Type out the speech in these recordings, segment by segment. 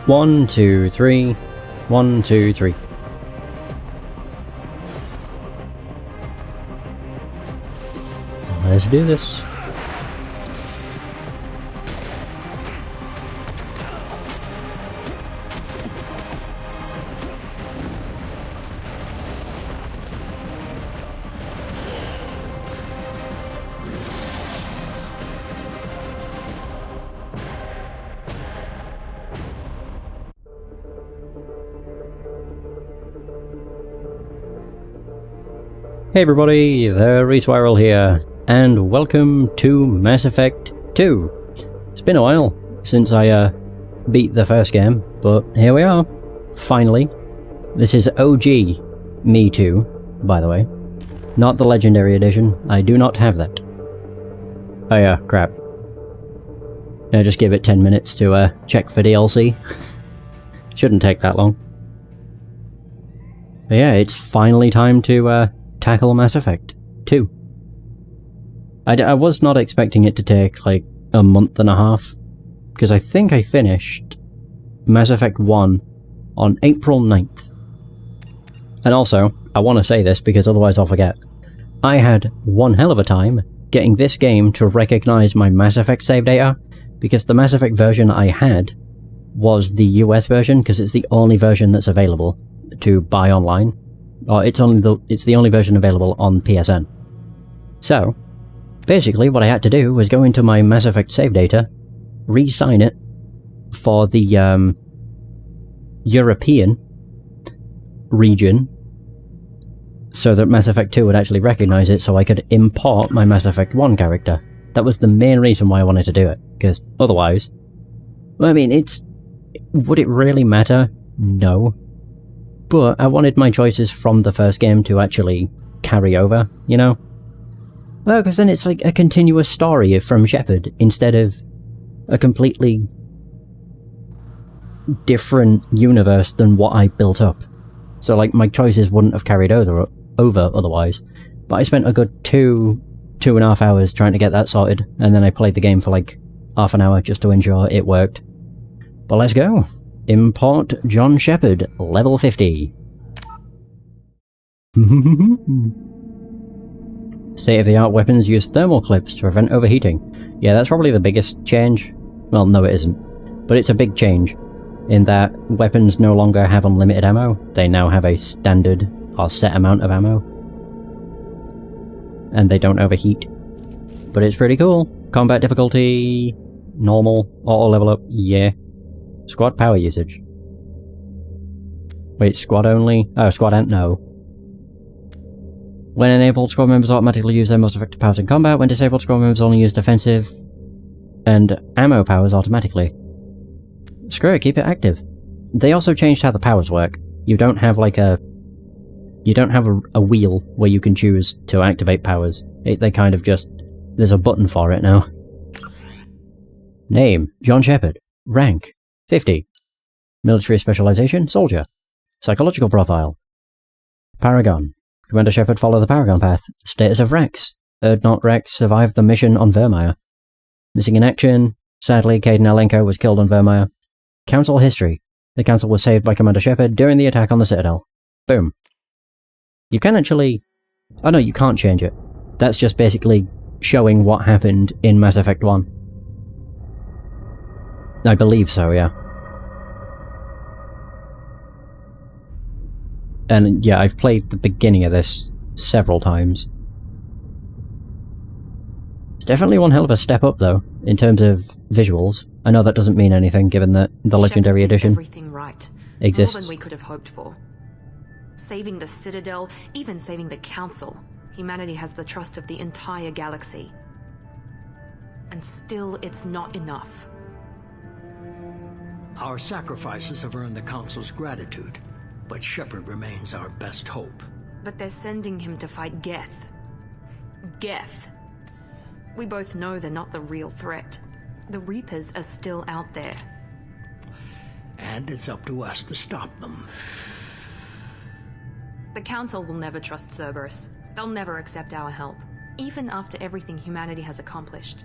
1, 2, 3. 1, 2, 3. Let's do this. Hey everybody, the Respiral here, and welcome to Mass Effect 2. It's been a while since I beat the first game, but here we are, finally. This is OG Me 2, by the way. Not the Legendary Edition, I do not have that. Oh yeah, crap. I just give it 10 minutes to check for DLC. Shouldn't take that long. But yeah, it's finally time to tackle Mass Effect 2. I was not expecting it to take like a month and a half, because I think I finished Mass Effect 1 on April 9th. And also, I want to say this because otherwise I'll forget. I had one hell of a time getting this game to recognize my Mass Effect save data, because the Mass Effect version I had was the US version, because it's the only version that's available to buy online. Or it's the only version available on PSN. So, basically what I had to do was go into my Mass Effect save data, re-sign it for the European region, so that Mass Effect 2 would actually recognize it, so I could import my Mass Effect 1 character. That was the main reason why I wanted to do it, because otherwise... Well, I mean, would it really matter? No. But I wanted my choices from the first game to actually carry over, you know? Well, because then it's like a continuous story from Shepard, instead of a completely different universe than what I built up. So like, my choices wouldn't have carried over otherwise. But I spent a good two and a half hours trying to get that sorted, and then I played the game for like half an hour just to ensure it worked. But let's go! Import John Shepard, level 50. State-of-the-art weapons use thermal clips to prevent overheating. Yeah, that's probably the biggest change. Well, no it isn't. But it's a big change, in that weapons no longer have unlimited ammo. They now have a standard or set amount of ammo. And they don't overheat. But it's pretty cool. Combat difficulty... normal. Auto level up. Yeah. Squad power usage. Wait, squad only? Oh, squad and no. When enabled, squad members automatically use their most effective powers in combat. When disabled, squad members only use defensive and ammo powers automatically. Screw it, keep it active. They also changed how the powers work. You don't have like a... You don't have a wheel where you can choose to activate powers. They kind of just... There's a button for it now. Name, John Shepard. Rank, 50. Military specialization, soldier. Psychological profile. Paragon. Commander Shepard followed the Paragon path. Status of Rex. Erdnot Rex survived the mission on Vermeer. Missing in action. Sadly, Caden Alenko was killed on Vermeer. Council history. The Council was saved by Commander Shepard during the attack on the Citadel. Boom. You can actually... Oh no, you can't change it. That's just basically showing what happened in Mass Effect 1. I believe so, yeah. And yeah, I've played the beginning of this several times. It's definitely one hell of a step up, though, in terms of visuals. I know that doesn't mean anything, given that the Legendary Edition everything right. exists. More than we could have hoped for. Saving the Citadel, even saving the Council. Humanity has the trust of the entire galaxy. And still, it's not enough. Our sacrifices have earned the Council's gratitude, but Shepard remains our best hope. But they're sending him to fight Geth. Geth. We both know they're not the real threat. The Reapers are still out there. And it's up to us to stop them. The Council will never trust Cerberus. They'll never accept our help, even after everything humanity has accomplished.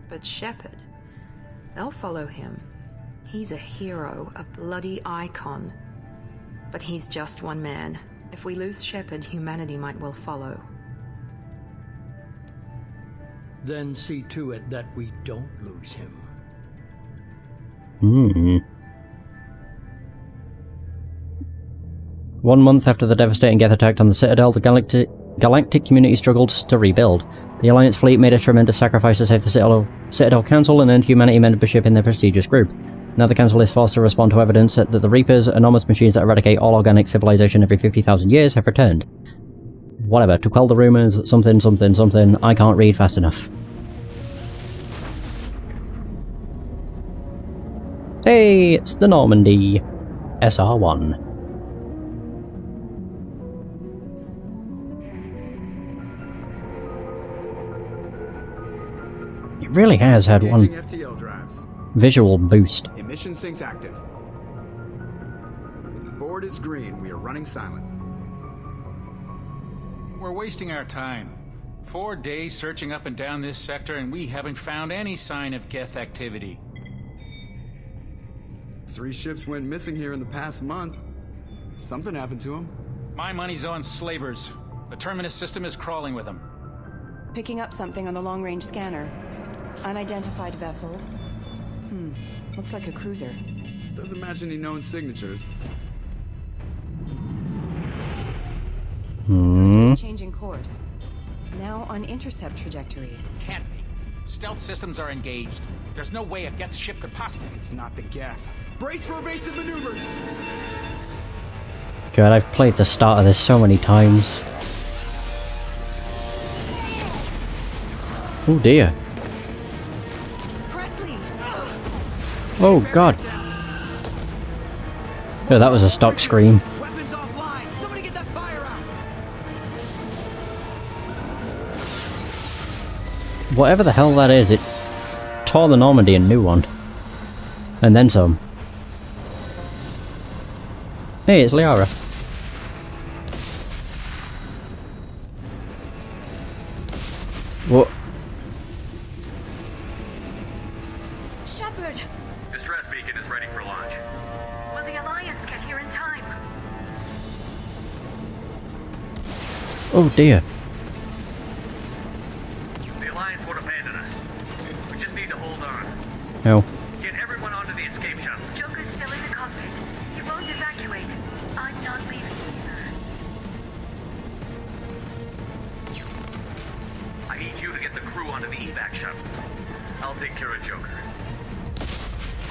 But Shepard, they'll follow him. He's a hero, a bloody icon. But he's just one man. If we lose Shepard, humanity might well follow. Then see to it that we don't lose him. Hmm. 1 month after the devastating Geth attacked on the Citadel, the galactic community struggled to rebuild. The Alliance fleet made a tremendous sacrifice to save the Citadel Council and earned humanity membership in their prestigious group. Now the Council is forced to respond to evidence that the Reapers, enormous machines that eradicate all organic civilization every 50,000 years, have returned. Whatever, to quell the rumours, something, I can't read fast enough. Hey, it's the Normandy. SR1. It really has had one FTL drives. visual boost. Emission sinks active. Board is green. We are running silent. We're wasting our time. 4 days searching up and down this sector, and we haven't found any sign of Geth activity. 3 ships went missing here in the past month. Something happened to them. My money's on slavers. The Terminus system is crawling with them. Picking up something on the long-range scanner. Unidentified vessel. Looks like a cruiser. Doesn't match any known signatures. Changing course. Now on intercept trajectory. Can't be. Stealth systems are engaged. There's no way a Geth ship could possibly... It's not the Geth. Brace for evasive maneuvers! God, I've played the start of this so many times. Oh dear. Presley! Oh god. Oh, that was a stock scream. Weapons offline! Somebody get that fire out! Whatever the hell that is, it tore the Normandy a new one. And then some. Hey, it's Liara. What? Shepard! Distress beacon is ready for launch. Will the Alliance get here in time? Oh dear. The Alliance won't abandon us. We just need to hold on. No. Get everyone onto the escape shuttle. Joker's still in the cockpit. He won't evacuate. I'm not leaving either. I need you to get the crew onto the evac shuttle. I'll take care of Joker.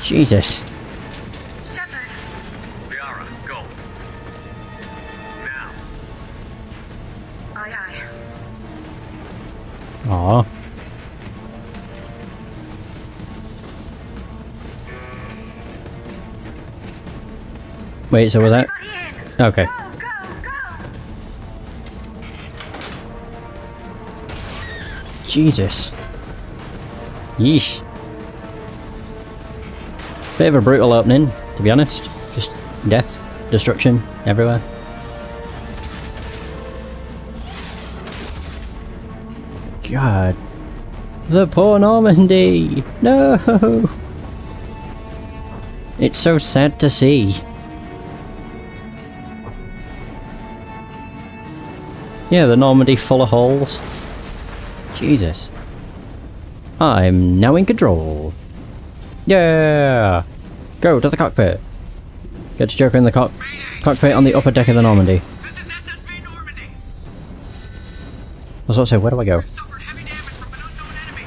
Jesus. Shepard! Liara, go. Now. Aye, aye. Aww. Wait, so was that... Everybody in! Okay. Go, go, go! Jesus. Yeesh. Bit of a brutal opening, to be honest. Just death, destruction, everywhere. God. The poor Normandy! No! It's so sad to see. Yeah, the Normandy full of holes. Jesus. I'm now in control. Yeah! Go to the cockpit. Get to Joker in the cockpit on the upper deck of the Normandy. This is SSV Normandy. I was about to say, where do I go? Suffered heavy damage from an unknown enemy.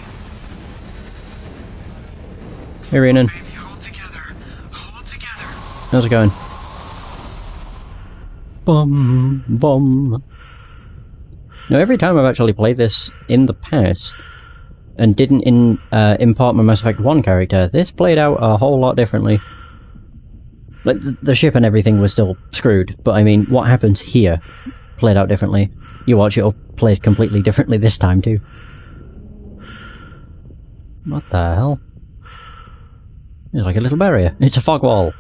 Hey, Renan. Baby, hold together. Hold together. How's it going? Bum, bum. Now, every time I've actually played this in the past, and didn't import my Mass Effect 1 character, this played out a whole lot differently. Like, the ship and everything was still screwed, but I mean, what happens here played out differently. You watch, it'll play completely differently this time, too. What the hell? It's like a little barrier. It's a fog wall.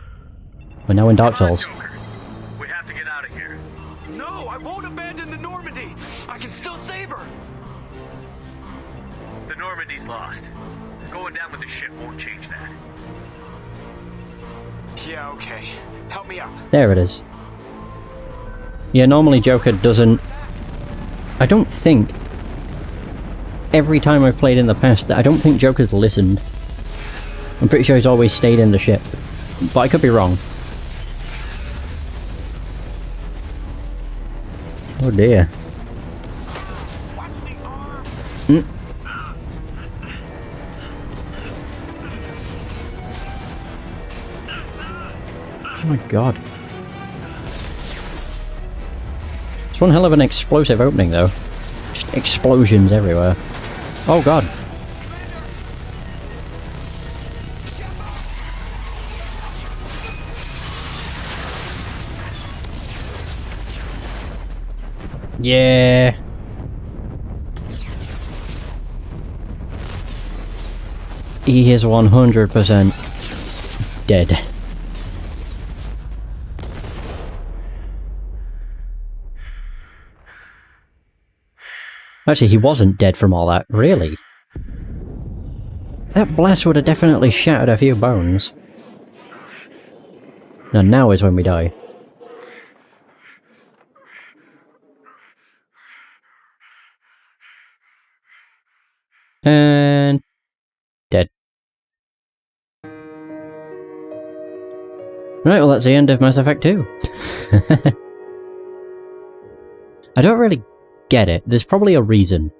We're now in Dark Come on, Souls. Joker. We have to get out of here. No, I won't abandon the Normandy! I can still save her! The Normandy's lost. Going down with the ship won't change that. Yeah, okay. Help me up. There it is. Yeah, normally Joker doesn't... I don't think... Every time I've played in the past, I don't think Joker's listened. I'm pretty sure he's always stayed in the ship. But I could be wrong. Oh dear. Oh my god. It's one hell of an explosive opening though. Just explosions everywhere. Oh god. Yeah. He is 100% dead. Actually, he wasn't dead from all that, really. That blast would have definitely shattered a few bones. And now is when we die. And... dead. Right, well that's the end of Mass Effect 2. I don't really get it. There's probably a reason.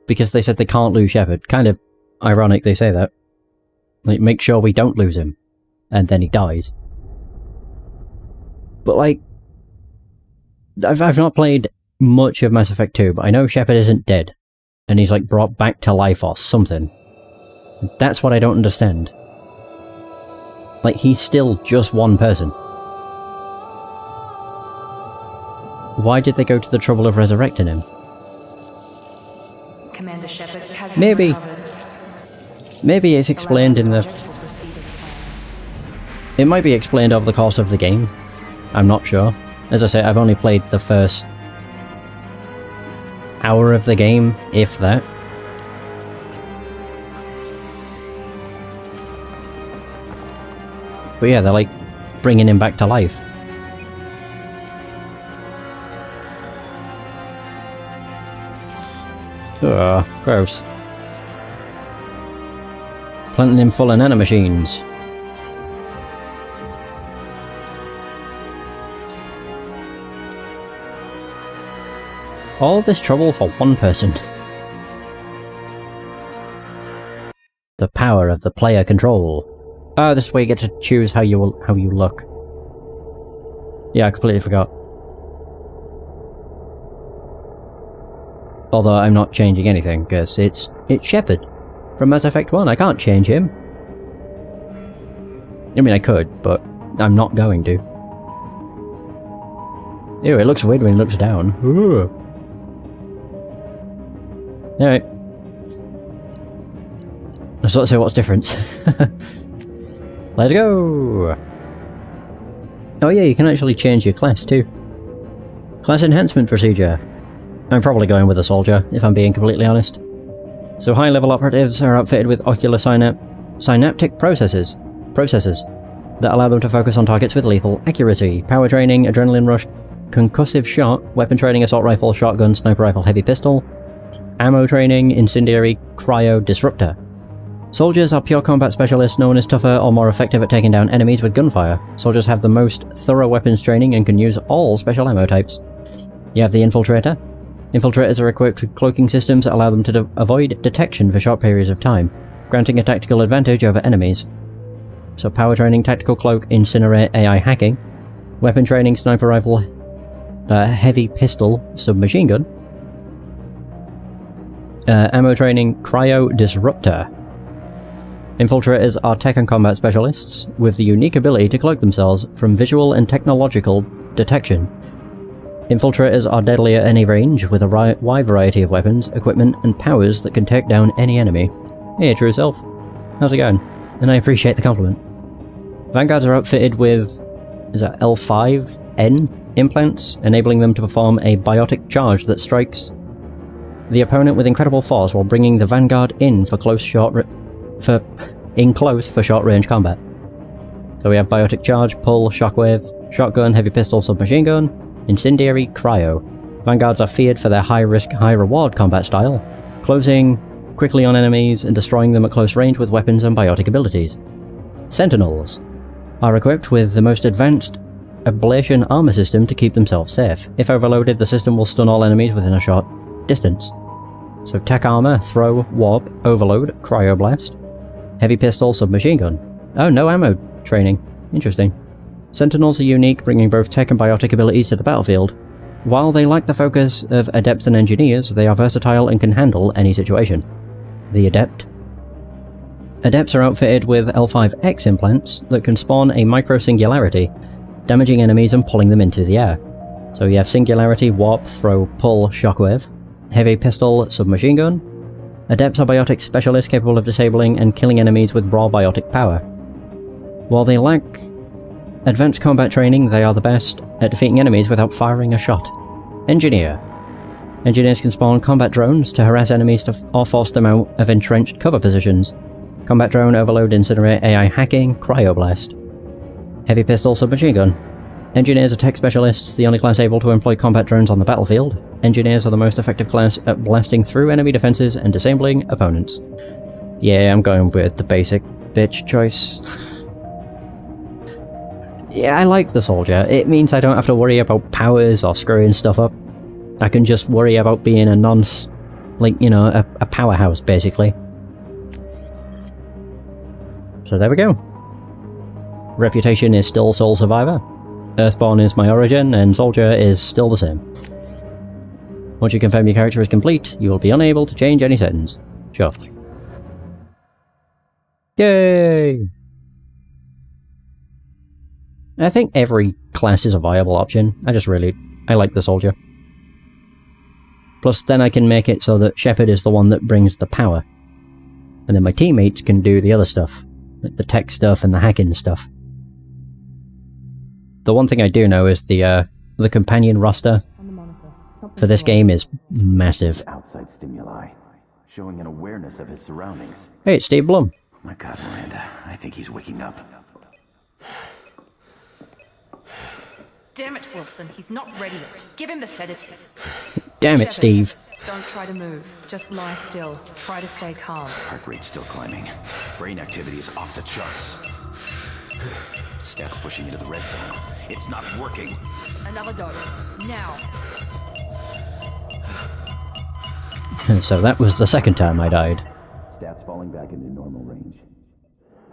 Because they said they can't lose Shepard. Kind of ironic they say that. Like, make sure we don't lose him. And then he dies. But like... I've not played much of Mass Effect 2, but I know Shepard isn't dead. And he's like brought back to life or something. That's what I don't understand. Like, he's still just one person. Why did they go to the trouble of resurrecting him? Commander Shepard has been Maybe. recovered. Maybe it's explained in the... Lazarus Project will proceed as planned. It might be explained over the course of the game. I'm not sure. As I say, I've only played the first hour of the game, if that. But yeah, they're like bringing him back to life. Ugh, gross. Planting him full of nanomachines. All this trouble for one person. The power of the player control. Oh, this is where you get to choose how you look. Yeah, I completely forgot. Although I'm not changing anything, because it's Shepard from Mass Effect 1. I can't change him. I mean, I could, but I'm not going to. Ew, it looks weird when he looks down. Ooh. Alright. Let's sort of see what's different. Let's go! Oh yeah, you can actually change your class too. Class enhancement procedure. I'm probably going with a soldier, if I'm being completely honest. So high-level operatives are outfitted with ocular synaptic processors that allow them to focus on targets with lethal accuracy, power training, adrenaline rush, concussive shot, weapon training, assault rifle, shotgun, sniper rifle, heavy pistol, ammo training, incendiary, cryo, disruptor. Soldiers are pure combat specialists known as tougher or more effective at taking down enemies with gunfire. Soldiers have the most thorough weapons training and can use all special ammo types. You have the Infiltrator. Infiltrators are equipped with cloaking systems that allow them to avoid detection for short periods of time, granting a tactical advantage over enemies. So power training, tactical cloak, incinerate, AI hacking, weapon training, sniper rifle, heavy pistol, submachine gun, ammo training, cryo, disruptor. Infiltrators are tech and combat specialists, with the unique ability to cloak themselves from visual and technological detection. Infiltrators are deadly at any range, with a wide variety of weapons, equipment, and powers that can take down any enemy. Hey, true self. How's it going? And I appreciate the compliment. Vanguards are outfitted with... is that L5N implants, enabling them to perform a biotic charge that strikes the opponent with incredible force while bringing the Vanguard in for close for short-range combat. So we have Biotic Charge, Pull, Shockwave, Shotgun, Heavy Pistol, Submachine Gun, Incendiary, Cryo. Vanguards are feared for their high-risk, high-reward combat style, closing quickly on enemies and destroying them at close range with weapons and biotic abilities. Sentinels are equipped with the most advanced ablation armor system to keep themselves safe. If overloaded, the system will stun all enemies within a short distance. So Tech Armor, Throw, Warp, Overload, Cryoblast, Heavy Pistol, Submachine Gun. Oh, no ammo training. Interesting. Sentinels are unique, bringing both tech and biotic abilities to the battlefield. While they lack the focus of Adepts and Engineers, they are versatile and can handle any situation. The Adept. Adepts are outfitted with L5X implants that can spawn a micro-singularity, damaging enemies and pulling them into the air. So you have Singularity, Warp, Throw, Pull, Shockwave, Heavy Pistol, Submachine Gun. Adepts are biotic specialists capable of disabling and killing enemies with raw biotic power. While they lack advanced combat training, they are the best at defeating enemies without firing a shot. Engineer. Engineers can spawn combat drones to harass enemies or force them out of entrenched cover positions. Combat drone, Overload, Incinerate, AI Hacking, Cryoblast. Heavy Pistol, Submachine Gun. Engineers are tech specialists, the only class able to employ combat drones on the battlefield. Engineers are the most effective class at blasting through enemy defenses and disabling opponents. Yeah, I'm going with the basic bitch choice. Yeah, I like the soldier. It means I don't have to worry about powers or screwing stuff up. I can just worry about being a a powerhouse, basically. So there we go. Reputation is still Sole Survivor. Earthborn is my origin, and Soldier is still the same. Once you confirm your character is complete, you will be unable to change any settings. Sure. Yay! I think every class is a viable option. I like the Soldier. Plus, then I can make it so that Shepard is the one that brings the power. And then my teammates can do the other stuff. Like the tech stuff and the hacking stuff. The one thing I do know is the companion roster for this game is massive. Outside stimuli, showing an awareness of his surroundings. Hey, it's Steve Blum. Oh my God, Miranda, I think he's waking up. Damn it, Wilson. He's not ready yet. Give him the sedative. Damn it, Shepard, Steve. Don't try to move. Just lie still. Try to stay calm. Heart rate's still climbing. Brain activity is off the charts. Stats pushing into the red zone. It's not working. Another dose. Now. And so that was the second time I died. Stats falling back into normal range.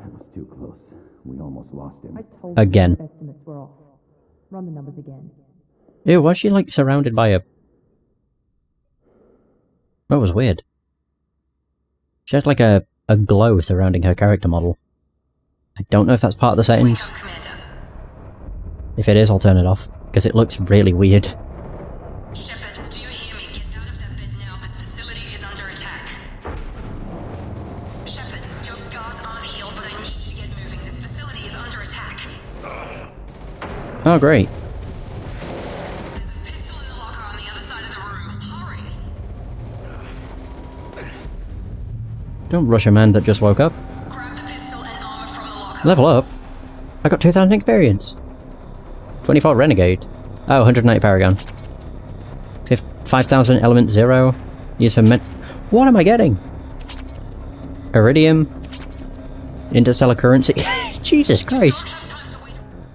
That was too close. We almost lost him. Again. Estimates were off. Run the numbers again. Ew, why is she like surrounded by a... That was weird. She has like a glow surrounding her character model. I don't know if that's part of the settings. If it is, I'll turn it off, because it looks really weird. Shepard, do you hear me? Get out of that bed now. This facility is under attack. Shepard, your scars aren't healed, but I need you to get moving. This facility is under attack. Oh, great. There's a pistol in the locker on the other side of the room. Hurry! Don't rush a man that just woke up. Grab the pistol and armor from the locker. Level up? I got 2,000 experience. 24 Renegade. Oh, 190 Paragon. 5,000 Element 0. Use for What am I getting? Iridium. Interstellar Currency. Jesus Christ.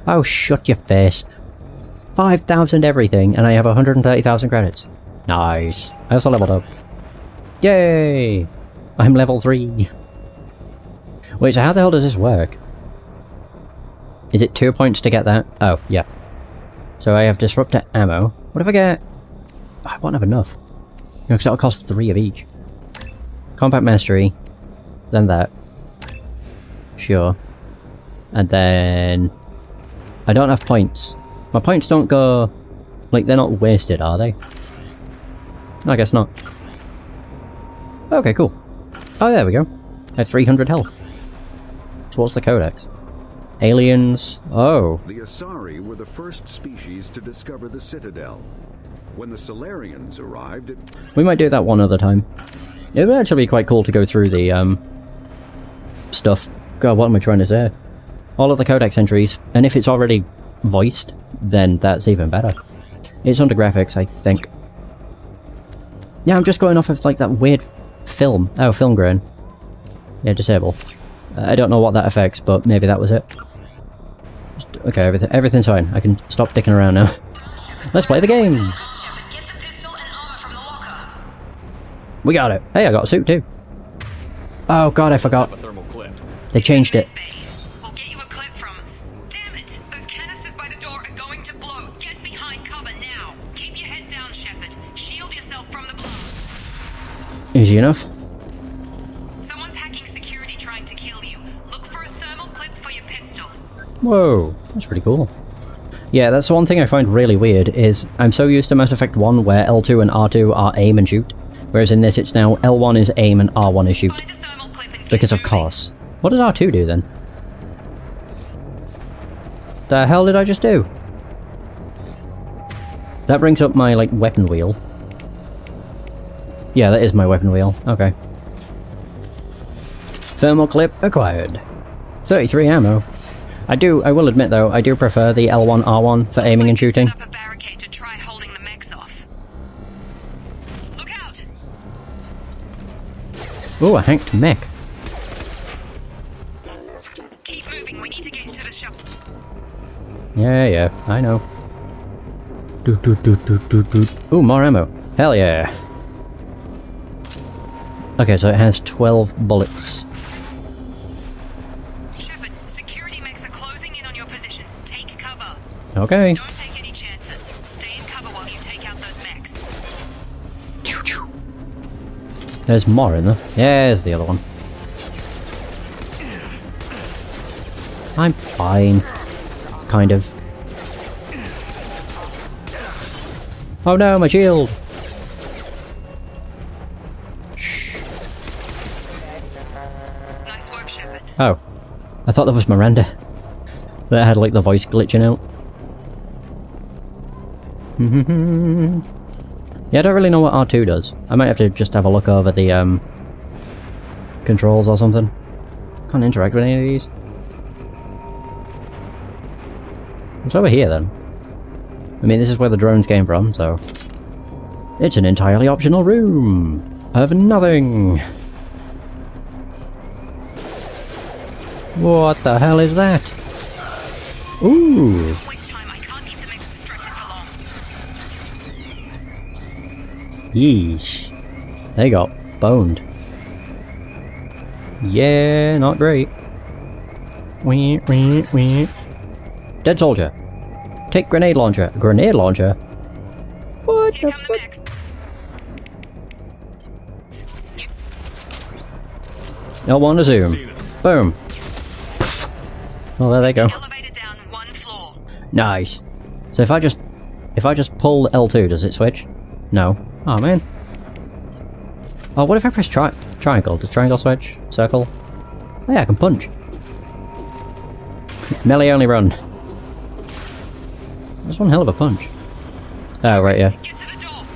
Oh, shut your face. 5,000 everything, and I have 130,000 credits. Nice. I also leveled up. Yay! I'm level 3. Wait, so how the hell does this work? Is it 2 points to get that? Oh, yeah. So I have Disruptor Ammo. What if I get... I won't have enough. No, because that'll cost 3 of each. Combat Mastery. Then that. Sure. And then... I don't have points. My points don't go... Like, they're not wasted, are they? No, I guess not. Okay, cool. Oh, there we go. I have 300 health. So what's the codex? Aliens... Oh. The Asari were the first species to discover the Citadel. When the Solarians arrived, We might do that one other time. It would actually be quite cool to go through the, stuff. God, what am I trying to say? all of the codex entries, and if it's already voiced, then that's even better. It's under graphics, I think. Yeah, I'm just going off of like that weird film. Oh, film grain. Yeah, disable. I don't know what that affects, but maybe that was it. Okay, everything's fine. I can stop dicking around now. Let's play the game! We got it! Hey, I got a suit too. Oh god, I forgot. They changed it. I'll get you a clip from... Damn it! Those canisters by the door are going to blow. Get behind cover now. Keep your head down, Shepard. Shield yourself from the blast. Easy enough. Someone's hacking security trying to kill you. Look for a thermal clip for your pistol. Whoa, that's pretty cool. Yeah, that's the one thing I find really weird, is I'm so used to Mass Effect 1 where L2 and R2 are aim and shoot, whereas in this it's now L1 is aim and R1 is shoot. Because of course. What does R2 do then? The hell did I just do? That brings up my, like, weapon wheel. Yeah, that is my weapon wheel. Okay. Thermal clip acquired. 33 ammo. I will admit though, I do prefer the L1 R1 for aiming and shooting. Up a barricade to try holding the mechs off. Look out! Ooh, a hacked mech. Keep moving, we need to get you to the shop. Yeah, I know. Ooh, more ammo. Hell yeah. Okay, so it has 12 bullets. Shepard, security mechs are closing in on your position. Take cover. Okay. Don't take any chances. Stay in cover while you take out those mechs. There's more in there. Yeah, there's the other one. I'm fine. Kind of. Oh no, my shield! Shh. Nice work, Shepard. Oh. I thought that was Miranda. That had like the voice glitching out. Yeah, I don't really know what R2 does. I might have to just have a look over the controls or something. Can't interact with any of these. What's over here then? I mean, this is where the drones came from, so... It's an entirely optional room! Of nothing! What the hell is that? Ooh! Don't waste time, I can't keep the mechs distracted for long. Yeesh. They got boned. Yeah, not great. Wee, wee, wee. Dead soldier. Take grenade launcher. Grenade launcher? What the fuck? L1 to zoom. Boom. Pff. Well, there they go. Elevator down 1 floor. Nice. So if I just pull L2, does it switch? No. Oh man. Oh, what if I press triangle? Does triangle switch? Circle? Oh yeah, I can punch. Melee only run. That's one hell of a punch. Oh, right, yeah.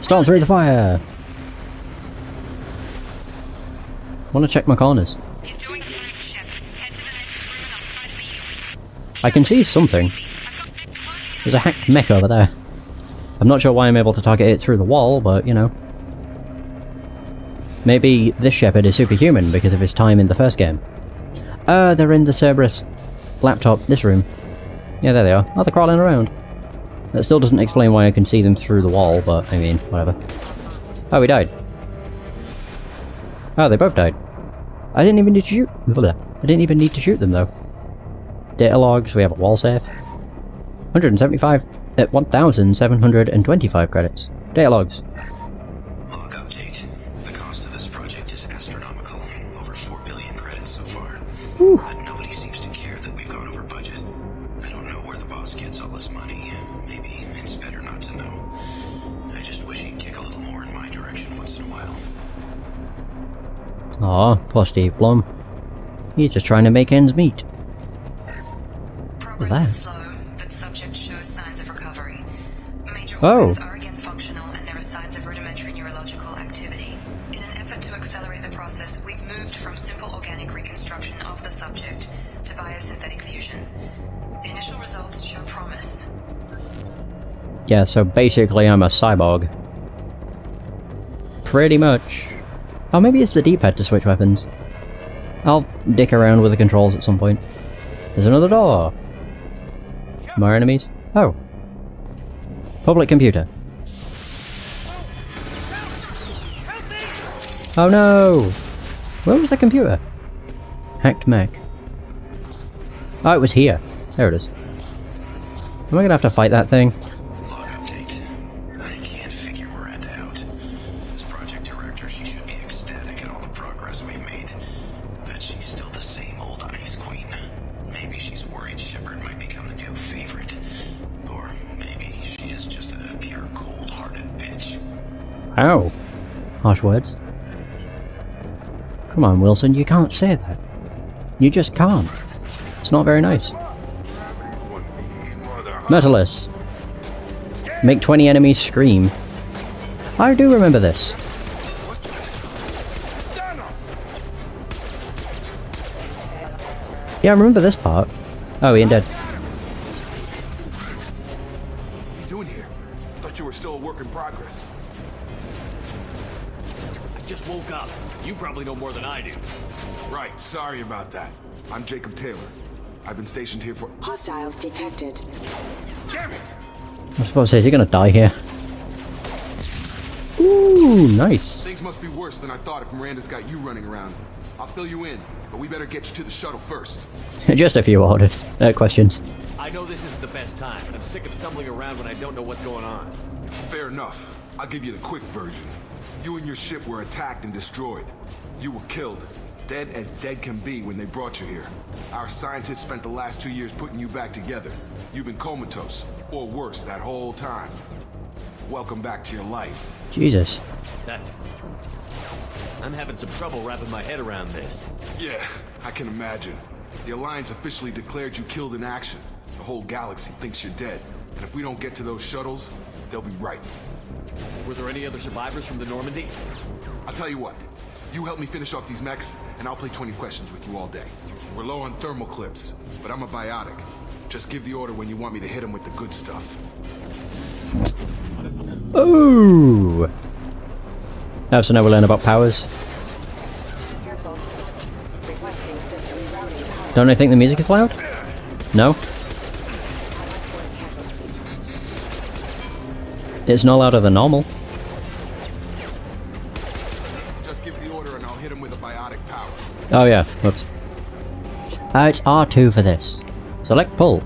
Storm through the fire! Wanna check my corners. I can see something. There's a hacked mech over there. I'm not sure why I'm able to target it through the wall, but, you know. Maybe this Shepard is superhuman because of his time in the first game. They're in the Cerberus laptop, this room. Yeah, there they are. Oh, they're crawling around. That still doesn't explain why I can see them through the wall, but, I mean, whatever. Oh, he died. Oh, they both died. I didn't even need to shoot... I didn't even need to shoot them, though. Data logs, we have a wall safe. 175... 1,725 credits. Data logs. Log update. The cost of this project is astronomical. Over 4 billion credits so far. But nobody seems to care that we've gone over budget. I don't know where the boss gets all this money. Maybe it's better not to know. I just wish he'd kick a little more in my direction once in a while. Aw, poor Steve Blum. He's just trying to make ends meet. Progress is slow, but subject shows signs of recovery. Major Oh. organs are again functional, and there are signs of rudimentary neurological activity. In an effort to accelerate the process analysis, we've moved from simple organic reconstruction of the subject to biosynthetic fusion. The initial results show promise. Yeah, so basically I'm a cyborg. Pretty much. Oh, maybe it's the D-pad to switch weapons. I'll dick around with the controls at some point. There's another door. More enemies? Oh. Public computer. Oh no! Where was the computer? Hacked mech. Oh, it was here. There it is. Am I gonna have to fight that thing? Log update. I can't figure Miranda out. As project director, she should be ecstatic at all the progress we've made. But she's still the same old ice queen. Maybe she's worried Shepard might become the new favorite. Or maybe she is just a pure cold-hearted bitch. Ow. Harsh words. Come on, Wilson, you can't say that. You just can't. It's not very nice. Merciless. Make 20 enemies scream. I do remember this. Yeah, I remember this part. Oh, he ain't dead. What are you doing here? Thought you were still a work in progress. I just woke up. You probably know more than I do. Right, sorry about that. I'm Jacob Taylor. I've been stationed here for... Hostiles detected. Damn it! I was supposed to say, is he gonna die here? Ooh, nice. Things must be worse than I thought if Miranda's got you running around. I'll fill you in, but we better get you to the shuttle first. Just a few orders. Questions. I know this isn't the best time, but I'm sick of stumbling around when I don't know what's going on. Fair enough. I'll give you the quick version. You and your ship were attacked and destroyed. You were killed. Dead as dead can be when they brought you here. Our scientists spent the last 2 years putting you back together. You've been comatose, or worse, that whole time. Welcome back to your life. Jesus. I'm having some trouble wrapping my head around this. Yeah, I can imagine. The Alliance officially declared you killed in action. The whole galaxy thinks you're dead. And if we don't get to those shuttles, they'll be right. Were there any other survivors from the Normandy? I'll tell you what. You help me finish off these mechs, and I'll play 20 questions with you all day. We're low on thermal clips, but I'm a biotic. Just give the order when you want me to hit them with the good stuff. Ooh! Now so now we'll learn about powers. Don't I think the music is loud? No? It's no louder than normal. Just give the order and I'll hit him with a biotic power. Oh yeah, whoops. It's R2 for this. Select pull.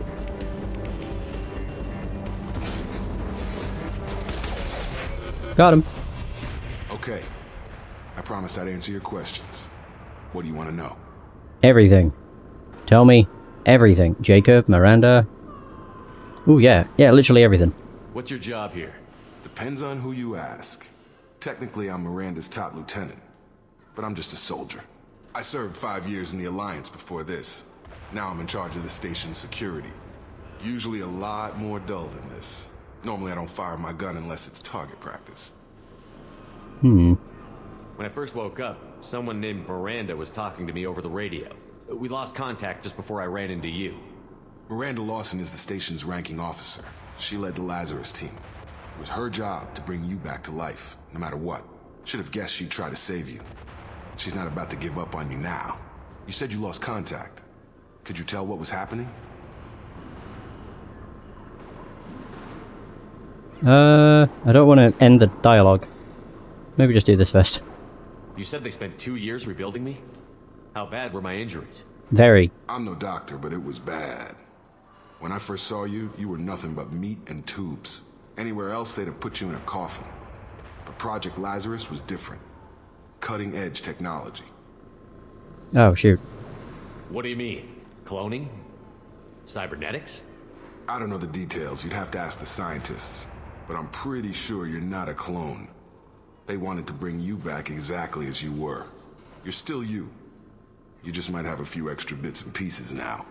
Got him. Okay. I promised I'd answer your questions. What do you want to know? Everything. Tell me everything. Jacob, Miranda. Ooh, yeah. Yeah, literally everything. What's your job here? Depends on who you ask. Technically, I'm Miranda's top lieutenant. But I'm just a soldier. I served 5 years in the Alliance before this. Now I'm in charge of the station's security. Usually a lot more dull than this. Normally I don't fire my gun unless it's target practice. When I first woke up, someone named Miranda was talking to me over the radio. We lost contact just before I ran into you. Miranda Lawson is the station's ranking officer. She led the Lazarus team. It was her job to bring you back to life, no matter what. Should have guessed she'd try to save you. She's not about to give up on you now. You said you lost contact. Could you tell what was happening? I don't want to end the dialogue. Maybe just do this first. You said they spent 2 years rebuilding me? How bad were my injuries? Very. I'm no doctor, but it was bad. When I first saw you, you were nothing but meat and tubes. Anywhere else, they'd have put you in a coffin. But Project Lazarus was different. Cutting-edge technology. Oh, shoot. What do you mean? Cloning? Cybernetics? I don't know the details. You'd have to ask the scientists. But I'm pretty sure you're not a clone. They wanted to bring you back exactly as you were. You're still you. You just might have a few extra bits and pieces now.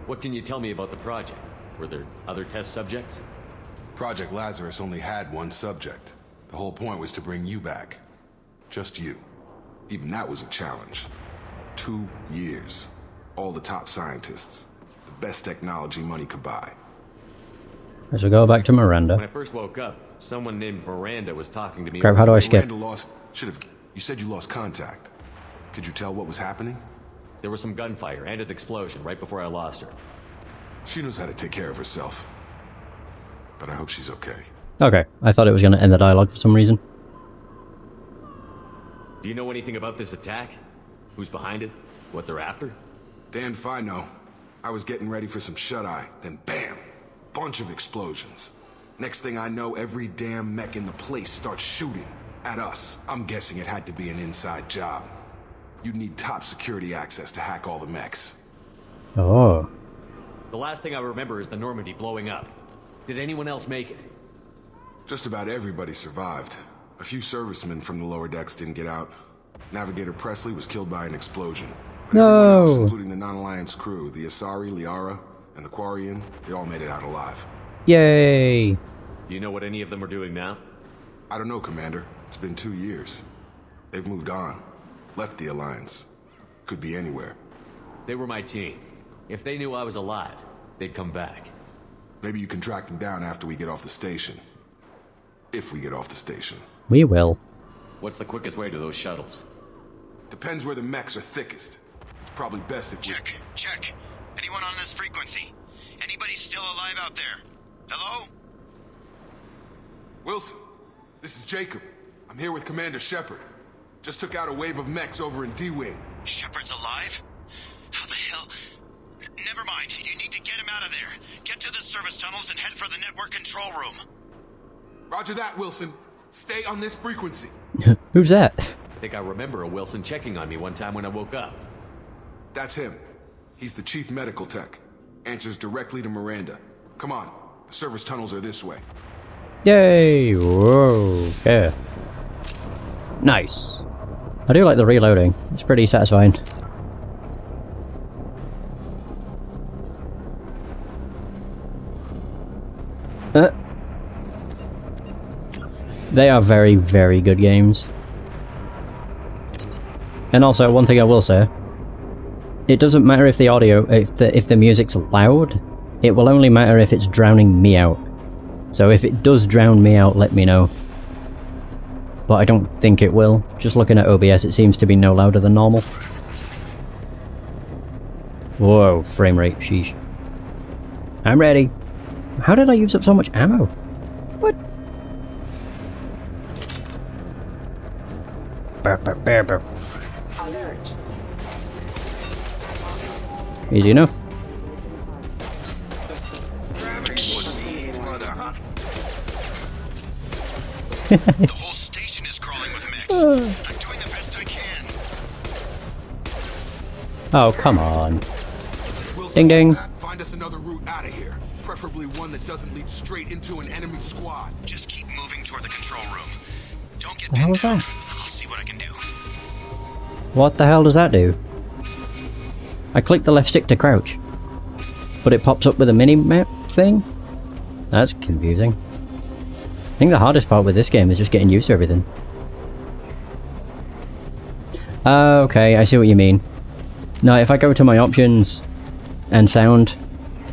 What can you tell me about the project? Were there other test subjects? Project Lazarus only had one subject. The whole point was to bring you back. Just you. Even that was a challenge. 2 years. All the top scientists. The best technology money could buy. As we go back to Miranda. When I first woke up, someone named Miranda was talking to me. Crap, how do I skip? Miranda you said you lost contact. Could you tell what was happening? There was some gunfire and an explosion right before I lost her. She knows how to take care of herself. But I hope she's okay. Okay, I thought it was going to end the dialogue for some reason. Do you know anything about this attack? Who's behind it? What they're after? Damned if I know. I was getting ready for some shut-eye, then bam! Bunch of explosions. Next thing I know, every damn mech in the place starts shooting at us. I'm guessing it had to be an inside job. You'd need top security access to hack all the mechs. Oh. The last thing I remember is the Normandy blowing up. Did anyone else make it? Just about everybody survived. A few servicemen from the lower decks didn't get out. Navigator Presley was killed by an explosion. But everyone else, including the non-Alliance crew, the Asari, Liara, and the Quarian, they all made it out alive. Yay! Do you know what any of them are doing now? I don't know, Commander. It's been 2 years. They've moved on. Left the Alliance. Could be anywhere. They were my team. If they knew I was alive, they'd come back. Maybe you can track them down after we get off the station. If we get off the station. We will. What's the quickest way to those shuttles? Depends where the mechs are thickest. It's probably best if Check. Anyone on this frequency? Anybody still alive out there? Hello? Wilson, this is Jacob. I'm here with Commander Shepard. Just took out a wave of mechs over in D-Wing. Shepard's alive? How the hell? Never mind. You need to get him out of there. Get to the service tunnels and head for the network control room. Roger that, Wilson. Stay on this frequency. Who's that? I think I remember a Wilson checking on me one time when I woke up. That's him. He's the chief medical tech. Answers directly to Miranda. Come on. The service tunnels are this way. Yay! Whoa. Yeah. Nice. I do like the reloading. It's pretty satisfying. They are very, very good games. And also, one thing I will say, it doesn't matter if the audio, if the music's loud, it will only matter if it's drowning me out. So if it does drown me out, let me know. But I don't think it will. Just looking at OBS, it seems to be no louder than normal. Whoa, frame rate, sheesh. I'm ready. How did I use up so much ammo? What? Burp, burp, burp, burp. Alert. Easy enough. The whole station is crawling with mechs. I'm doing the best I can. Oh, come on. Wilson, Ding ding. Find us another route out of here. Preferably one that doesn't lead straight into an enemy squad. Just keep moving toward the control room. Don't get What the hell pinned was down. that? I'll see what I can do. What the hell does that do? I click the left stick to crouch, but it pops up with a mini-map thing? That's confusing. I think the hardest part with this game is just getting used to everything. Okay, I see what you mean. No, if I go to my options and sound,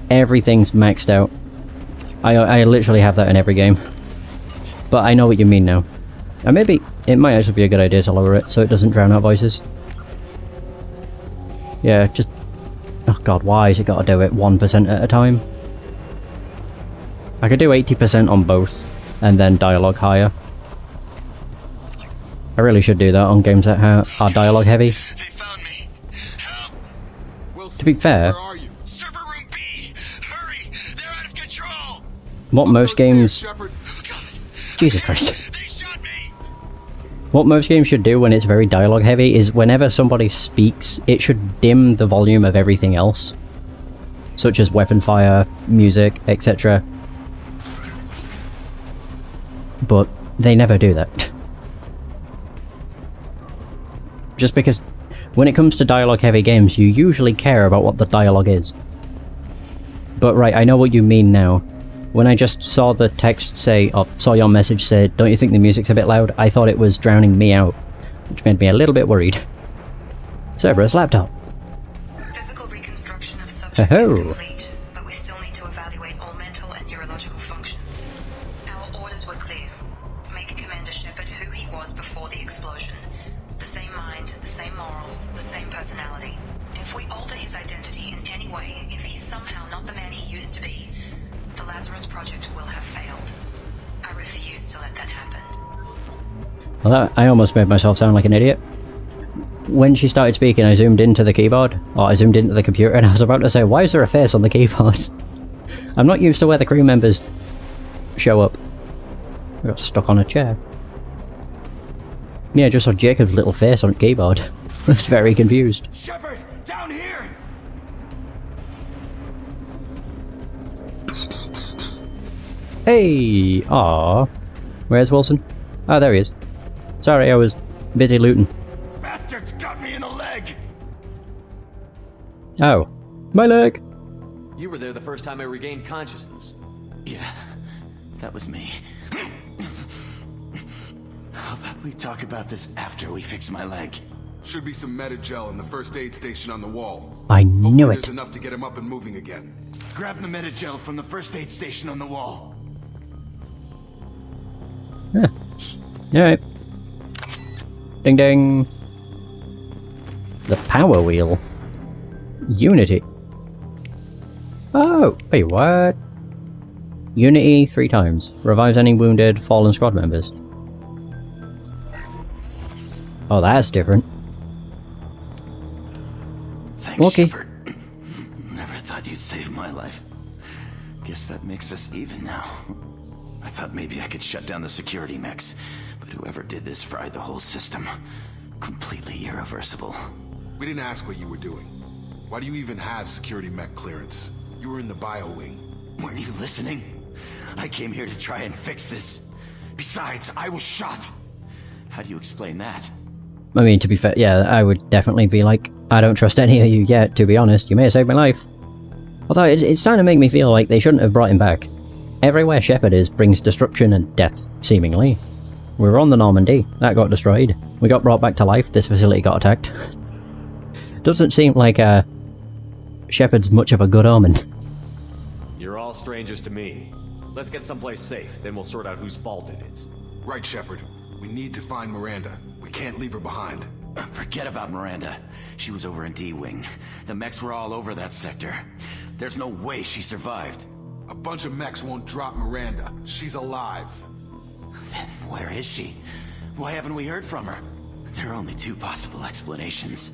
everything's maxed out. I literally have that in every game. But I know what you mean now. And maybe it might actually be a good idea to lower it so it doesn't drown out voices. Yeah, just... Oh god, why has it got to do it 1% at a time? I could do 80% on both, and then dialogue higher. I really should do that on games that are dialogue heavy. They found me. Help. Wilson, To be fair, where are you? Server room B. Hurry. They're out of control. what most games... Shepard. Jesus Christ. They shot me. What most games should do when it's very dialogue heavy is whenever somebody speaks, it should dim the volume of everything else. Such as weapon fire, music, etc. But they never do that. Just because when it comes to dialogue heavy games, you usually care about what the dialogue is. But right, I know what you mean now. When I just saw the text say, or saw your message say, don't you think the music's a bit loud? I thought it was drowning me out. which made me a little bit worried. Cerberus laptop. Physical reconstruction of subject is complete, but we still need to evaluate all mental and neurological functions. Our orders were clear. Make Commander Shepard who he was before the explosion. The same mind, the same morals, the same personality. If we alter his identity in any way, if he's somehow not the man he used to be, the Lazarus Project will have failed. I refuse to let that happen. Well, I almost made myself sound like an idiot. When she started speaking, I zoomed into the keyboard, or I zoomed into the computer, and I was about to say, why is there a face on the keyboard? I'm not used to where the crew members show up. I got stuck on a chair. Yeah, I just saw Jacob's little face on the keyboard. I was very confused. Shepard, down here! Hey! Aww. Where's Wilson? Oh, there he is. Sorry, I was busy looting. Bastards got me in the leg! Oh. My leg! You were there the first time I regained consciousness. Yeah, that was me. How about we talk about this after we fix my leg? Should be some Metagel in the first aid station on the wall. I knew it. There's enough to get him up and moving again. Grab the Metagel from the first aid station on the wall. Yeah. Alright. Ding ding. The power wheel. Unity. Oh, wait, what? Unity 3 times. Revives any wounded, fallen squad members. Oh, that's different. Thanks, okay. Shepard. Never thought you'd save my life. Guess that makes us even now. I thought maybe I could shut down the security mechs, but whoever did this fried the whole system. Completely irreversible. We didn't ask what you were doing. Why do you even have security mech clearance? You were in the bio wing. Weren't you listening? I came here to try and fix this. Besides, I was shot. How do you explain that? I mean, to be fair, yeah, I would definitely be like, I don't trust any of you yet, to be honest. You may have saved my life. Although, it's starting to make me feel like they shouldn't have brought him back. Everywhere Shepard is brings destruction and death, seemingly. We were on the Normandy. That got destroyed. We got brought back to life. This facility got attacked. Doesn't seem like, Shepard's much of a good omen. You're all strangers to me. Let's get someplace safe, then we'll sort out whose fault it is. Right, Shepard. We need to find Miranda. We can't leave her behind. Forget about Miranda. She was over in D-Wing. The mechs were all over that sector. There's no way she survived. A bunch of mechs won't drop Miranda. She's alive. Then where is she? Why haven't we heard from her? There are only 2 possible explanations.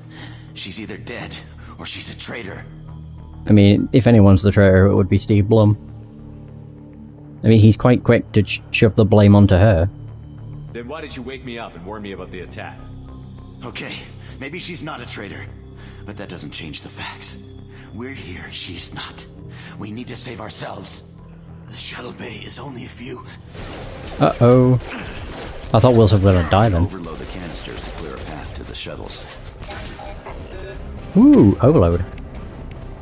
She's either dead, or she's a traitor. I mean, if anyone's the traitor, it would be Steve Blum. I mean, he's quite quick to shove the blame onto her. Then why did you wake me up and warn me about the attack? Okay, maybe she's not a traitor, but that doesn't change the facts. We're here, she's not. We need to save ourselves. The shuttle bay is only a few... Uh-oh. I thought Wilson was gonna die then. Overload the canisters to clear a path to the shuttles. Ooh, overload.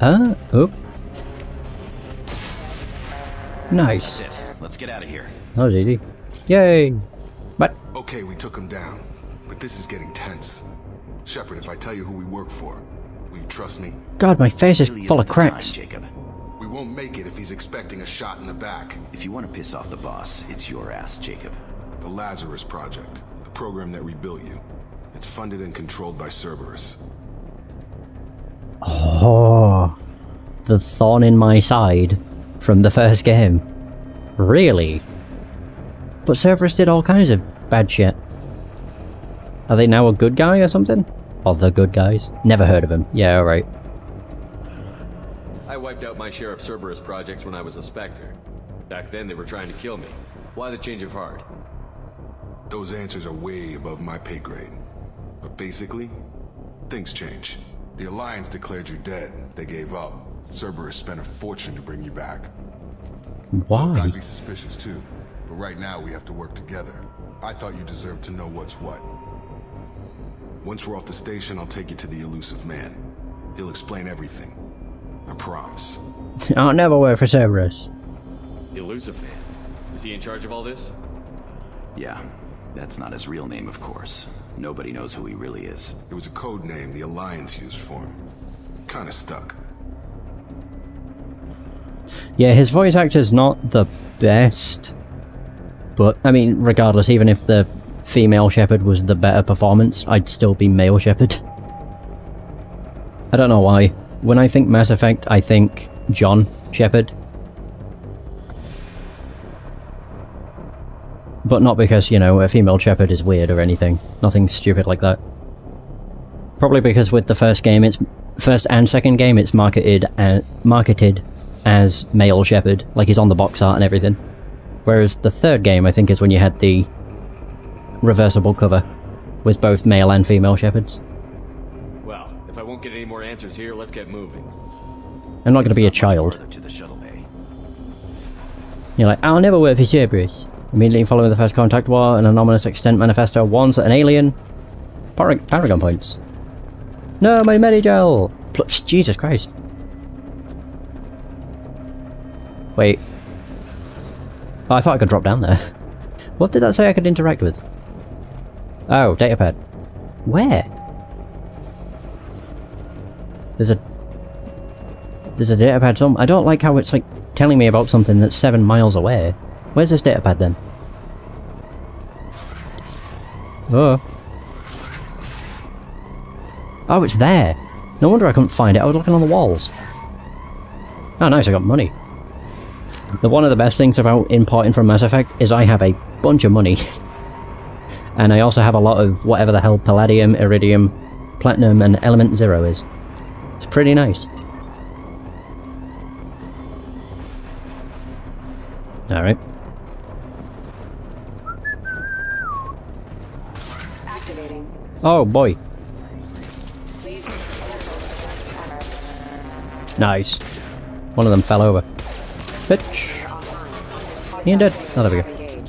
Oh. Nice. That's it. Let's get out of here. That was easy. Yay! But okay, we took him down, but this is getting tense. Shepard, if I tell you who we work for, will you trust me? God, my face is full of cracks. Jacob. We won't make it if he's expecting a shot in the back. If you want to piss off the boss, it's your ass, Jacob. The Lazarus Project, the program that rebuilt you. It's funded and controlled by Cerberus. Oh, the thorn in my side from the first game. Really? But Cerberus did all kinds of bad shit. Are they now a good guy or something? Or the good guys? Never heard of him. Yeah, alright. I wiped out my share of Cerberus projects when I was a Spectre. Back then they were trying to kill me. Why the change of heart? Those answers are way above my pay grade. But basically, things change. The Alliance declared you dead. They gave up. Cerberus spent a fortune to bring you back. Why? Look, I'd be suspicious too. But right now we have to work together. I thought you deserved to know what's what. Once we're off the station, I'll take you to the elusive man. He'll explain everything. I promise. I'll never work for Cerberus. The elusive man? Is he in charge of all this? Yeah, that's not his real name, of course. Nobody knows who he really is. It was a code name the Alliance used for him. Kinda stuck. Yeah, his voice actor's not the best. But, I mean, regardless, even if the female Shepard was the better performance, I'd still be male Shepard. I don't know why. When I think Mass Effect, I think John Shepard. But not because, you know, a female Shepard is weird or anything. Nothing stupid like that. Probably because with the first and second game, it's marketed as male Shepard, like he's on the box art and everything. Whereas the third game, I think, is when you had the reversible cover with both male and female Shepards. Well, if I won't get any more answers here, let's get moving. I'm not going to be a child. You're like, I'll never work for Cerberus. Immediately following the first contact war, an anomalous extent manifesto warns that an alien... Paragon points. No, my Medigel! Jesus Christ. Wait. Oh, I thought I could drop down there. What did that say I could interact with? Oh, datapad. Where? There's a datapad somewhere. I don't like how it's like telling me about something that's 7 miles away. Where's this datapad then? Oh. Oh, it's there! No wonder I couldn't find it, I was looking on the walls. Oh nice, I got money. One of the best things about importing from Mass Effect is I have a bunch of money. And I also have a lot of whatever the hell Palladium, Iridium, Platinum and Element Zero is. It's pretty nice. Alright. Oh boy. Nice. One of them fell over. Bitch. He ain't dead. Oh, there we go.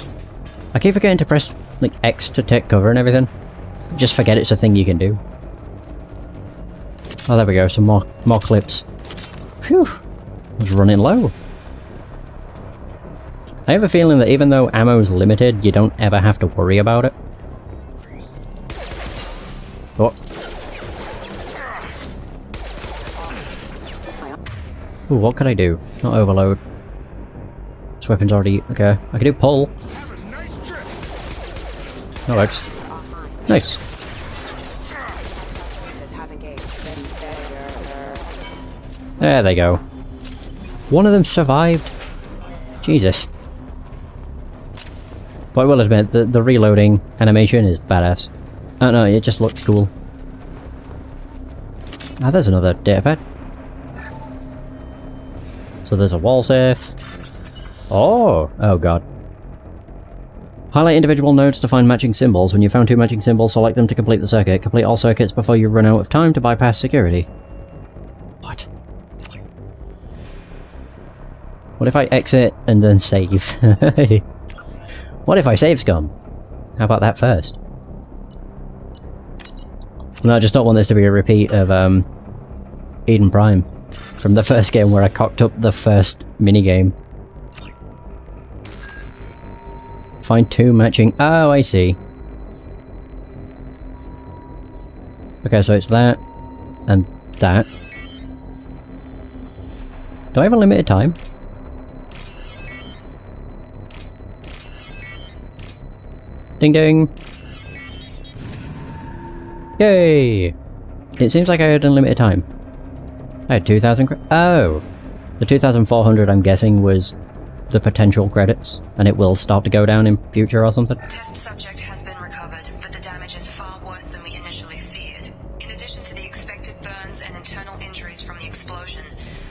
I keep forgetting to press like X to take cover and everything. Just forget it's a thing you can do. Oh, there we go. Some more clips. Phew. I was running low. I have a feeling that even though ammo's limited, you don't ever have to worry about it. Oh. Ooh, what can I do? Not overload. This weapon's already... okay. I can do pull. That works. Nice. There they go. One of them survived. Jesus. But I will admit, the reloading animation is badass. I don't know, it just looks cool. Ah, there's another datapad. So there's a wall safe. Oh! Oh god. Highlight individual nodes to find matching symbols. When you've found 2 matching symbols, select them to complete the circuit. Complete all circuits before you run out of time to bypass security. What? What if I exit and then save? What if I save scum? How about that first? No, I just don't want this to be a repeat of Eden Prime from the first game where I cocked up the first minigame. Find 2 matching... oh, I see. Okay, so it's that and that. Do I have a limited time? Ding ding! Yay! It seems like I had unlimited time. I had 2,000 oh! The 2,400 I'm guessing was the potential credits, and it will start to go down in future or something. The test subject has been recovered, but the damage is far worse than we initially feared. In addition to the expected burns and internal injuries from the explosion,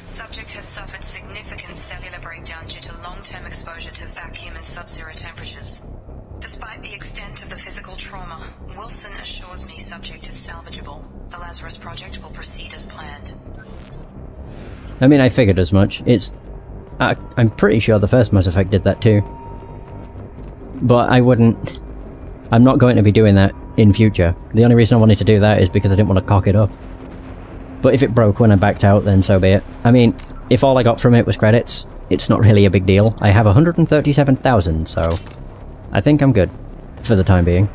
subject has suffered significant cellular breakdown due to long-term exposure to vacuum and sub-zero temperatures. Despite the extent of the physical trauma, Wilson assures me subject is salvageable. The Lazarus Project will proceed as planned. I mean, I figured as much. I'm pretty sure the first Mass Effect did that too. But I'm not going to be doing that in future. The only reason I wanted to do that is because I didn't want to cock it up. But if it broke when I backed out, then so be it. I mean, if all I got from it was credits, it's not really a big deal. I have 137,000, so I think I'm good for the time being.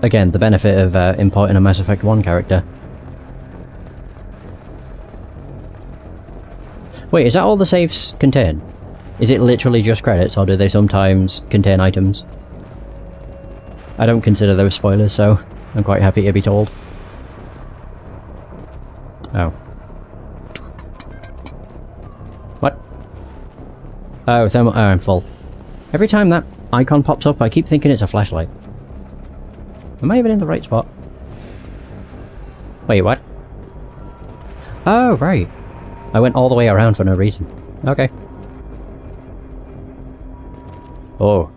again, the benefit of importing a Mass Effect 1 character. Wait, is that all the saves contain? Is it literally just credits, or do they sometimes contain items? I don't consider those spoilers, so I'm quite happy to be told. Oh. What? Oh, thermal. Oh, I'm full. Every time that icon pops up, I keep thinking it's a flashlight. Am I even in the right spot? Wait, what? Oh, right. I went all the way around for no reason. Okay. Oh.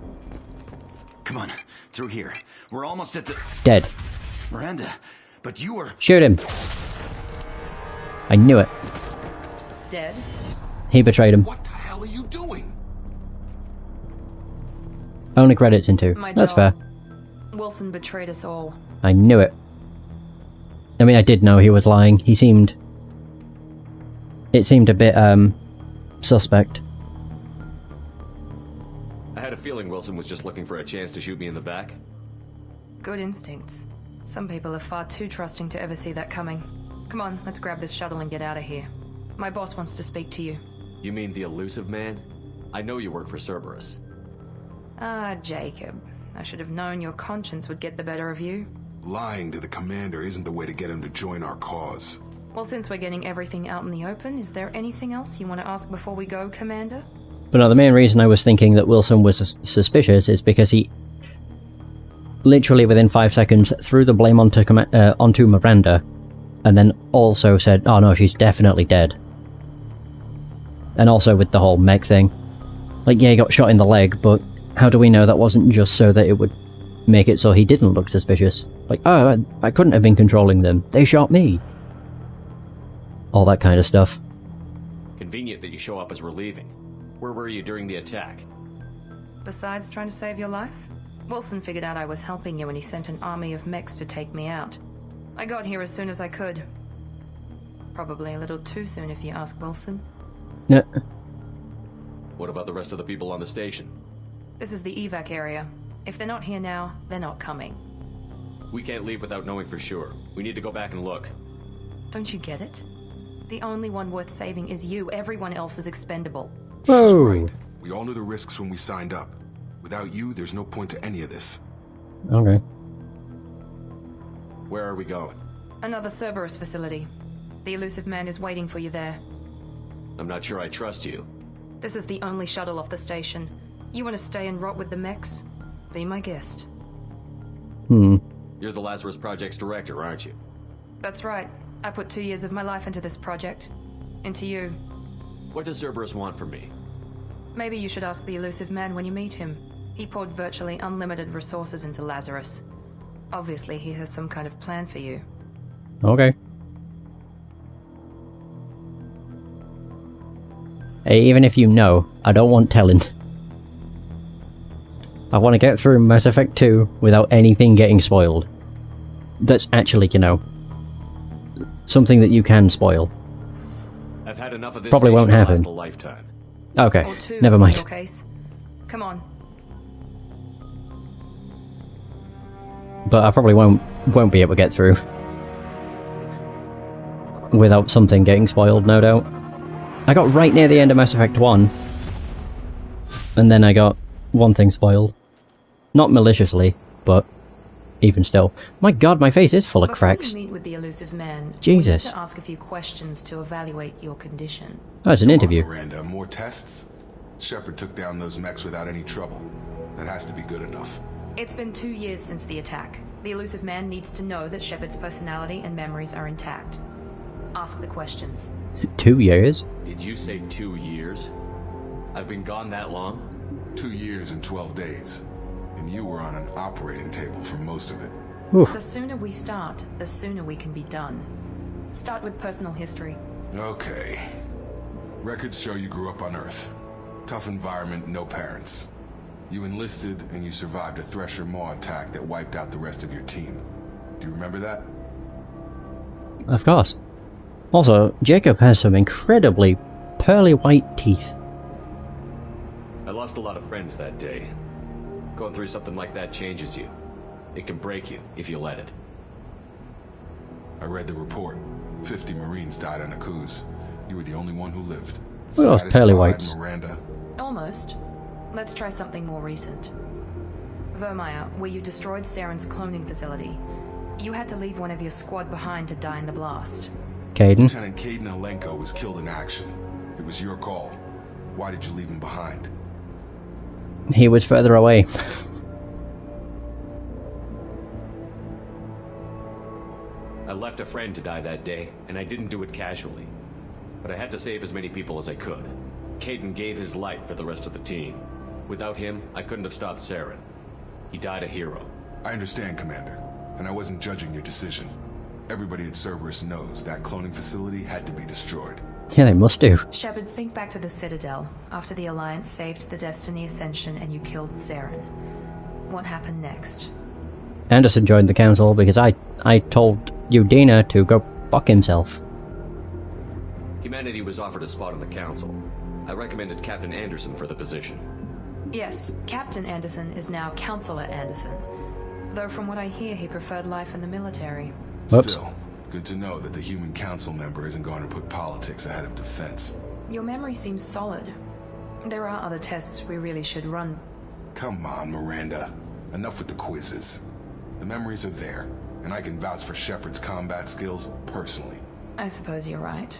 Come on, through here. We're almost at the... Dead. Miranda, but you were... Shoot him. I knew it. Dead? He betrayed him. What the hell are you doing? Only credits in 2. That's fair. Wilson betrayed us all. I knew it. I mean, I did know he was lying. He seemed... It seemed a bit, suspect. I had a feeling Wilson was just looking for a chance to shoot me in the back. Good instincts. Some people are far too trusting to ever see that coming. Come on, let's grab this shuttle and get out of here. My boss wants to speak to you. You mean the elusive man? I know you work for Cerberus. Ah, Jacob. I should have known your conscience would get the better of you. Lying to the commander isn't the way to get him to join our cause. Well, since we're getting everything out in the open, is there anything else you want to ask before we go, Commander? But no, the main reason I was thinking that Wilson was suspicious is because he... literally within 5 seconds threw the blame onto Miranda, and then also said, oh no, she's definitely dead. And also with the whole mech thing. Like, yeah, he got shot in the leg, but how do we know that wasn't just so that it would make it so he didn't look suspicious? Like, oh, I couldn't have been controlling them. They shot me. All that kind of stuff. Convenient that you show up as we're leaving. Where were you during the attack? Besides trying to save your life, Wilson figured out I was helping you when he sent an army of mechs to take me out. I got here as soon as I could. Probably a little too soon if you ask Wilson. No. What about the rest of the people on the station? This is the evac area. If they're not here now, they're not coming. We can't leave without knowing for sure. We need to go back and look. Don't you get it? The only one worth saving is you. Everyone else is expendable. Whoa. Right. We all knew the risks when we signed up. Without you, there's no point to any of this. Okay. Where are we going? Another Cerberus facility. The elusive man is waiting for you there. I'm not sure I trust you. This is the only shuttle off the station. You want to stay and rot with the mechs? Be my guest. You're the Lazarus Project's director, aren't you? That's right. I put 2 years of my life into this project. Into you. What does Cerberus want from me? Maybe you should ask the elusive man when you meet him. He poured virtually unlimited resources into Lazarus. Obviously, he has some kind of plan for you. Okay. Hey, even if you know, I don't want telling. I want to get through Mass Effect 2 without anything getting spoiled. That's actually, you know, something that you can spoil. I've had enough of this. Probably won't happen. A lifetime. Okay, never mind. In your case. Come on. But I probably won't be able to get through without something getting spoiled, no doubt. I got right near the end of Mass Effect 1, and then I got one thing spoiled. Not maliciously, but even still. My god, my face is full of cracks. Before you meet with the elusive man, Jesus. we need to ask a few questions to evaluate your condition. Oh, it's an interview. Come on, Miranda, more tests? Shepard took down those mechs without any trouble. That has to be good enough. It's been 2 years since the attack. The elusive man needs to know that Shepard's personality and memories are intact. Ask the questions. 2 years? Did you say 2 years? I've been gone that long? 2 years and 12 days. And you were on an operating table for most of it. Oof. The sooner we start, the sooner we can be done. Start with personal history. Okay. Records show you grew up on Earth. Tough environment, no parents. You enlisted and you survived a Thresher Maw attack that wiped out the rest of your team. Do you remember that? Of course. Also, Jacob has some incredibly pearly white teeth. I lost a lot of friends that day. Going through something like that changes you. It can break you if you let it. I read the report. 50 Marines died on a cruise. You were the only one who lived. Well, pearly whites. Miranda? Almost. Let's try something more recent. Vermeer, where you destroyed Saren's cloning facility. You had to leave one of your squad behind to die in the blast. Caden. Lieutenant Caden Alenko was killed in action. It was your call. Why did you leave him behind? He was further away. I left a friend to die that day, and I didn't do it casually. But I had to save as many people as I could. Caden gave his life for the rest of the team. Without him, I couldn't have stopped Saren. He died a hero. I understand, Commander, and I wasn't judging your decision. Everybody at Cerberus knows that cloning facility had to be destroyed. Yeah, they must do. Shepard, think back to the Citadel, after the Alliance saved the Destiny Ascension and you killed Saren. What happened next? Anderson joined the council because I told Udina to go fuck himself. Humanity was offered a spot on the council. I recommended Captain Anderson for the position. Yes, Captain Anderson is now Counselor Anderson. Though from what I hear, he preferred life in the military. Whoops. Still, good to know that the human council member isn't going to put politics ahead of defense. Your memory seems solid. There are other tests we really should run. Come on, Miranda. Enough with the quizzes. The memories are there, and I can vouch for Shepard's combat skills personally. I suppose you're right.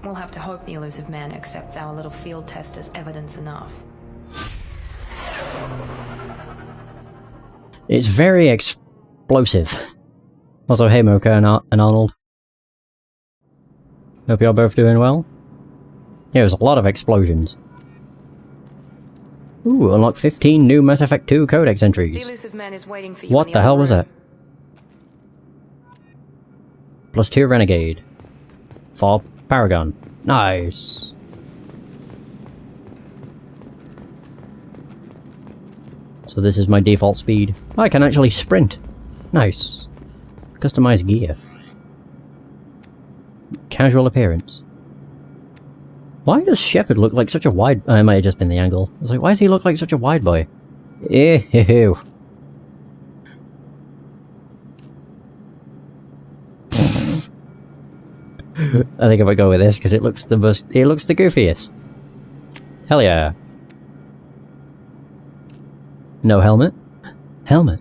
We'll have to hope the elusive man accepts our little field test as evidence enough. It's very explosive. Also, hey Mocha and Arnold. Hope you're both doing well. Yeah, there's a lot of explosions. Ooh, unlock 15 new Mass Effect 2 codex entries. The elusive man is waiting for you. What the hell was that? +2 Renegade. 4 Paragon. Nice. So this is my default speed. I can actually sprint. Nice. Customized gear. Casual appearance. Why does Shepard look like such a wide... it might have just been the angle. I was like, why does he look like such a wide boy? Ew. I think I might go with this because it looks the most... It looks the goofiest. Hell yeah. No helmet? Helmet.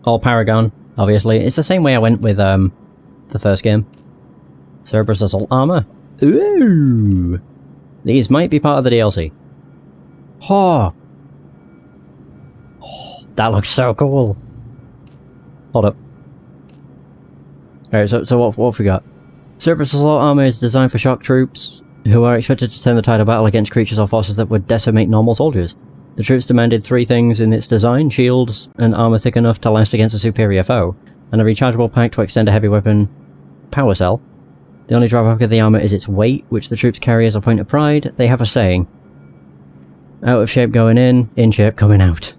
All Paragon, obviously. It's the same way I went with the first game. Cerberus Assault Armor. Ooh! These might be part of the DLC. Oh! That looks so cool! Hold up. Alright, so what have we got? Cerberus Assault Armor is designed for shock troops, who are expected to turn the tide of battle against creatures or forces that would decimate normal soldiers. The troops demanded 3 things in its design: shields, and armor thick enough to last against a superior foe, and a rechargeable pack to extend a heavy weapon power cell. The only drawback of the armor is its weight, which the troops carry as a point of pride. They have a saying: out of shape going in shape coming out.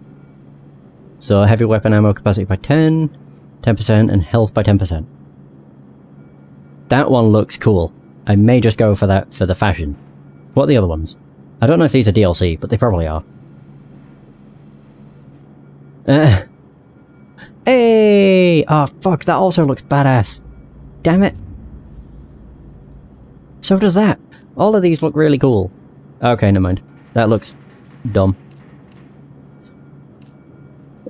So heavy weapon ammo capacity by 10%, and health by 10%. That one looks cool. I may just go for that for the fashion. What are the other ones? I don't know if these are DLC, but they probably are. Hey! Oh fuck, that also looks badass. Damn it. So does that. All of these look really cool. Okay, never mind. That looks dumb.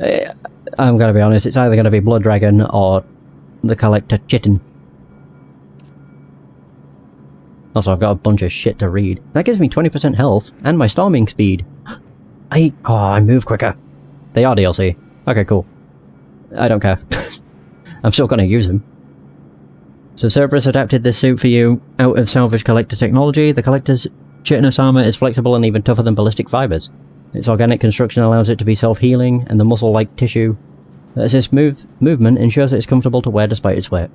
I'm gonna be honest, it's either gonna be Blood Dragon or the Collector Chitin. Also, I've got a bunch of shit to read. That gives me 20% health and my storming speed. I move quicker. They are DLC. Okay, cool. I don't care. I'm still gonna use them. So Cerberus adapted this suit for you out of salvage collector technology. The collector's chitinous armor is flexible and even tougher than ballistic fibers. Its organic construction allows it to be self-healing, and the muscle-like tissue that assists movement ensures it's comfortable to wear despite its weight.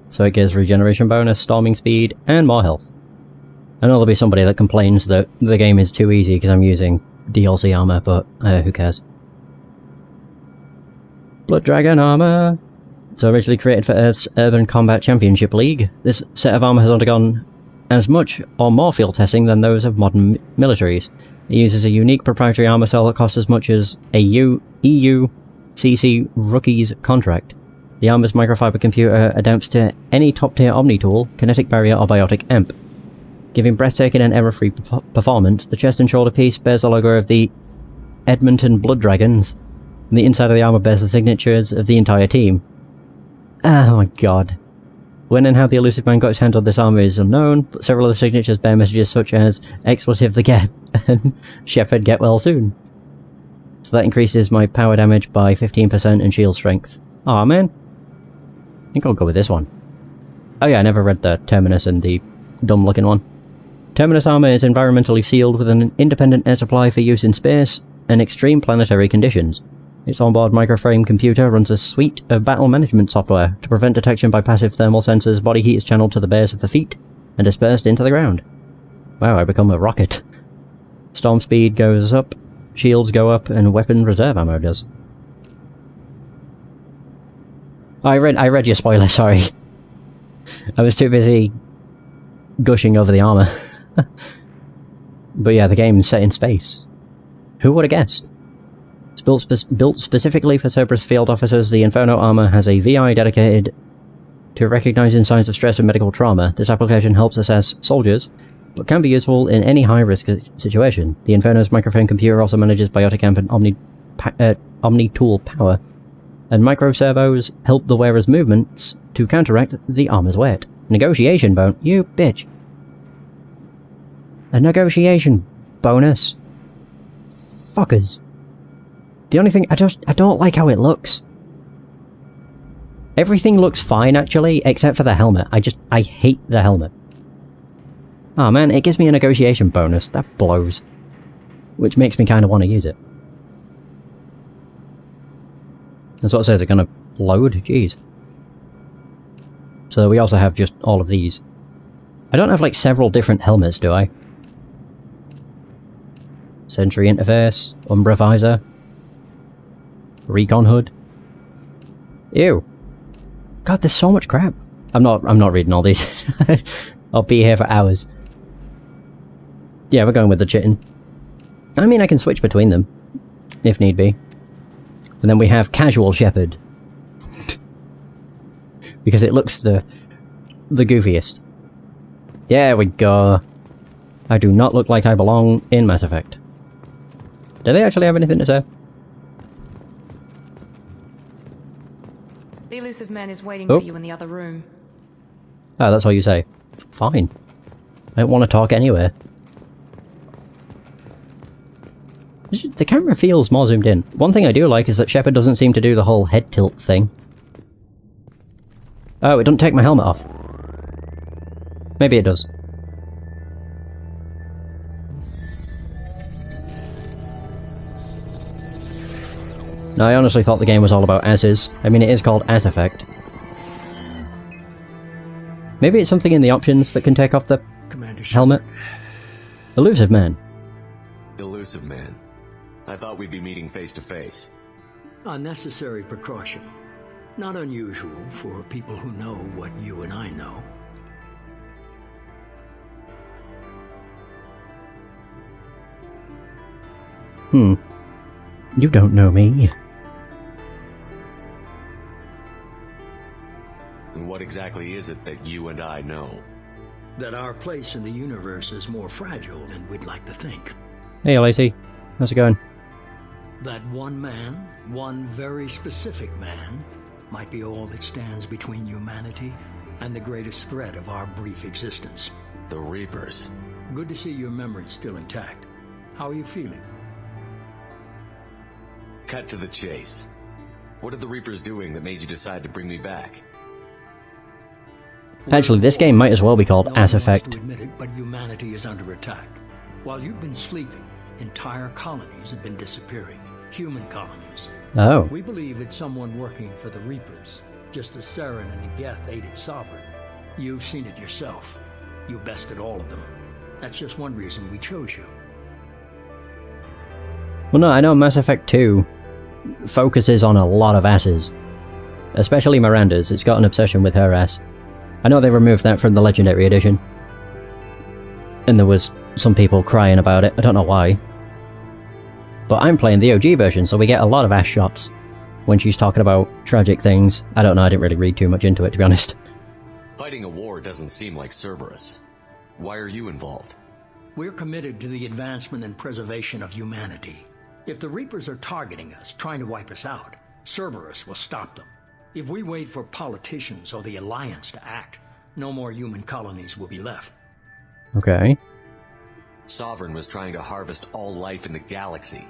So it gives regeneration bonus, storming speed, and more health. I know there'll be somebody that complains that the game is too easy because I'm using DLC armor, but who cares? Blood Dragon armor! So originally created for Earth's Urban Combat Championship League, this set of armor has undergone as much or more field testing than those of modern militaries. It uses a unique proprietary armor cell that costs as much as a EU CC rookie's contract. The armor's microfiber computer adapts to any top-tier Omni tool, kinetic barrier, or biotic amp. Giving breathtaking and error-free performance, the chest and shoulder piece bears the logo of the Edmonton Blood Dragons, and the inside of the armor bears the signatures of the entire team. Oh my god. When and how the elusive man got his hands on this armor is unknown, but several of the signatures bear messages such as expletive the get and Shepard get well soon. So that increases my power damage by 15% and shield strength. Aw man. I think I'll go with this one. Oh yeah, I never read the Terminus and the dumb looking one. Terminus armor is environmentally sealed with an independent air supply for use in space and extreme planetary conditions. Its onboard microframe computer runs a suite of battle management software to prevent detection by passive thermal sensors. Body heat is channeled to the base of the feet and dispersed into the ground. Wow, I become a rocket. Storm speed goes up, shields go up, and weapon reserve ammo does. I read your spoiler, sorry. I was too busy gushing over the armor. But yeah, the game's set in space. Who would have guessed? It's built specifically for Cerberus field officers. The Inferno Armor has a VI dedicated to recognizing signs of stress and medical trauma. This application helps assess soldiers, but can be useful in any high-risk situation. The Inferno's microframe computer also manages biotic amp and Omni tool power, and micro-servos help the wearer's movements to counteract the armor's weight. Negotiation bone? You bitch. A negotiation bonus. Fuckers. The only thing, I don't like how it looks. Everything looks fine actually, except for the helmet. I hate the helmet. Oh man, it gives me a negotiation bonus. That blows. Which makes me kind of want to use it. That's what it says, it's gonna load? Jeez. So we also have just all of these. I don't have like several different helmets, do I? Sentry interface, Umbra Visor, Recon Hood. Ew. God, there's so much crap. I'm not reading all these. I'll be here for hours. Yeah, we're going with the chitin. I mean, I can switch between them, if need be. And then we have Casual Shepard. Because it looks the goofiest. There we go. I do not look like I belong in Mass Effect. Do they actually have anything to say? The elusive man is waiting for you in the other room. Oh, that's all you say. Fine. I don't want to talk anywhere. The camera feels more zoomed in. One thing I do like is that Shepard doesn't seem to do the whole head tilt thing. Oh, it doesn't take my helmet off. Maybe it does. No, I honestly thought the game was all about as-is. I mean, it is called As Effect. Maybe it's something in the options that can take off the helmet. Elusive man. Elusive man. I thought we'd be meeting face to face. A necessary precaution. Not unusual for people who know what you and I know. You don't know me. And what exactly is it that you and I know? That our place in the universe is more fragile than we'd like to think. Hey, Lacey. How's it going? That one man, one very specific man, might be all that stands between humanity and the greatest threat of our brief existence. The Reapers. Good to see your memory's still intact. How are you feeling? Cut to the chase. What are the Reapers doing that made you decide to bring me back? Actually, this game might as well be called As Effect. To admit it, but humanity is under attack. While you've been sleeping, entire colonies have been disappearing. Human colonies. Oh. We believe it's someone working for the Reapers, just as Saren and the Geth aided Sovereign. You've seen it yourself. You bested all of them. That's just one reason we chose you. Well, no, I know Mass Effect 2 focuses on a lot of asses. Especially Miranda's. It's got an obsession with her ass. I know they removed that from the Legendary Edition. And there was some people crying about it. I don't know why. But I'm playing the OG version, so we get a lot of ass shots when she's talking about tragic things. I don't know, I didn't really read too much into it, to be honest. Fighting a war doesn't seem like Cerberus. Why are you involved? We're committed to the advancement and preservation of humanity. If the Reapers are targeting us, trying to wipe us out, Cerberus will stop them. If we wait for politicians or the Alliance to act, no more human colonies will be left. Okay. Sovereign was trying to harvest all life in the galaxy.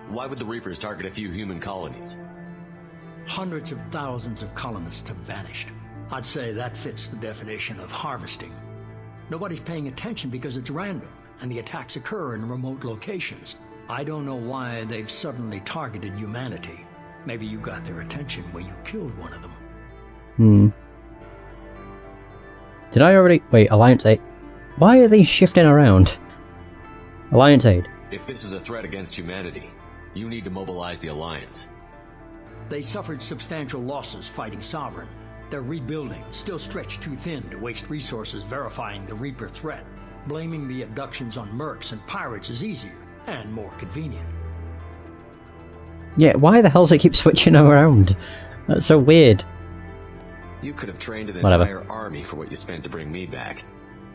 Why would the Reapers target a few human colonies? Hundreds of thousands of colonists have vanished. I'd say that fits the definition of harvesting. Nobody's paying attention because it's random, and the attacks occur in remote locations. I don't know why they've suddenly targeted humanity. Maybe you got their attention when you killed one of them. Did I already... Wait, Alliance Aid. Why are they shifting around? Alliance Aid. If this is a threat against humanity, you need to mobilize the Alliance. They suffered substantial losses fighting Sovereign. They're rebuilding, still stretched too thin to waste resources verifying the Reaper threat. Blaming the abductions on mercs and pirates is easier and more convenient. Yeah, why the hell does it keep switching around? That's so weird. You could have trained an Whatever. entire army for what you spent to bring me back.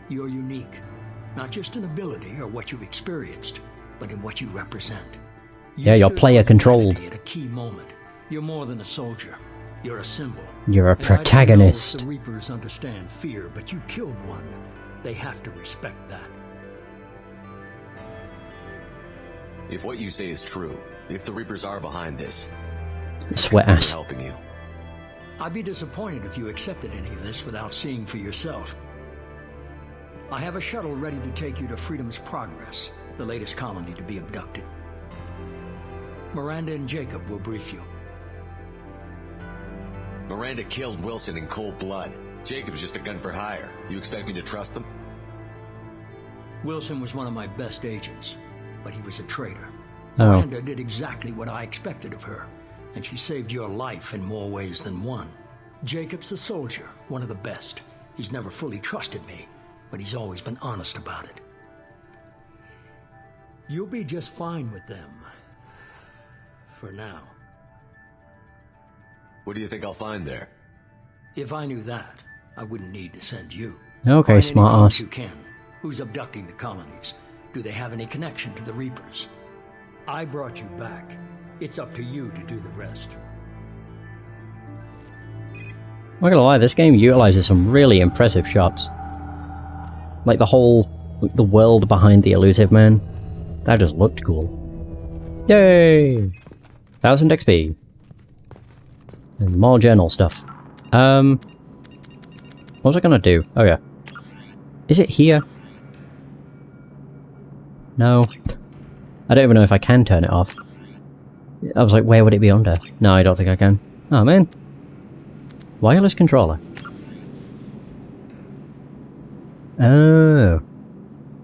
You're unique, not just in ability or what you've experienced, but in what you represent. Yeah, you're player controlled. At a key moment, you're more than a soldier. You're a symbol. You're a And I don't know if protagonist. the Reapers understand fear, but you killed one. They have to respect that. If what you say is true, if the Reapers are behind this, Sweat consider ass. helping you. I'd be disappointed if you accepted any of this without seeing for yourself. I have a shuttle ready to take you to Freedom's Progress, the latest colony to be abducted. Miranda and Jacob will brief you. Miranda killed Wilson in cold blood. Jacob's just a gun for hire. You expect me to trust them? Wilson was one of my best agents, but he was a traitor. Oh. Miranda did exactly what I expected of her, and she saved your life in more ways than one. Jacob's a soldier, one of the best. He's never fully trusted me, but he's always been honest about it. You'll be just fine with them. For now. What do you think I'll find there? If I knew that, I wouldn't need to send you. Okay, Find smart any clues ass. you can. Who's abducting the colonies? Do they have any connection to the Reapers? I brought you back. It's up to you to do the rest. I'm not gonna lie, this game utilizes some really impressive shots. Like the world behind the Elusive Man. That just looked cool. Yay! 1000 XP. And more journal stuff. What was I gonna do? Oh yeah. Is it here? No. I don't even know if I can turn it off. I was like, where would it be under? No, I don't think I can. Oh man. Wireless controller. Oh.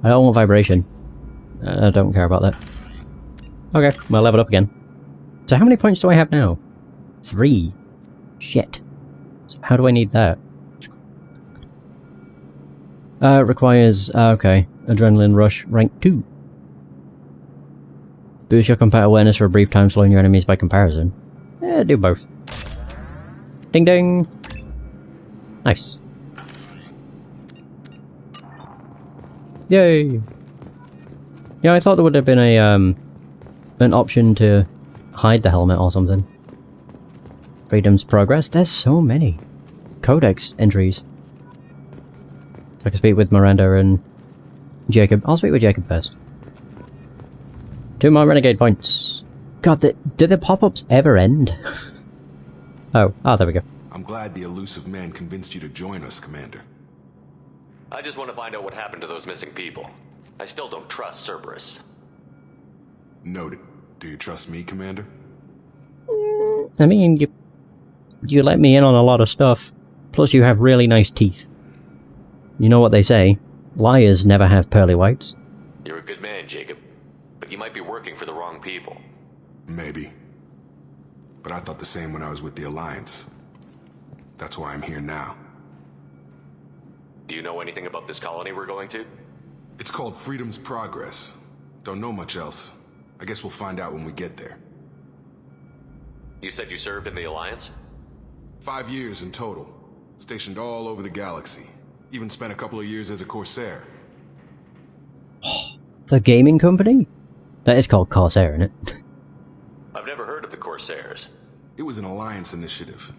I don't want vibration. I don't care about that. Okay, well, level up again. So how many points do I have now? 3. Shit. So how do I need that? Requires, okay, Adrenaline Rush, rank 2. Boost your combat awareness for a brief time, slowing your enemies by comparison. Yeah, do both. Ding ding! Nice. Yay! Yeah, I thought there would have been a, an option to hide the helmet or something. Freedom's Progress? There's so many. Codex entries. I can speak with Miranda and Jacob. I'll speak with Jacob first. 2 more renegade points. God, did the pop-ups ever end? Oh, there we go. I'm glad the elusive man convinced you to join us, Commander. I just want to find out what happened to those missing people. I still don't trust Cerberus. Noted. Do you trust me, Commander? I mean, you let me in on a lot of stuff. Plus you have really nice teeth. You know what they say, liars never have pearly whites. You're a good man, Jacob. But you might be working for the wrong people. Maybe. But I thought the same when I was with the Alliance. That's why I'm here now. Do you know anything about this colony we're going to? It's called Freedom's Progress. Don't know much else. I guess we'll find out when we get there. You said you served in the Alliance? 5 years in total. Stationed all over the galaxy. Even spent a couple of years as a Corsair. The gaming company? That is called Corsair, isn't it? I've never heard of the Corsairs. It was an Alliance initiative.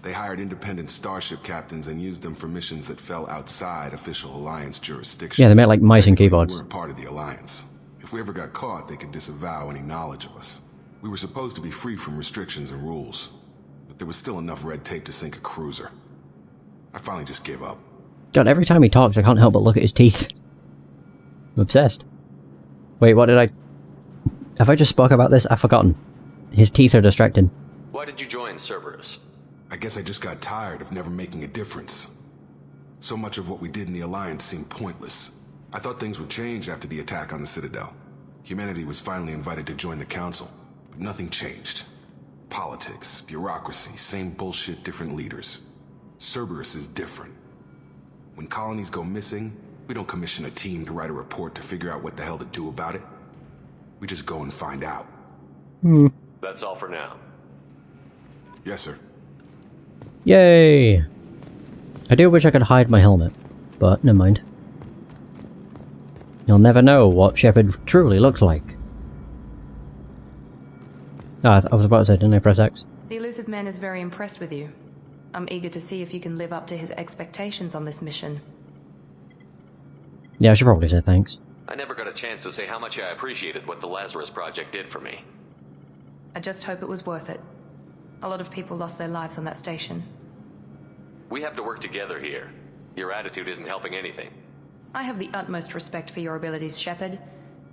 They hired independent starship captains and used them for missions that fell outside official Alliance jurisdiction. Yeah, they made like mice and keyboards. We weren't part of the Alliance. If we ever got caught, they could disavow any knowledge of us. We were supposed to be free from restrictions and rules, but there was still enough red tape to sink a cruiser. I finally just gave up. God, every time he talks, I can't help but look at his teeth. I'm obsessed. Wait, what did I... Have I just spoke about this? I've forgotten. His teeth are distracting. Why did you join Cerberus? I guess I just got tired of never making a difference. So much of what we did in the Alliance seemed pointless. I thought things would change after the attack on the Citadel. Humanity was finally invited to join the Council, but nothing changed. Politics, bureaucracy, same bullshit, different leaders. Cerberus is different. When colonies go missing, we don't commission a team to write a report to figure out what the hell to do about it. We just go and find out. That's all for now. Yes, sir. Yay! I do wish I could hide my helmet, but never mind. You'll never know what Shepard truly looks like. Ah, I was about to say, didn't I press X? The elusive man is very impressed with you. I'm eager to see if you can live up to his expectations on this mission. Yeah, I should probably say thanks. I never got a chance to say how much I appreciated what the Lazarus Project did for me. I just hope it was worth it. A lot of people lost their lives on that station. We have to work together here. Your attitude isn't helping anything. I have the utmost respect for your abilities, Shepard.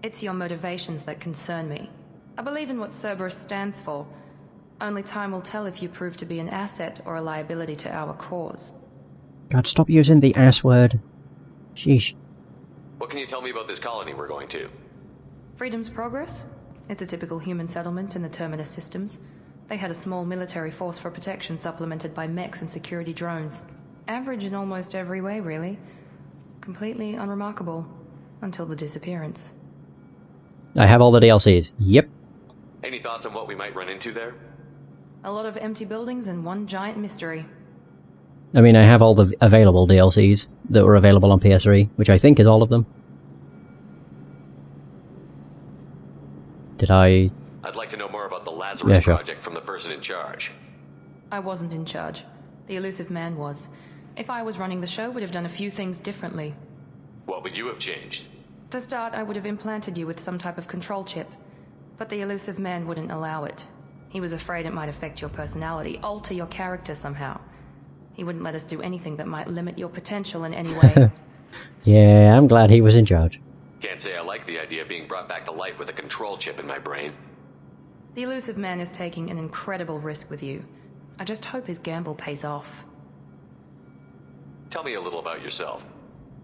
It's your motivations that concern me. I believe in what Cerberus stands for. Only time will tell if you prove to be an asset or a liability to our cause. God, stop using the ass word. Sheesh. What can you tell me about this colony we're going to? Freedom's Progress? It's a typical human settlement in the Terminus systems. They had a small military force for protection supplemented by mechs and security drones. Average in almost every way, really. Completely unremarkable. Until the disappearance. I have all the DLCs. Yep. Any thoughts on what we might run into there? A lot of empty buildings and one giant mystery. I mean, I have all the available DLCs that were available on PS3, which I think is all of them. Did I... I'd like to know more about the Lazarus Project from the person in charge. I wasn't in charge. The elusive man was. If I was running the show, would have done a few things differently. What would you have changed? To start, I would have implanted you with some type of control chip. But the elusive man wouldn't allow it. He was afraid it might affect your personality, alter your character somehow. He wouldn't let us do anything that might limit your potential in any way. Yeah, I'm glad he was in charge. Can't say I like the idea of being brought back to life with a control chip in my brain. The elusive man is taking an incredible risk with you. I just hope his gamble pays off. Tell me a little about yourself.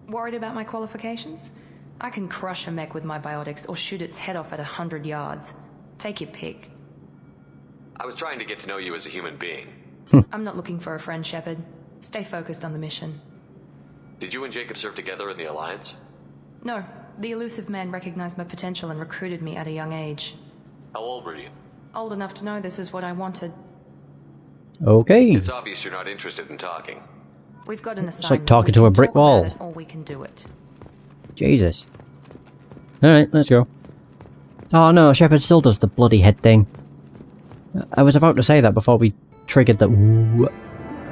Worried about my qualifications? I can crush a mech with my biotics or shoot its head off at 100 yards. Take your pick. I was trying to get to know you as a human being. I'm not looking for a friend, Shepard. Stay focused on the mission. Did you and Jacob serve together in the Alliance? No. The elusive man recognized my potential and recruited me at a young age. How old were you? Old enough to know this is what I wanted. Okay. It's obvious you're not interested in talking. We've got an assignment. It's like talking to a brick wall. Or we can do it. Jesus. Alright, let's go. Oh no, Shepard still does the bloody head thing. I was about to say that before we triggered the...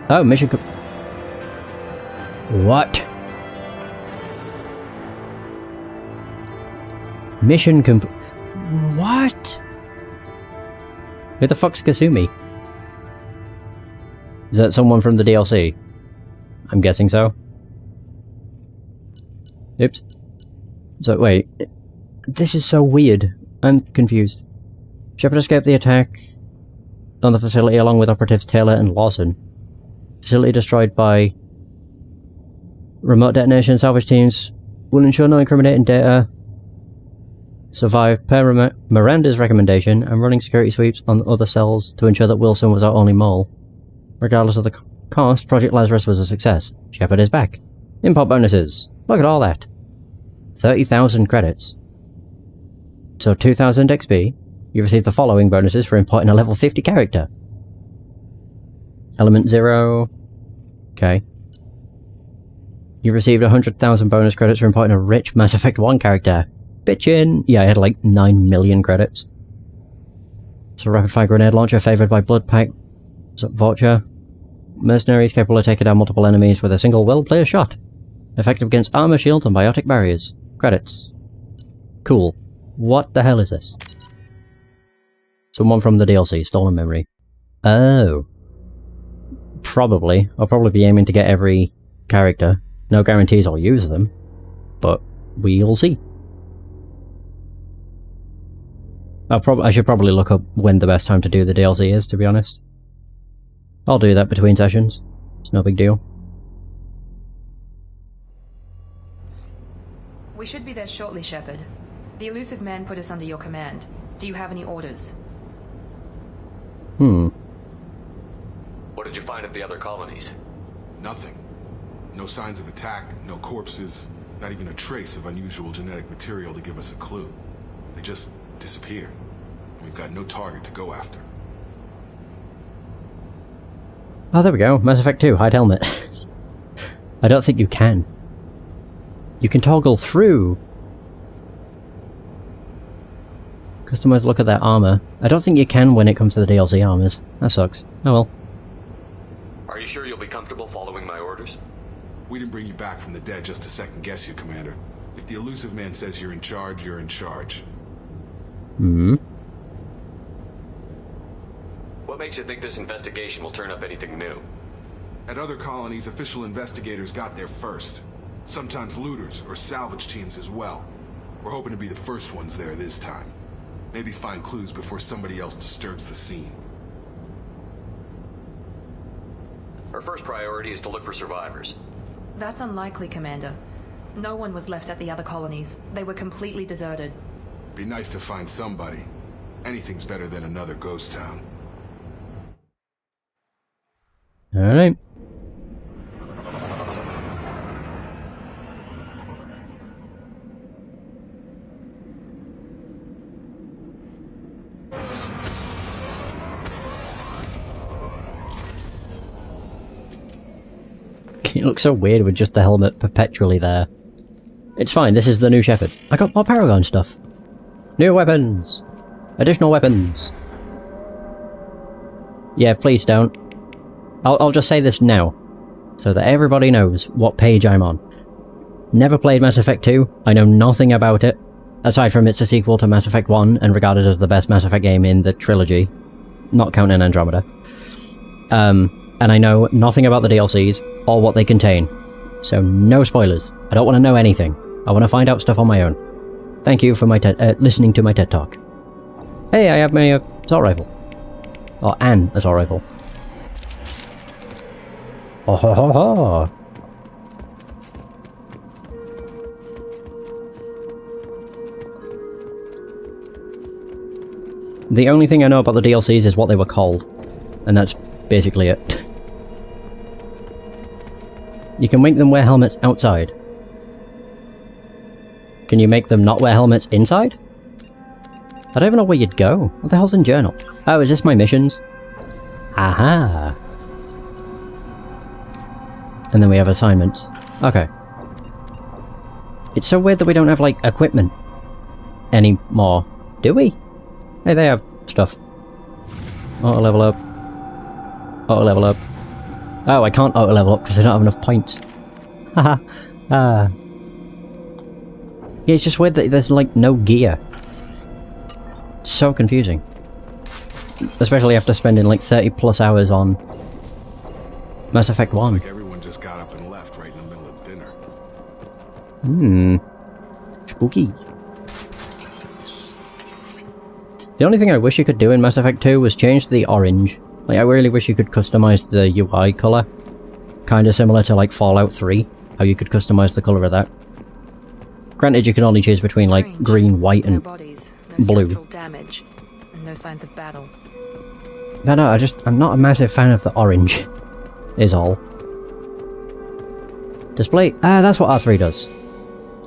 Oh, mission... What? Mission complete... What? Who the fuck's Kasumi? Is that someone from the DLC? I'm guessing so. Oops. So, wait. This is so weird. I'm confused. Shepard escaped the attack on the facility along with operatives Taylor and Lawson. Facility destroyed by remote detonation. Salvage teams will ensure no incriminating data. Survive per Miranda's recommendation. I'm running security sweeps on other cells to ensure that Wilson was our only mole. Regardless of the cost, Project Lazarus was a success. Shepard is back. Import bonuses. Look at all that. 30,000 credits. So 2000 XP. You receive the following bonuses for importing a level 50 character. Element 0. Okay. You received 100,000 bonus credits for importing a rich Mass Effect 1 character. Bitchin'! Yeah, I had like 9 million credits. So rapid fire grenade launcher favoured by blood pack. Vulture. Mercenaries capable of taking down multiple enemies with a single well-placed shot. Effective against armor, shields, and biotic barriers. Credits. Cool. What the hell is this? Someone from the DLC, Stolen Memory. Oh. Probably. I'll probably be aiming to get every character. No guarantees I'll use them, but we'll see. I should probably look up when the best time to do the DLC is, to be honest. I'll do that between sessions. It's no big deal. We should be there shortly, Shepard. The elusive man put us under your command. Do you have any orders? What did you find at the other colonies? Nothing. No signs of attack, no corpses, not even a trace of unusual genetic material to give us a clue. They just disappear. And we've got no target to go after. Oh, there we go. Mass Effect 2, hide helmet. I don't think you can. You can toggle through. Customize look at their armor. I don't think you can when it comes to the DLC armors. That sucks. Oh well. Are you sure you'll be comfortable following my orders? We didn't bring you back from the dead just to second guess you, Commander. If the elusive man says you're in charge, you're in charge. What makes you think this investigation will turn up anything new? At other colonies, official investigators got there first. Sometimes looters or salvage teams as well. We're hoping to be the first ones there this time. Maybe find clues before somebody else disturbs the scene. Our first priority is to look for survivors. That's unlikely, Commander. No one was left at the other colonies. They were completely deserted. Be nice to find somebody. Anything's better than another ghost town. Alright. It looks so weird with just the helmet perpetually there. It's fine, this is the new Shepard. I got more Paragon stuff. New weapons! Additional weapons! Yeah, please don't. I'll just say this now, so that everybody knows what page I'm on. Never played Mass Effect 2, I know nothing about it, aside from it's a sequel to Mass Effect 1 and regarded as the best Mass Effect game in the trilogy, not counting Andromeda. And I know nothing about the DLCs, or what they contain. So no spoilers. I don't want to know anything. I want to find out stuff on my own. Thank you for my listening to my TED Talk. Hey, I have my assault rifle. Or an assault rifle. Oh ho ho ho! The only thing I know about the DLCs is what they were called. And that's basically it. You can make them wear helmets outside. Can you make them not wear helmets inside? I don't even know where you'd go. What the hell's in journal? Oh, is this my missions? Aha! And then we have assignments. Okay. It's so weird that we don't have, like, equipment anymore. Do we? Hey, they have stuff. Auto level up. Auto level up. Oh, I can't auto level up because I don't have enough points. Haha. Yeah, it's just weird that there's like no gear. It's so confusing. Especially after spending like 30 plus hours on Mass Effect 1. Looks like everyone just got up and left right in the middle of dinner. Spooky. The only thing I wish you could do in Mass Effect 2 was change the orange. Like, I really wish you could customize the UI color. Kinda similar to like Fallout 3, how you could customize the color of that. Granted, you can only choose between like green, white, and blue. Damage, and no signs of battle. No, I'm not a massive fan of the orange, is all. Display, that's what R3 does.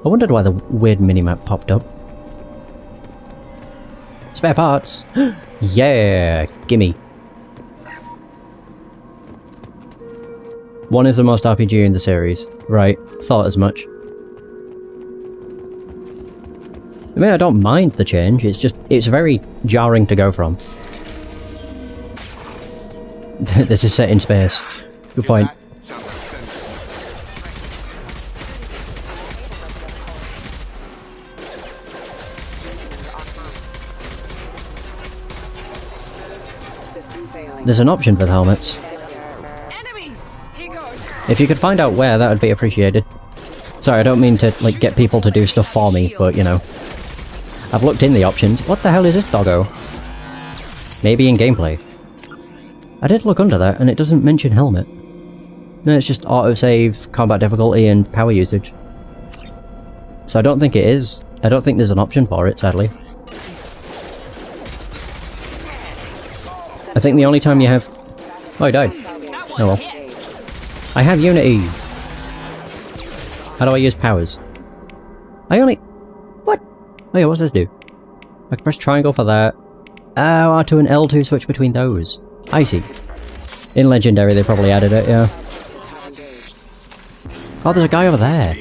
I wondered why the weird minimap popped up. Spare parts! Yeah! Gimme. One is the most RPG in the series. Right, thought as much. I mean, I don't mind the change, it's just, it's very jarring to go from. This is set in space. Good point. There's an option for the helmets. If you could find out where, that would be appreciated. Sorry, I don't mean to, like, get people to do stuff for me, but, you know. I've looked in the options. What the hell is this doggo? Maybe in gameplay. I did look under that, and it doesn't mention helmet. No, it's just autosave, combat difficulty, and power usage. So I don't think it is. I don't think there's an option for it, sadly. I think the only time you have... Oh, he died. Oh well. I have Unity! How do I use powers? I only... What? Oh yeah, what's this do? I can press triangle for that. Oh, R2 and L2 switch between those. I see. In Legendary they probably added it, yeah. Oh, there's a guy over there.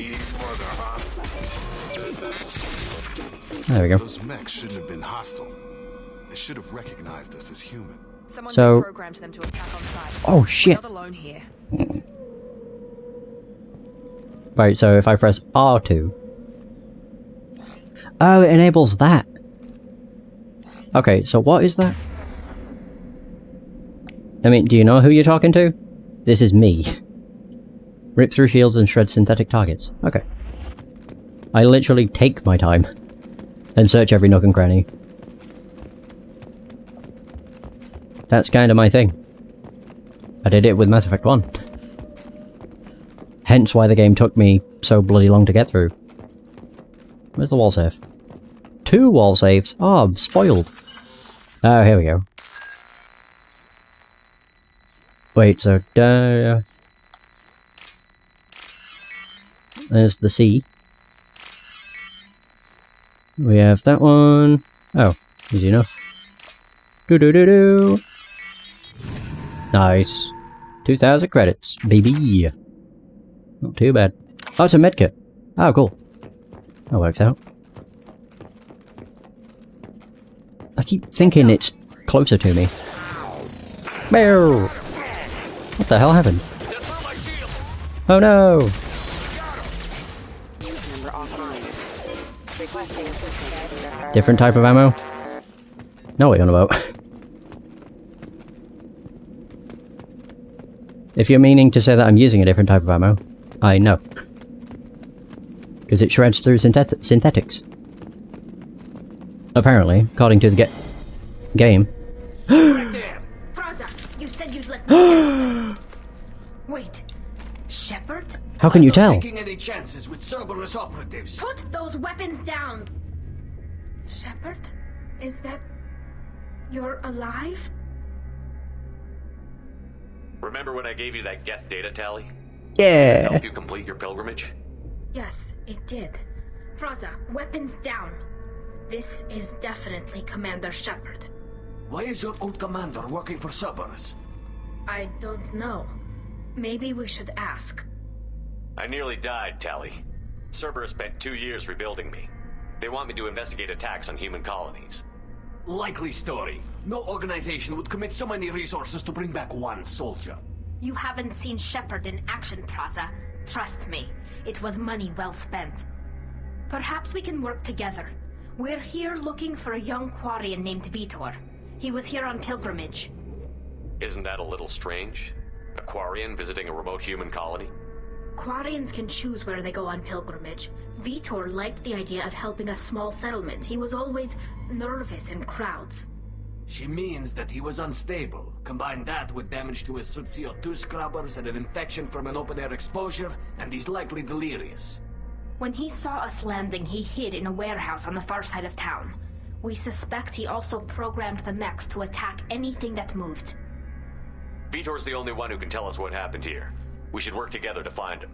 There we go. Those mechs shouldn't have been hostile. They should have recognized us as human. So... programmed them to attack on sight. Oh shit! Not alone here. Right, so if I press R2... Oh, it enables that! Okay, so what is that? I mean, do you know who you're talking to? This is me. Rip through shields and shred synthetic targets. Okay. I literally take my time and search every nook and cranny. That's kind of my thing. I did it with Mass Effect 1. Hence why the game took me so bloody long to get through. Where's the wall save? 2 wall saves! Oh, I'm spoiled. Oh, here we go. Wait, so... there's the C. We have that one. Oh, easy enough. Do-do-do-do! Nice. 2,000 credits, baby. Not too bad. Oh, it's a medkit. Oh, cool. That works out. I keep thinking it's closer to me. Meow! What the hell happened? Oh no! Different type of ammo? No, what are you on about? If you're meaning to say that I'm using a different type of ammo, I know. Because it shreds through synthetics. Apparently, according to the game. Right there! Praza, you said you'd let me handle this. Wait, Shepard? How can you tell? I'm not taking any chances with Cerberus operatives. Put those weapons down! Shepard? Is that... you're alive? Remember when I gave you that Geth data tally? Yeah! Help you complete your pilgrimage? Yes, it did. Praza, weapons down. This is definitely Commander Shepard. Why is your old commander working for Cerberus? I don't know. Maybe we should ask. I nearly died, Tally. Cerberus spent 2 years rebuilding me. They want me to investigate attacks on human colonies. Likely story. No organization would commit so many resources to bring back one soldier. You haven't seen Shepard in action, Praza. Trust me, it was money well spent. Perhaps we can work together. We're here looking for a young Quarian named Vitor. He was here on pilgrimage. Isn't that a little strange? A Quarian visiting a remote human colony? Quarians can choose where they go on pilgrimage. Vitor liked the idea of helping a small settlement. He was always nervous in crowds. She means that he was unstable. Combine that with damage to his Sud CO2 scrubbers and an infection from an open-air exposure, and he's likely delirious. When he saw us landing, he hid in a warehouse on the far side of town. We suspect he also programmed the mechs to attack anything that moved. Vitor's the only one who can tell us what happened here. We should work together to find him.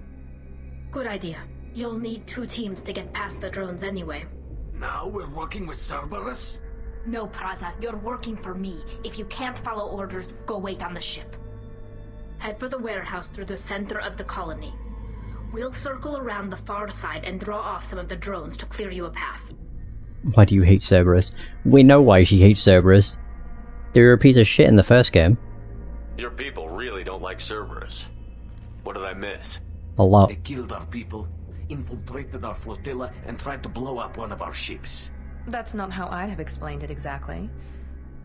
Good idea. You'll need 2 teams to get past the drones anyway. Now we're working with Cerberus? No, Praza, you're working for me. If you can't follow orders, go wait on the ship. Head for the warehouse through the center of the colony. We'll circle around the far side and draw off some of the drones to clear you a path. Why do you hate Cerberus? We know why she hates Cerberus. They were a piece of shit in the first game. Your people really don't like Cerberus. What did I miss? A lot. They killed our people, infiltrated our flotilla, and tried to blow up one of our ships. That's not how I'd have explained it exactly.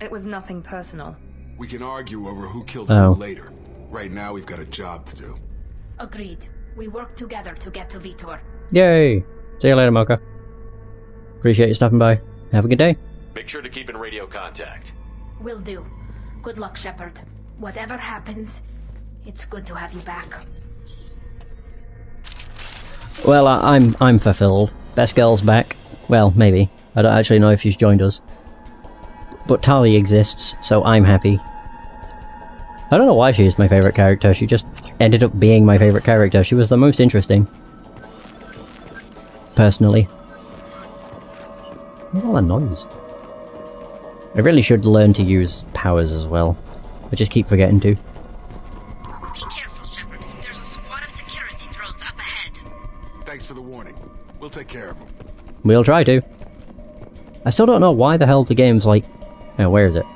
It was nothing personal. We can argue over who killed who later. Right now, we've got a job to do. Agreed. We work together to get to Vitor. Yay! See you later, Mocha. Appreciate you stopping by. Have a good day. Make sure to keep in radio contact. Will do. Good luck, Shepard. Whatever happens, it's good to have you back. Well, I'm fulfilled. Best girl's back. Well, maybe. I don't actually know if she's joined us. But Tali exists, so I'm happy. I don't know why she is my favourite character, she just ended up being my favourite character. She was the most interesting. Personally. What all that noise? I really should learn to use powers as well. I just keep forgetting to. Be careful, Shepard. There's a squad of security drones up ahead. Thanks for the warning. We'll take care of them. We'll try to. I still don't know why the hell the game's like... Oh, where is it?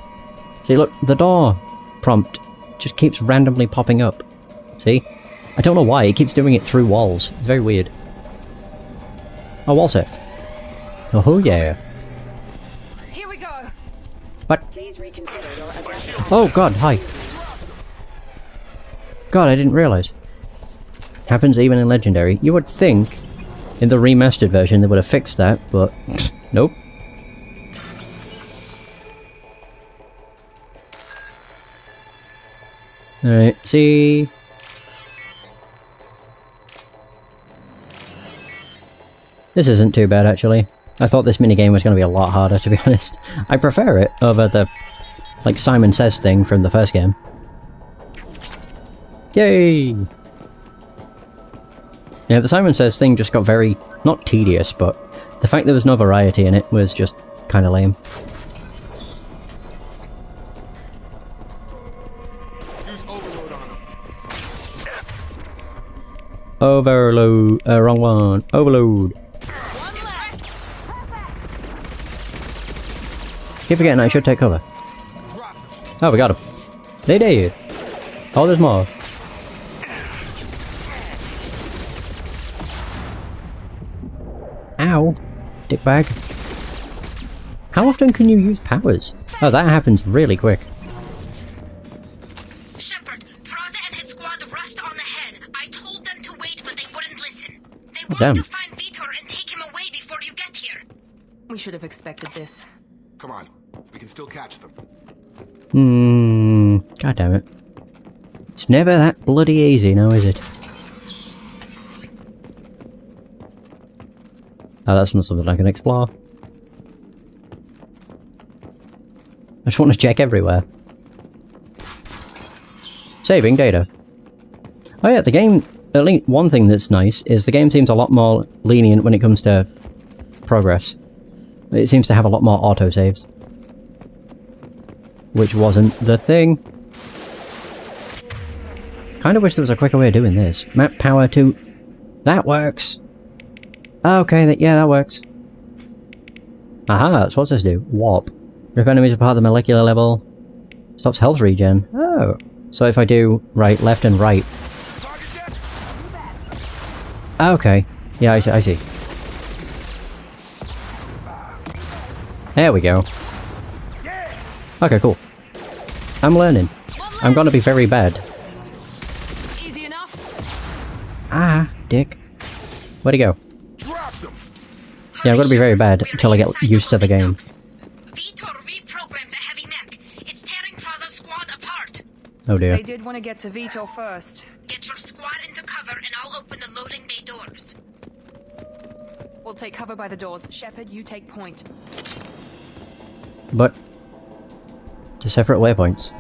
See, look, the door prompt just keeps randomly popping up. See? I don't know why, it keeps doing it through walls. It's very weird. Oh, wall safe. Oh yeah. Here we go. What? Oh god, hi. God, I didn't realise. Happens even in Legendary. You would think in the remastered version they would have fixed that, but nope. Alright, see... This isn't too bad, actually. I thought this minigame was going to be a lot harder, to be honest. I prefer it over the, like, Simon Says thing from the first game. Yay! Yeah, the Simon Says thing just got very, not tedious, but the fact there was no variety in it was just kind of lame. Overload. Wrong one. Overload. Keep forgetting I should take cover. Oh, we got him. They did. Oh, there's more. Ow. Dickbag. How often can you use powers? Oh, that happens really quick. Shepard, Praza and his squad rushed on ahead. I told them to wait, but they wouldn't listen. They wanted to find Vitor and take him away before you get here. We should have expected this. Come on. We can still catch them. God damn it. It's never that bloody easy now, is it? Oh, that's not something I can explore. I just want to check everywhere. Saving data. Oh yeah, the game... At least one thing that's nice is the game seems a lot more lenient when it comes to progress. It seems to have a lot more autosaves. Which wasn't the thing. Kinda wish there was a quicker way of doing this. Map power to... That works! Okay, yeah, that works. Aha, so what's this do? Warp. If enemies are part of the molecular level... Stops health regen. Oh. So if I do right, left and right... Okay. Yeah, I see. There we go. Okay, cool. I'm learning. I'm gonna be very bad. Easy enough. Ah, dick. Where'd he go? Yeah, I'm gonna be very bad until I get used to the game. Vitor reprogrammed the heavy mech. It's tearing Praza's squad apart. Oh dear. They did want to get to Vitor first. Get your squad into cover and I'll open the loading bay doors. We'll take cover by the doors. Shepard, you take point. But... to separate waypoints.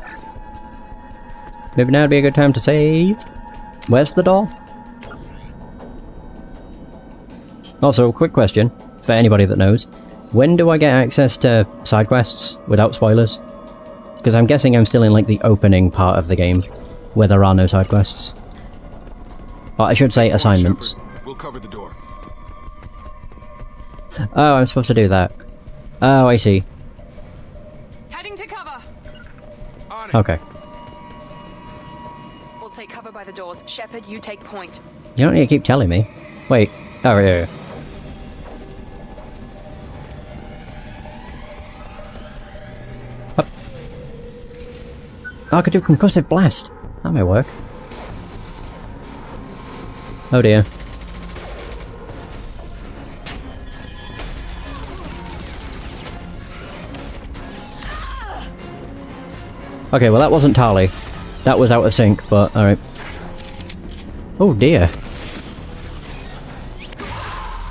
Maybe now would be a good time to save. Where's the door? Also, quick question, for anybody that knows. When do I get access to side quests without spoilers? Because I'm guessing I'm still in like the opening part of the game, where there are no side quests. Or I should say assignments. We'll cover the door. Oh, I'm supposed to do that. Oh, I see. Heading to cover. Okay. We'll take cover by the doors. Shepard, you take point. You don't need to keep telling me. Wait. Oh, yeah. Up. Oh, I could do concussive blast. That may work. Oh dear. Okay, well that wasn't Tali. That was out of sync, but alright. Oh dear.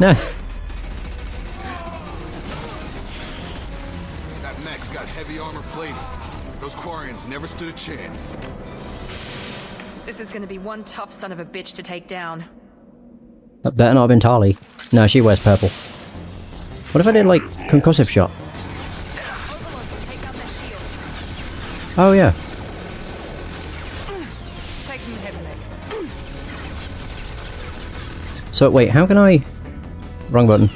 No. That mech's got heavy armor plating. Those Quarians never stood a chance. This is gonna be one tough son of a bitch to take down. That better not have been Tali. No, she wears purple. What if I did like concussive shot? Oh yeah. So wait, how can I... Wrong button.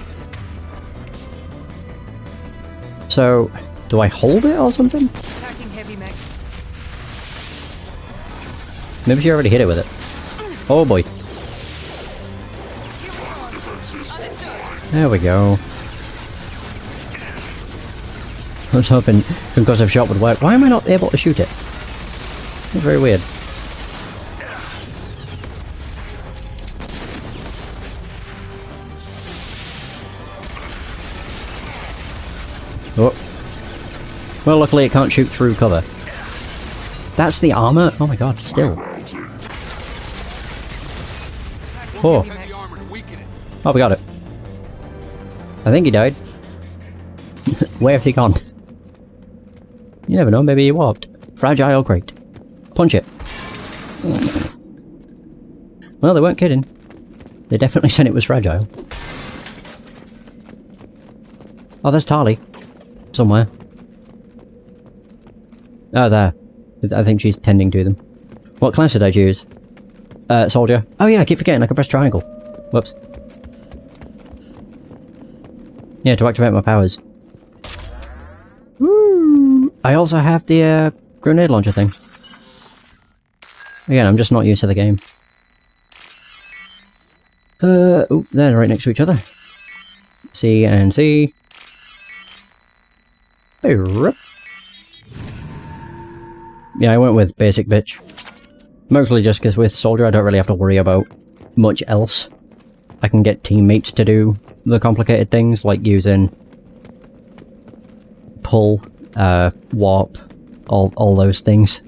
So, do I hold it or something? Maybe she already hit it with it. Oh boy. There we go. I was hoping concussive shot would work. Why am I not able to shoot it? That's very weird. Oh. Well, luckily it can't shoot through cover. That's the armor? Oh my god, still. Oh. Oh, we got it. I think he died. Where have he gone? You never know, maybe he warped. Fragile crate. Punch it. Well, they weren't kidding. They definitely said it was fragile. Oh, there's Tali. Somewhere. Oh, there. I think she's tending to them. What class did I choose? Soldier. Oh yeah, I keep forgetting I can press triangle. Whoops. Yeah, to activate my powers. Woo! I also have the grenade launcher thing. Again, I'm just not used to the game. Oh, they're right next to each other. C and C. Yeah, I went with basic bitch. Mostly just because with Soldier I don't really have to worry about much else. I can get teammates to do the complicated things, like using pull, warp, all those things.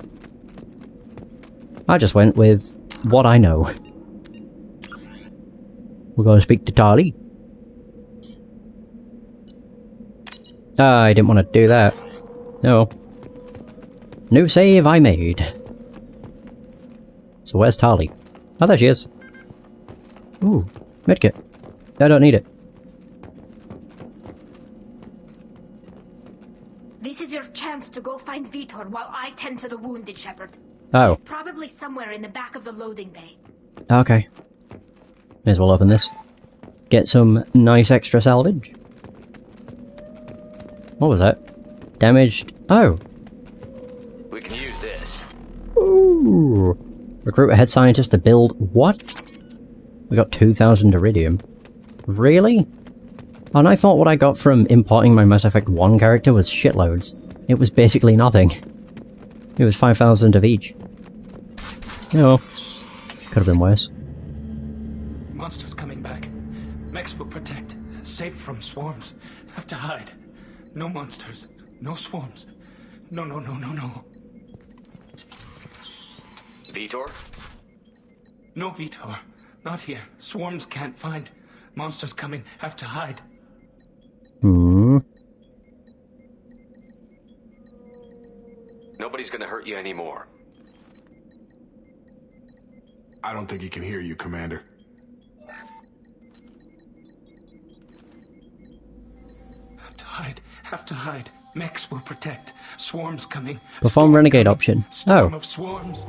I just went with what I know. We're going to speak to Tali. I didn't want to do that. No. New save I made. So where's Tali? Oh, there she is. Ooh, medkit. I don't need it. This is your chance to go find Vitor while I tend to the wounded, Shepard. Oh. He's probably somewhere in the back of the loading bay. Okay. May as well open this. Get some nice extra salvage. What was that? Damaged. Oh. We can use this. Ooh. Recruit a head scientist to build what? We got 2,000 iridium. Really? And I thought what I got from importing my Mass Effect 1 character was shitloads. It was basically nothing. It was 5,000 of each. Oh. Could have been worse. Monsters coming back. Mechs will protect. Safe from swarms. Have to hide. No monsters. No swarms. No. Vitor? No Vitor. Not here. Swarms can't find. Monsters coming. Have to hide. Hmm. Nobody's gonna hurt you anymore. I don't think he can hear you, Commander. Have to hide. Mechs will protect. Swarms coming. Perform renegade option. Storm Oh. of swarms.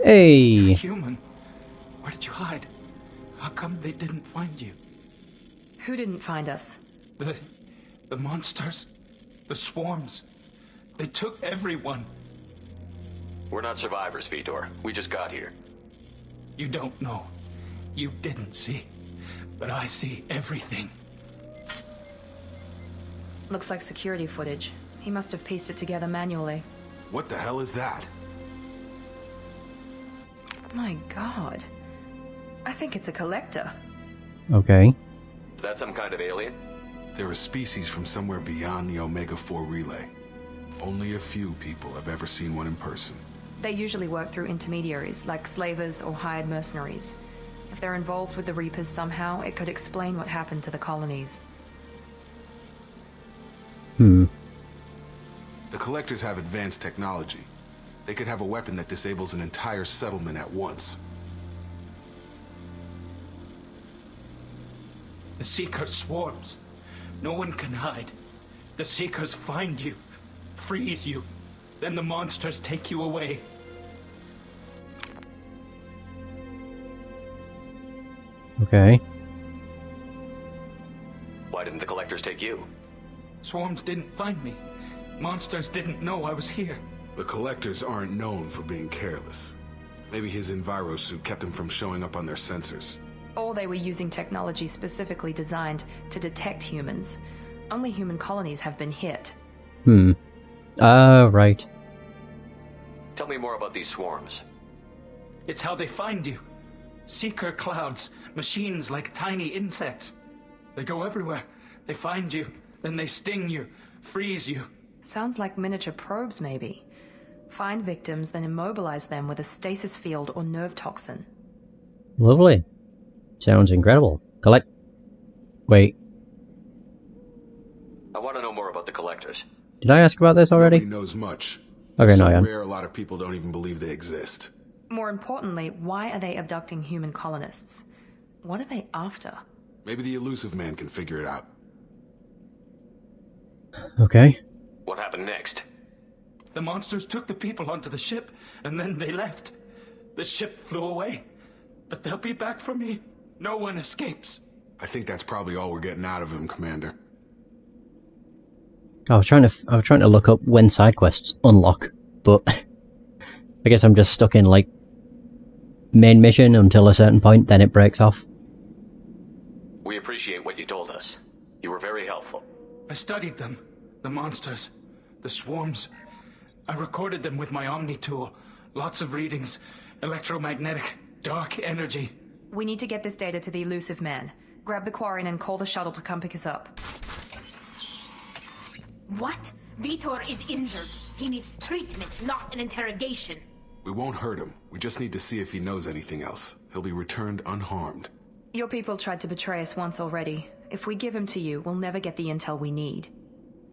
Hey. Human. Where did you hide? How come they didn't find you? Who didn't find us? The monsters. The swarms. They took everyone. We're not survivors, Vitor. We just got here. You don't know. You didn't see. But I see everything. Looks like security footage. He must have pieced it together manually. What the hell is that? My god. I think it's a collector. Okay. Is that some kind of alien? They're a species from somewhere beyond the Omega-4 relay. Only a few people have ever seen one in person. They usually work through intermediaries, like slavers or hired mercenaries. If they're involved with the Reapers somehow, it could explain what happened to the colonies. Hmm. The Collectors have advanced technology. They could have a weapon that disables an entire settlement at once. The Seeker swarms. No one can hide. The Seekers find you, freeze you, then the monsters take you away. Okay. Why didn't the Collectors take you? Swarms didn't find me. Monsters didn't know I was here. The Collectors aren't known for being careless. Maybe his Enviro suit kept him from showing up on their sensors. Or they were using technology specifically designed to detect humans. Only human colonies have been hit. Hmm. Right. Tell me more about these swarms. It's how they find you. Seeker clouds, machines like tiny insects. They go everywhere. They find you, then they sting you, freeze you. Sounds like miniature probes, maybe. Find victims, then immobilize them with a stasis field or nerve toxin. Lovely. Sounds incredible. Wait. I want to know more about the Collectors. Did I ask about this already? Nobody knows much. Okay, so no, I am. rare, a lot of people don't even believe they exist. More importantly, why are they abducting human colonists? What are they after? Maybe the Elusive Man can figure it out. Okay. What happened next? The monsters took the people onto the ship, and then they left. The ship flew away. But they'll be back for me. No one escapes. I think that's probably all we're getting out of him, Commander. I was trying to look up when side quests unlock, but I guess I'm just stuck in like main mission until a certain point, then it breaks off. We appreciate what you told us. You were very helpful. I studied them. The monsters. The swarms. I recorded them with my Omni tool. Lots of readings. Electromagnetic. Dark energy. We need to get this data to the Elusive Man. Grab the Quarian and call the shuttle to come pick us up. What? Vitor is injured. He needs treatment, not an interrogation. We won't hurt him. We just need to see if he knows anything else. He'll be returned unharmed. Your people tried to betray us once already. If we give him to you, we'll never get the intel we need.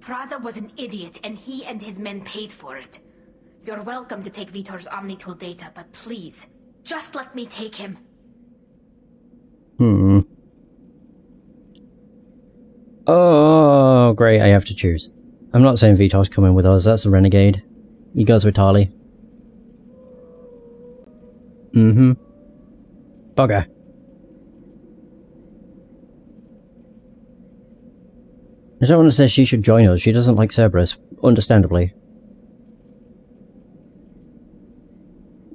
Praza was an idiot, and he and his men paid for it. You're welcome to take Vitor's Omnitool data, but please, just let me take him. Hmm. Oh, great, I have to choose. I'm not saying Vitor's coming with us, that's a renegade. He goes with Tali. Mm-hmm. Bugger. I don't want to say she should join us, she doesn't like Cerberus, understandably.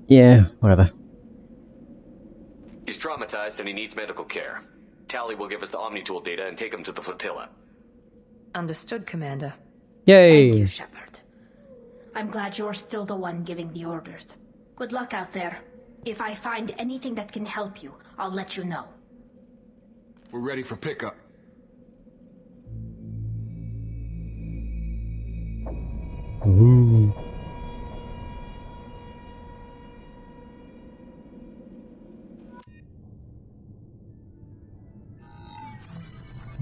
Yeah, whatever. He's traumatized and he needs medical care. Tali will give us the Omnitool data and take him to the flotilla. Understood, Commander. Yay! Thank you, Shepard. I'm glad you're still the one giving the orders. Good luck out there. If I find anything that can help you, I'll let you know. We're ready for pickup. Ooh.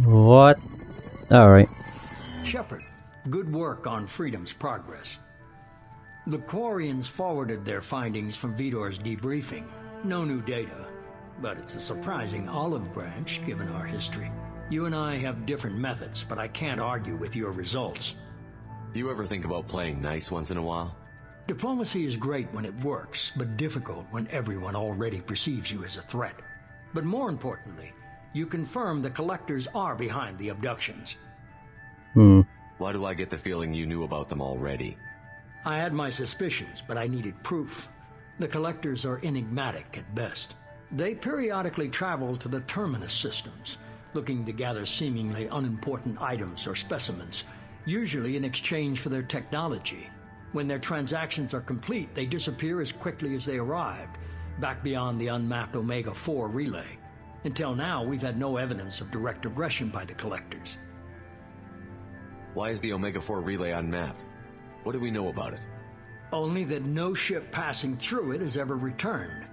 What? Alright. Shepard, good work on Freedom's progress. The Quarians forwarded their findings from Vitor's debriefing. No new data, but it's a surprising olive branch given our history. You and I have different methods, but I can't argue with your results. You ever think about playing nice once in a while? Diplomacy is great when it works, but difficult when everyone already perceives you as a threat. But more importantly, you confirm the Collectors are behind the abductions. Why do I get the feeling you knew about them already? I had my suspicions, but I needed proof. The Collectors are enigmatic at best. They periodically travel to the Terminus systems, looking to gather seemingly unimportant items or specimens, usually in exchange for their technology. When their transactions are complete, they disappear as quickly as they arrived, back beyond the unmapped Omega-4 relay. Until now, we've had no evidence of direct aggression by the Collectors. Why is the Omega-4 relay unmapped? What do we know about it? Only that no ship passing through it has ever returned.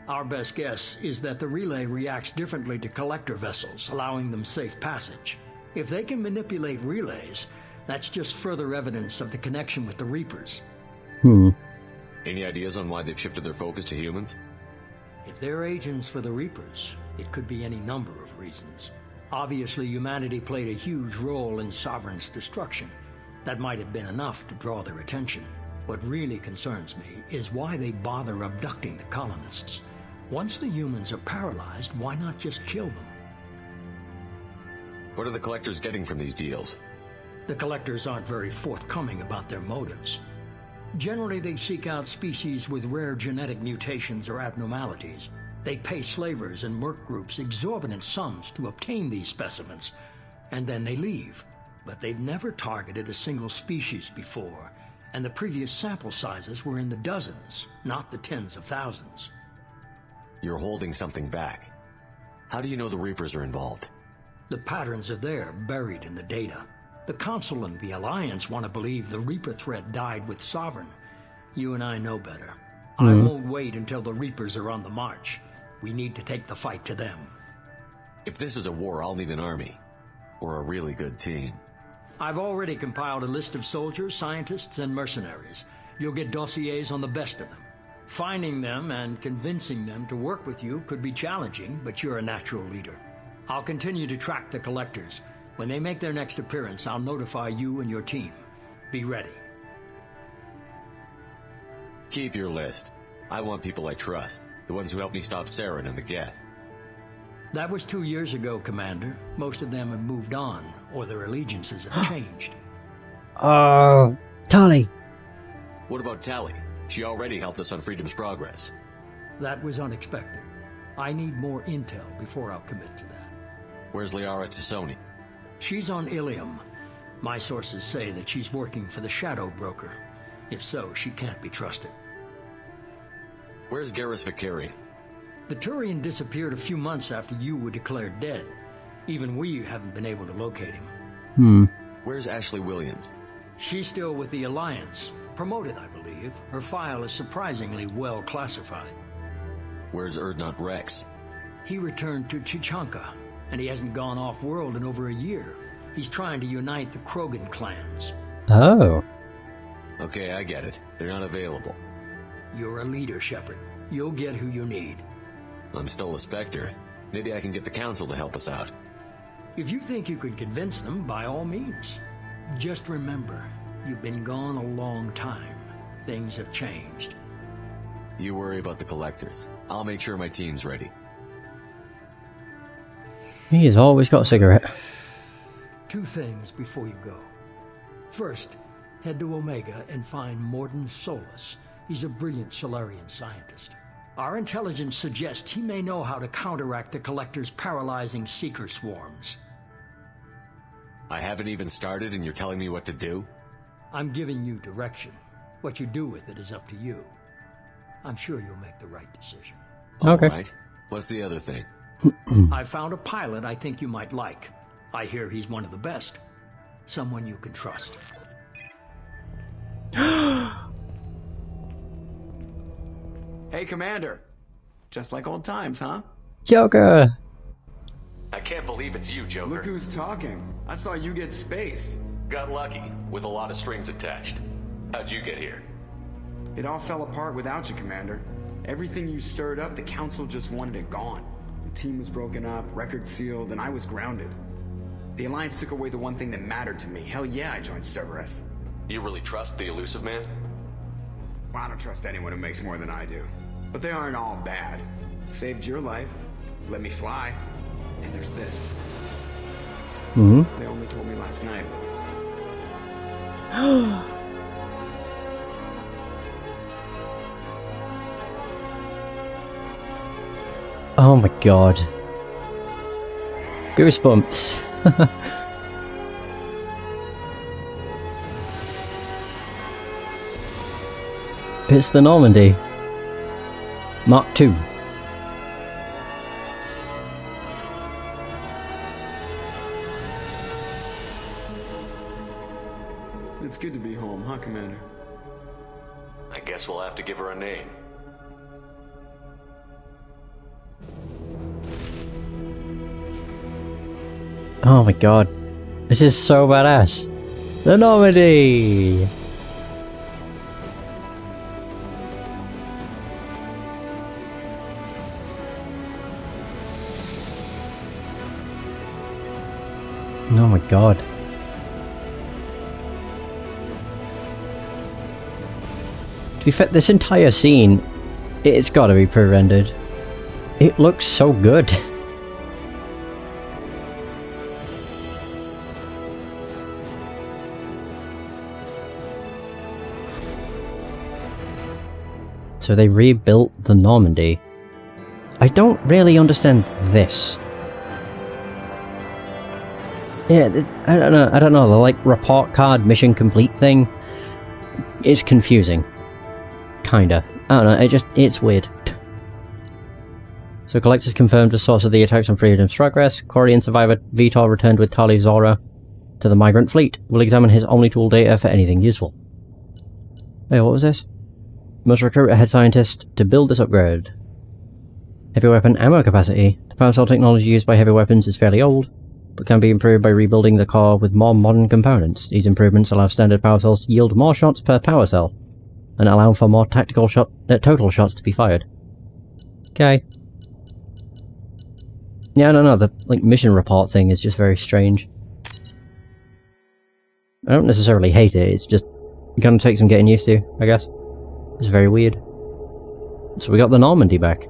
Our best guess is that the relay reacts differently to Collector vessels, allowing them safe passage. If they can manipulate relays, that's just further evidence of the connection with the Reapers. Any ideas on why they've shifted their focus to humans? If they're agents for the Reapers, it could be any number of reasons. Obviously, humanity played a huge role in Sovereign's destruction. That might have been enough to draw their attention. What really concerns me is why they bother abducting the colonists. Once the humans are paralyzed, why not just kill them? What are the Collectors getting from these deals? The Collectors aren't very forthcoming about their motives. Generally, they seek out species with rare genetic mutations or abnormalities. They pay slavers and merc groups exorbitant sums to obtain these specimens, and then they leave. But they've never targeted a single species before, and the previous sample sizes were in the dozens, not the tens of thousands. You're holding something back. How do you know the Reapers are involved? The patterns are there, buried in the data. The Council and the Alliance want to believe the Reaper threat died with Sovereign. You and I know better. I won't wait until the Reapers are on the march. We need to take the fight to them. If this is a war, I'll need an army. Or a really good team. I've already compiled a list of soldiers, scientists, and mercenaries. You'll get dossiers on the best of them. Finding them and convincing them to work with you could be challenging, but you're a natural leader. I'll continue to track the Collectors. When they make their next appearance, I'll notify you and your team. Be ready. Keep your list. I want people I trust. The ones who helped me stop Saren and the Geth. That was 2 years ago, Commander. Most of them have moved on, or their allegiances have changed. Tali. What about Tali? She already helped us on Freedom's Progress. That was unexpected. I need more intel before I'll commit to that. Where's Liara Tassoni? She's on Ilium. My sources say that she's working for the Shadow Broker. If so, she can't be trusted. Where's Garrus Vakari? The Turian disappeared a few months after you were declared dead. Even we haven't been able to locate him. Where's Ashley Williams? She's still with the Alliance. Promoted, I believe. Her file is surprisingly well classified. Where's Erdnot Rex? He returned to Chichanka, and he hasn't gone off-world in over a year. He's trying to unite the Krogan clans. Oh. Okay, I get it. They're not available. You're a leader, Shepard. You'll get who you need. I'm still a Spectre. Maybe I can get the Council to help us out. If you think you can convince them, by all means. Just remember, you've been gone a long time. Things have changed. You worry about the Collectors. I'll make sure my team's ready. He has always got a cigarette. 2 things before you go. First, head to Omega and find Morden Solus. He's a brilliant Solarian scientist. Our intelligence suggests he may know how to counteract the Collector's paralyzing Seeker swarms. I haven't even started and you're telling me what to do? I'm giving you direction. What you do with it is up to you. I'm sure you'll make the right decision. Okay. All right. What's the other thing? I found a pilot I think you might like. I hear he's one of the best. Someone you can trust. Hey, Commander. Just like old times, huh? Joker! I can't believe it's you, Joker. Look who's talking. I saw you get spaced. Got lucky, with a lot of strings attached. How'd you get here? It all fell apart without you, Commander. Everything you stirred up, the Council just wanted it gone. The team was broken up, record sealed, and I was grounded. The Alliance took away the one thing that mattered to me. Hell yeah, I joined Cerberus. You really trust the Elusive Man? Well, I don't trust anyone who makes more than I do. But they aren't all bad. Saved your life, let me fly, and there's this. They only told me last night. Oh my god. Goosebumps. It's the Normandy. Mark II. It's good to be home, huh, Commander? I guess we'll have to give her a name. Oh my god. This is so badass. The Normandy! Oh my god. To be fair, this entire scene, it's gotta be pre-rendered. It looks so good. So they rebuilt the Normandy. I don't really understand this. Yeah, I don't know, the like report card mission complete thing is confusing. Kinda. I don't know, it's weird. So Collector's confirmed the source of the attacks on Freedom's progress. Quarian survivor Vitor returned with Tali Zora to the Migrant Fleet. Will examine his Omni-Tool data for anything useful. Wait, what was this? Must recruit a head scientist to build this upgrade. Heavy weapon ammo capacity. The power cell technology used by heavy weapons is fairly old, but can be improved by rebuilding the core with more modern components. These improvements allow standard power cells to yield more shots per power cell, and allow for more total shots to be fired. Okay. Yeah, I don't know, the mission report thing is just very strange. I don't necessarily hate it, it's just gonna take some getting used to, I guess. It's very weird. So we got the Normandy back.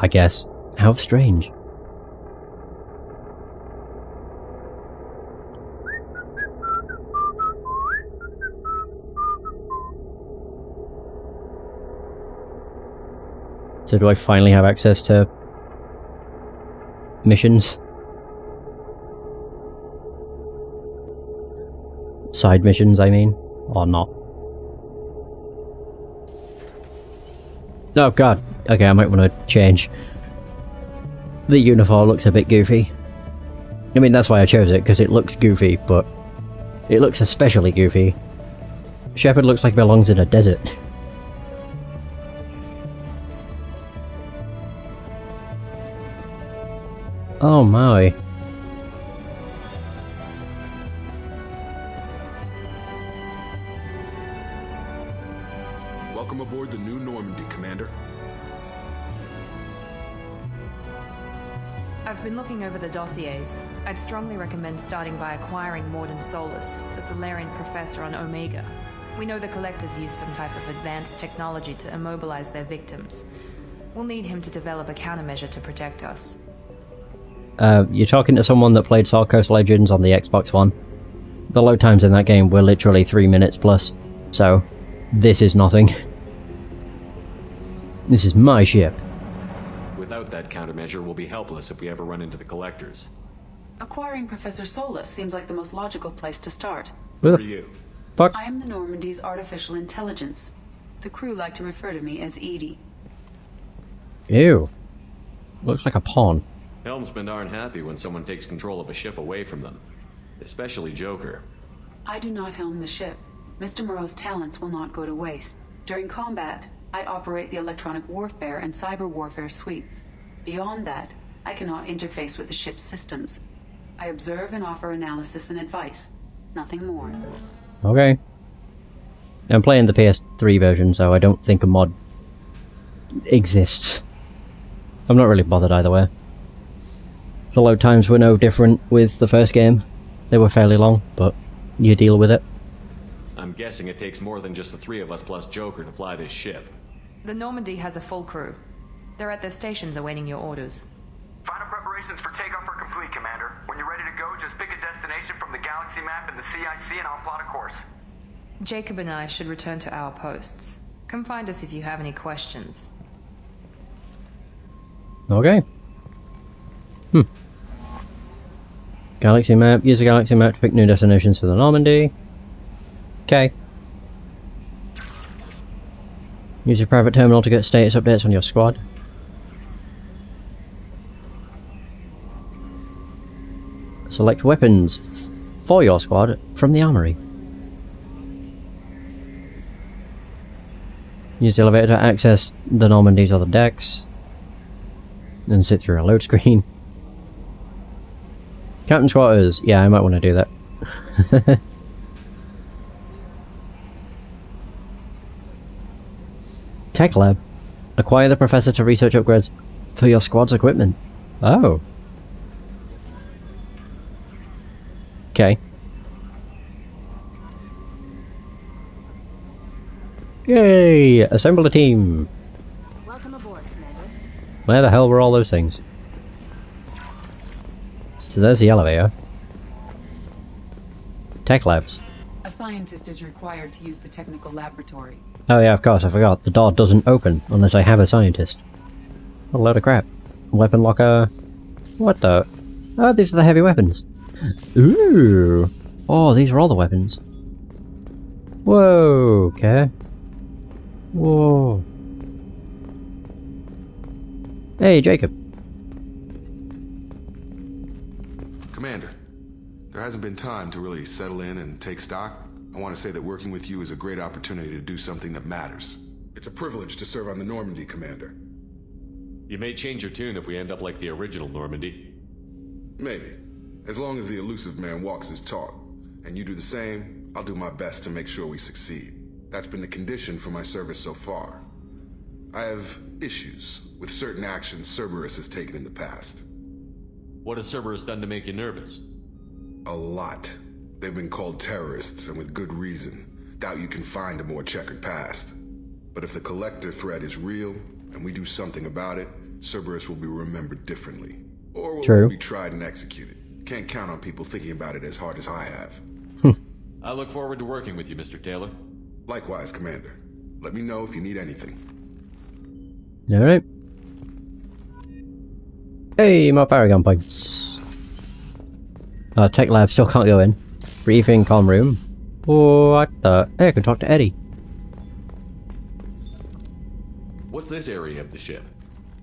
I guess. How strange. So do I finally have access to missions? Side missions, I mean. Or not. Oh god. Okay, I might want to change. The uniform looks a bit goofy. I mean, that's why I chose it, because it looks goofy, but it looks especially goofy. Shepard looks like he belongs in a desert. Oh my. Welcome aboard the new Normandy, Commander. I've been looking over the dossiers. I'd strongly recommend starting by acquiring Morden Solus, the Solarian professor on Omega. We know the Collectors use some type of advanced technology to immobilize their victims. We'll need him to develop a countermeasure to protect us. You're talking to someone that played South Coast Legends on the Xbox One. The load times in that game were literally 3 minutes plus, so this is nothing. This is my ship. Without that countermeasure, we'll be helpless if we ever run into the Collectors. Acquiring Professor Solus seems like the most logical place to start. Who are you? Fuck. I am the Normandy's artificial intelligence. The crew like to refer to me as Edie. Ew. Looks like a pawn. Helmsmen aren't happy when someone takes control of a ship away from them. Especially Joker. I do not helm the ship. Mr. Moreau's talents will not go to waste. During combat, I operate the electronic warfare and cyber warfare suites. Beyond that, I cannot interface with the ship's systems. I observe and offer analysis and advice. Nothing more. Okay. I'm playing the PS3 version, so I don't think a mod exists. I'm not really bothered either way. The load times were no different with the first game. They were fairly long, but you deal with it. I'm guessing it takes more than just the three of us plus Joker to fly this ship. The Normandy has a full crew. They're at their stations awaiting your orders. Final preparations for takeoff are complete, Commander. When you're ready to go, just pick a destination from the galaxy map and the CIC and I'll plot a course. Jacob and I should return to our posts. Come find us if you have any questions. Okay. Galaxy map. Use the galaxy map to pick new destinations for the Normandy. Okay. Use your private terminal to get status updates on your squad. Select weapons for your squad from the armory. Use the elevator to access the Normandy's other decks. Then sit through a load screen. Captain's quarters. Yeah, I might want to do that. Tech lab. Acquire the professor to research upgrades for your squad's equipment. Oh. Okay. Yay! Assemble a team! Welcome aboard, Commander. Where the hell were all those things? So there's the elevator. Tech labs. A scientist is required to use the technical laboratory. Oh yeah, of course, I forgot. The door doesn't open unless I have a scientist. What a load of crap. Weapon locker. What the? Oh, these are the heavy weapons. Ooh! Oh, these are all the weapons. Whoa, okay. Whoa. Hey, Jacob. Commander, there hasn't been time to really settle in and take stock. I want to say that working with you is a great opportunity to do something that matters. It's a privilege to serve on the Normandy, Commander. You may change your tune if we end up like the original Normandy. Maybe. As long as the elusive man walks his talk, and you do the same, I'll do my best to make sure we succeed. That's been the condition for my service so far. I have issues with certain actions Cerberus has taken in the past. What has Cerberus done to make you nervous? A lot. They've been called terrorists, and with good reason. Doubt you can find a more checkered past. But if the Collector threat is real, and we do something about it, Cerberus will be remembered differently. Or will be tried and executed. Can't count on people thinking about it as hard as I have. I look forward to working with you, Mr. Taylor. Likewise, Commander. Let me know if you need anything. Alright. Hey, more Paragon points. Tech lab still can't go in. Briefing comm room. What the? Hey, I can talk to Eddie. What's this area of the ship?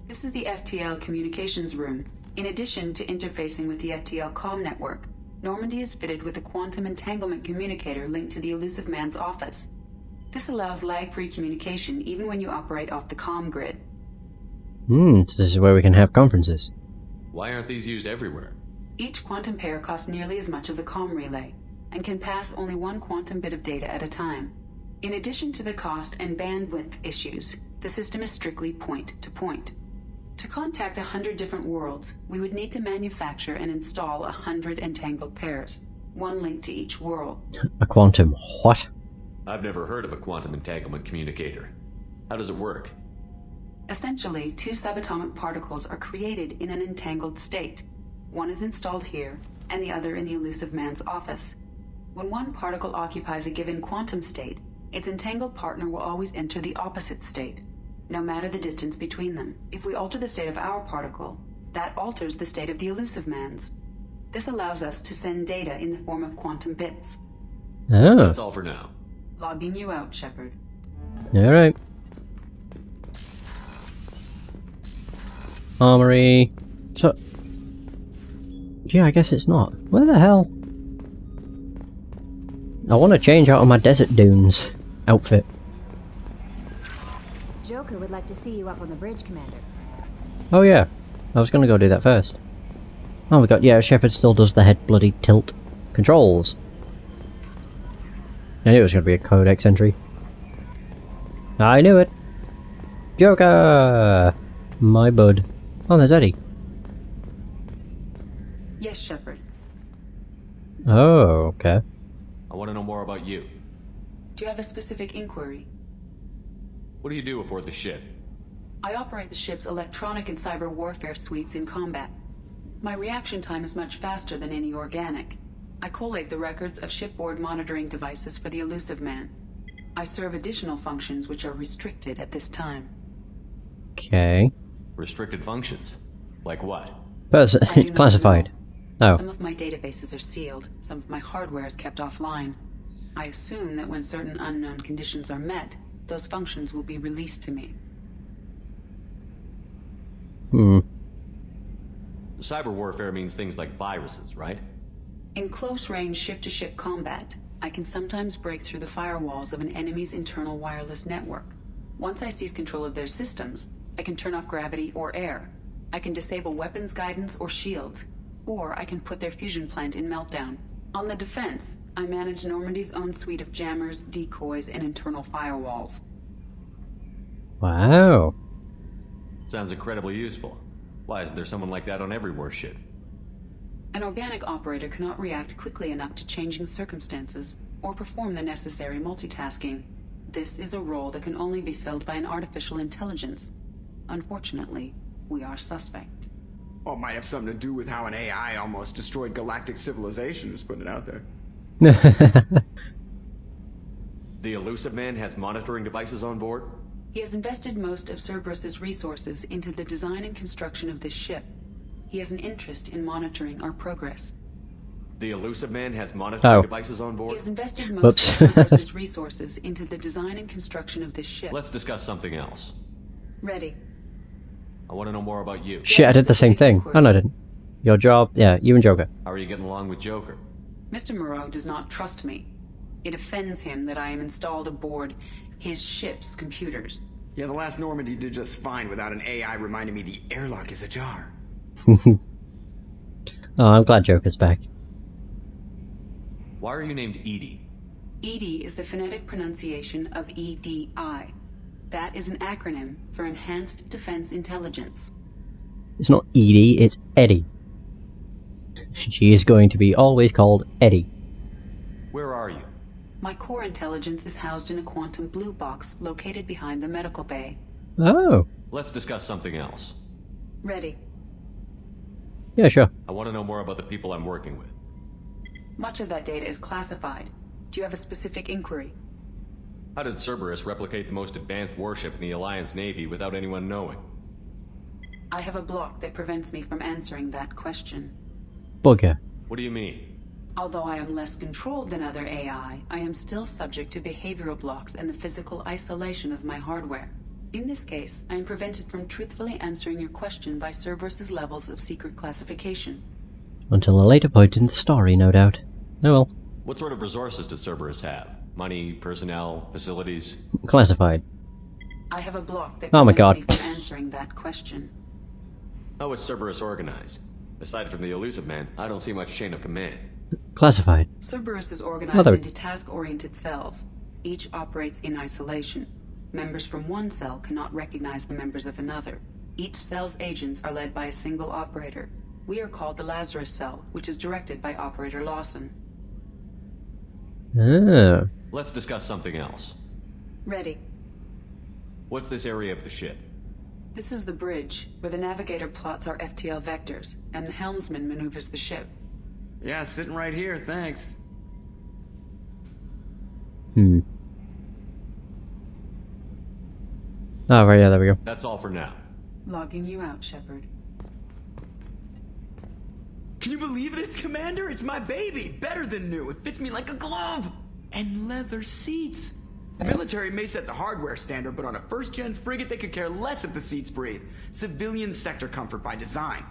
This is the Ftl Communications Room. In addition to interfacing with the Ftl comm network, Normandy is fitted with a quantum entanglement communicator linked to the elusive man's office. This allows lag-free communication even when you operate off the comm grid. So this is where we can have conferences. Why aren't these used everywhere? Each quantum pair costs nearly as much as a comm relay, and can pass only one quantum bit of data at a time. In addition to the cost and bandwidth issues, the system is strictly point-to-point. To contact 100 different worlds, we would need to manufacture and install 100 entangled pairs, one linked to each world. A quantum what? I've never heard of a quantum entanglement communicator. How does it work? Essentially, two subatomic particles are created in an entangled state. One is installed here, and the other in the elusive man's office. When one particle occupies a given quantum state, its entangled partner will always enter the opposite state, no matter the distance between them. If we alter the state of our particle, that alters the state of the elusive man's. This allows us to send data in the form of quantum bits. Oh. That's all for now. Logging you out, Shepard. Alright. Armory. So... yeah, I guess it's not. Where the hell? I want to change out of my Desert Dunes outfit. Joker would like to see you up on the bridge, Commander. Oh yeah, I was gonna go do that first. Oh my god, yeah, Shepard still does the head bloody tilt. Controls. I knew it was gonna be a codex entry. I knew it. Joker! My bud. Oh, there's Eddie. Yes, Shepard. Oh, okay. I want to know more about you. Do you have a specific inquiry? What do you do aboard the ship? I operate the ship's electronic and cyber warfare suites in combat. My reaction time is much faster than any organic. I collate the records of shipboard monitoring devices for the Elusive Man. I serve additional functions which are restricted at this time. Okay. Restricted functions? Like what? Classified. Oh. Some of my databases are sealed, some of my hardware is kept offline. I assume that when certain unknown conditions are met, those functions will be released to me. Cyber warfare means things like viruses, right? In close-range ship-to-ship combat, I can sometimes break through the firewalls of an enemy's internal wireless network. Once I seize control of their systems, I can turn off gravity or air. I can disable weapons guidance or shields, or I can put their fusion plant in meltdown. On the defense, I manage Normandy's own suite of jammers, decoys, and internal firewalls. Wow. Sounds incredibly useful. Why isn't there someone like that on every warship? An organic operator cannot react quickly enough to changing circumstances or perform the necessary multitasking. This is a role that can only be filled by an artificial intelligence. Unfortunately, we are suspect. Well, it might have something to do with how an AI almost destroyed galactic civilization, just putting it out there. The Elusive Man has monitoring devices on board? He has invested most of Cerberus's resources into the design and construction of this ship. He has an interest in monitoring our progress. The Elusive Man has monitoring devices on board? He has invested most of Cerberus's resources into the design and construction of this ship. Let's discuss something else. Ready. I want to know more about you. Shit, I did the same thing. Oh, no, I didn't. Your job, yeah, you and Joker. How are you getting along with Joker? Mr. Moreau does not trust me. It offends him that I am installed aboard his ship's computers. Yeah, the last Normandy did just fine without an AI reminding me the airlock is ajar. Oh, I'm glad Joker's back. Why are you named Edie? EDI is the phonetic pronunciation of EDI. That is an acronym for Enhanced Defense Intelligence. It's not Edie, it's Eddie. She is going to be always called Eddie. Where are you? My core intelligence is housed in a quantum blue box located behind the medical bay. Oh. Let's discuss something else. Ready. Yeah, sure. I want to know more about the people I'm working with. Much of that data is classified. Do you have a specific inquiry? How did Cerberus replicate the most advanced warship in the Alliance Navy without anyone knowing? I have a block that prevents me from answering that question. Bugger. What do you mean? Although I am less controlled than other AI, I am still subject to behavioral blocks and the physical isolation of my hardware. In this case, I am prevented from truthfully answering your question by Cerberus's levels of secret classification. Until a later point in the story, no doubt. Oh well. What sort of resources does Cerberus have? Money, personnel, facilities? Classified. I have a block that prevents me from answering that question. How is Cerberus organized? Aside from the Elusive Man, I don't see much chain of command. Classified. Cerberus is organized into task-oriented cells. Each operates in isolation. Members from one cell cannot recognize the members of another. Each cell's agents are led by a single operator. We are called the Lazarus Cell, which is directed by Operator Lawson. Oh. Let's discuss something else. Ready. What's this area of the ship? This is the bridge, where the navigator plots our FTL vectors, and the helmsman maneuvers the ship. Yeah, sitting right here, thanks. Oh, right, yeah, there we go. That's all for now. Logging you out, Shepard. Can you believe this, Commander? It's my baby! Better than new. It fits me like a glove! And leather seats! The military may set the hardware standard, but on a first-gen frigate they could care less if the seats breathe. Civilian sector comfort by design.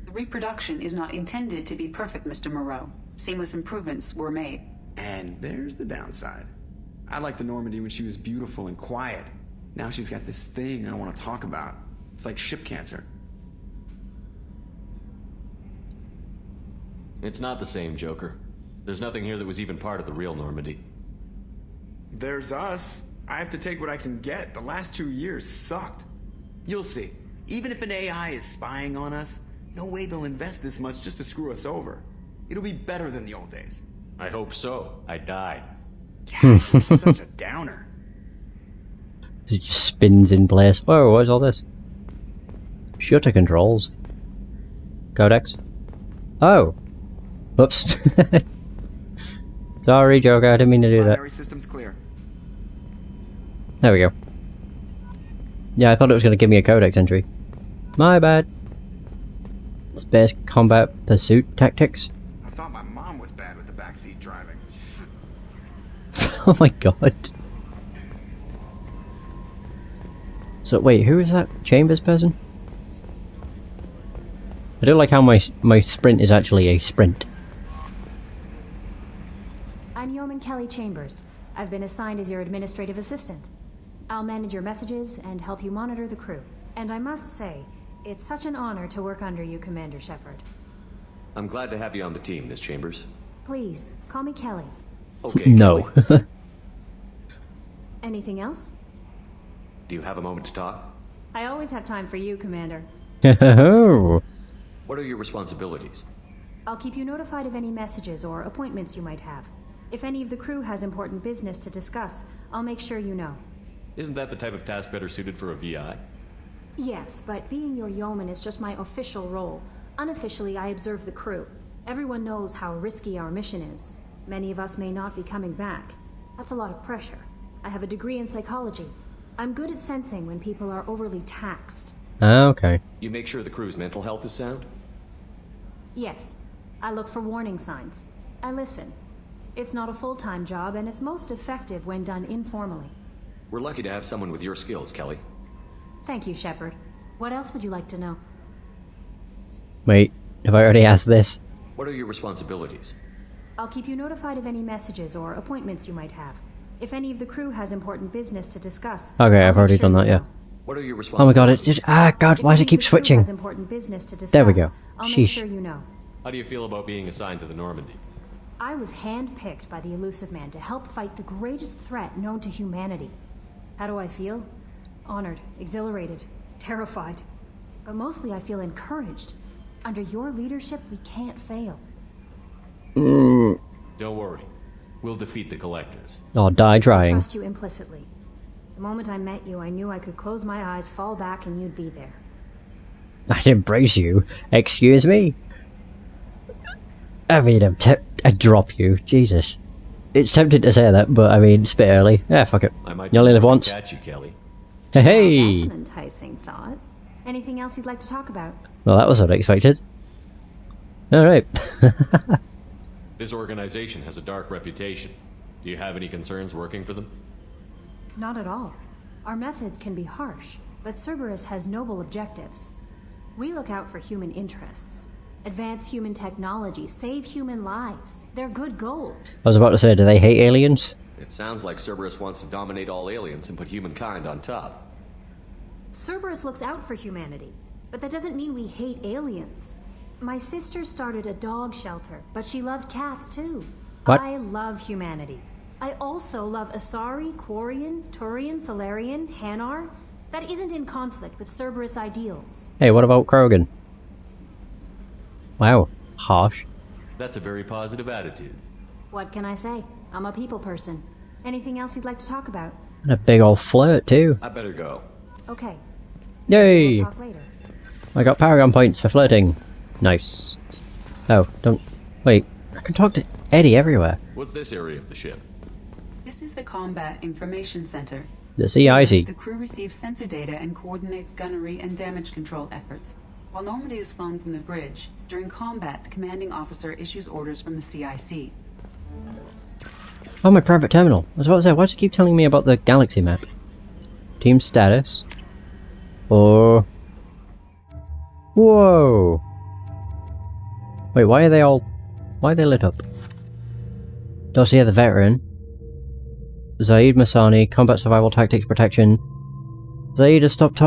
The reproduction is not intended to be perfect, Mr. Moreau. Seamless improvements were made. And there's the downside. I liked the Normandy when she was beautiful and quiet. Now she's got this thing I don't want to talk about. It's like ship cancer. It's not the same, Joker. There's nothing here that was even part of the real Normandy. There's us. I have to take what I can get. The last 2 years sucked. You'll see. Even if an AI is spying on us, no way they'll invest this much just to screw us over. It'll be better than the old days. I hope so. I died. Yeah, it's such a downer. It just spins in place. Whoa, what is all this? Shutter controls. Codex. Oh. Whoops. Sorry, Joker, I didn't mean to do that. Primary system's clear. There we go. Yeah, I thought it was going to give me a codex entry. My bad. Space combat pursuit tactics. I thought my mom was bad with the backseat driving. Oh my god. So wait, who is that Chambers person? I do like how my sprint is actually a sprint. I'm Yeoman Kelly Chambers. I've been assigned as your administrative assistant. I'll manage your messages and help you monitor the crew. And I must say, it's such an honor to work under you, Commander Shepard. I'm glad to have you on the team, Miss Chambers. Please, call me Kelly. Okay, no. Kelly. Anything else? Do you have a moment to talk? I always have time for you, Commander. What are your responsibilities? I'll keep you notified of any messages or appointments you might have. If any of the crew has important business to discuss, I'll make sure you know. Isn't that the type of task better suited for a VI? Yes, but being your yeoman is just my official role. Unofficially, I observe the crew. Everyone knows how risky our mission is. Many of us may not be coming back. That's a lot of pressure. I have a degree in psychology. I'm good at sensing when people are overly taxed. Okay. You make sure the crew's mental health is sound? Yes. I look for warning signs. I listen. It's not a full-time job, and it's most effective when done informally. We're lucky to have someone with your skills, Kelly. Thank you, Shepard. What else would you like to know? Wait, have I already asked this? What are your responsibilities? I'll keep you notified of any messages or appointments you might have. If any of the crew has important business to discuss... Okay, I've already done that, yeah. What are your Oh responsibilities? my god, it just... Ah, god, why does it keep switching? There we go. I'll make Sheesh. sure you know. How do you feel about being assigned to the Normandy? I was handpicked by the Elusive Man to help fight the greatest threat known to humanity. How do I feel? Honored, exhilarated, terrified. But mostly I feel encouraged. Under your leadership, we can't fail. Don't worry. We'll defeat the Collectors. Oh, die I trying. trust you implicitly. The moment I met you, I knew I could close my eyes, fall back, and you'd be there. I'd embrace you. Excuse me? I mean, I'd drop you. Jesus. It's tempting to say that, but I mean, it's a bit early. Yeah, fuck it. I might You only live once. catch you, Kelly. Hey! That's an enticing thought. Anything else you'd like to talk about? Well, that was unexpected. Alright. This organization has a dark reputation. Do you have any concerns working for them? Not at all. Our methods can be harsh, but Cerberus has noble objectives. We look out for human interests. Advance human technology, save human lives. They're good goals. I was about to say, do they hate aliens? It sounds like Cerberus wants to dominate all aliens and put humankind on top. Cerberus looks out for humanity, but that doesn't mean we hate aliens. My sister started a dog shelter, but she loved cats too. What? I love humanity. I also love Asari, Quarian, Turian, Solarian, Hanar. That isn't in conflict with Cerberus ideals. Hey, what about Krogan? Wow, harsh. That's a very positive attitude. What can I say? I'm a people person. Anything else you'd like to talk about? And a big old flirt, too. I better go. Okay. Yay! We'll talk later. I got Paragon points for flirting. Nice. Oh, don't... Wait, I can talk to Eddie everywhere. What's this area of the ship? This is the Combat Information Center. The CIC. The crew receives sensor data and coordinates gunnery and damage control efforts. While Normandy is flown from the bridge, during combat, the commanding officer issues orders from the CIC. Oh, my private terminal. I was about to say, why do you keep telling me about the galaxy map? Team status. Or... Whoa! Wait, why are they all... Why are they lit up? Dossier the Veteran. Zaid Masani, Combat Survival Tactics Protection. Zaid has stopped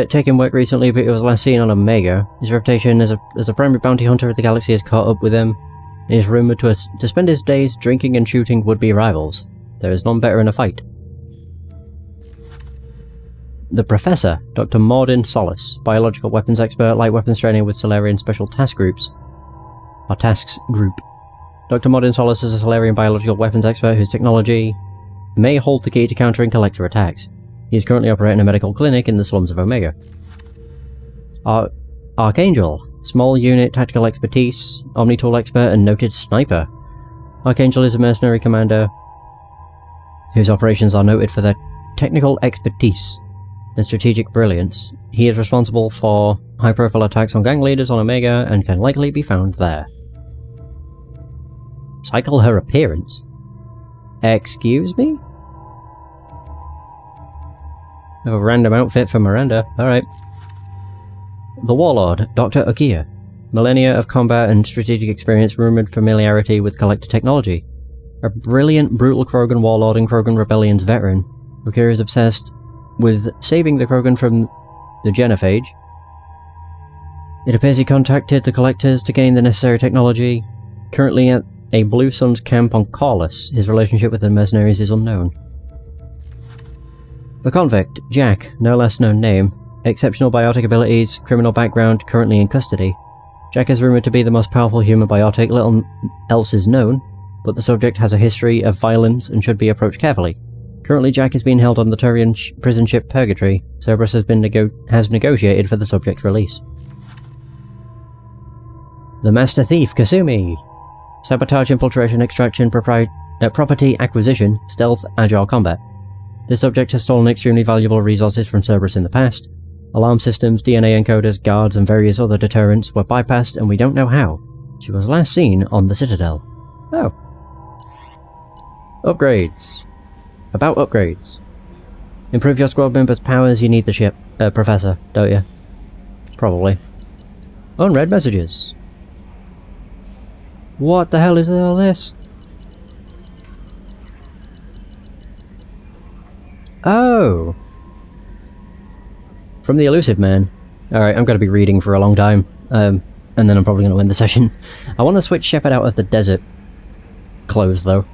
taking work recently, but he was last seen on Omega. His reputation as a primary bounty hunter of the galaxy has caught up with him. He is rumoured to spend his days drinking and shooting would-be rivals. There is none better in a fight. the Professor, Dr. Mordin Solis, biological weapons expert, light weapons training with Solarian Special Task Groups. Or Tasks Group. Dr. Mordin Solis is a Solarian biological weapons expert whose technology may hold the key to countering Collector attacks. He is currently operating a medical clinic in the slums of Omega. Archangel, small unit tactical expertise, Omni-tool expert and noted sniper. Archangel is a mercenary commander whose operations are noted for their technical expertise and strategic brilliance. He is responsible for high-profile attacks on gang leaders on Omega and can likely be found there. Cycle her appearance? Excuse me? A random outfit for Miranda. Alright. The Warlord, Dr. Okiya. Millennia of combat and strategic experience, rumored familiarity with Collector technology. A brilliant, brutal Krogan warlord and Krogan Rebellion's veteran, Okiya is obsessed with saving the Krogan from the genophage. It appears he contacted the Collectors to gain the necessary technology. Currently at a Blue Suns camp on Corlys, his relationship with the mercenaries is unknown. The Convict, Jack, no less known name. Exceptional biotic abilities, criminal background, currently in custody. Jack is rumoured to be the most powerful human biotic, little else is known, but the subject has a history of violence and should be approached carefully. Currently Jack is being held on the Turian prison ship Purgatory. Cerberus has negotiated for the subject's release. The Master Thief, Kasumi. Sabotage, infiltration, extraction, property acquisition, stealth, agile combat. This subject has stolen extremely valuable resources from Cerberus in the past. Alarm systems, DNA encoders, guards, and various other deterrents were bypassed, and we don't know how. She was last seen on the Citadel. Oh. Upgrades. About upgrades. Improve your squad members' powers, you need the ship, Professor, don't you? Probably. Unread messages. What the hell is all this? Oh! From the Elusive Man. Alright, I'm going to be reading for a long time, and then I'm probably going to end the session. I want to switch Shepard out of the desert clothes, though.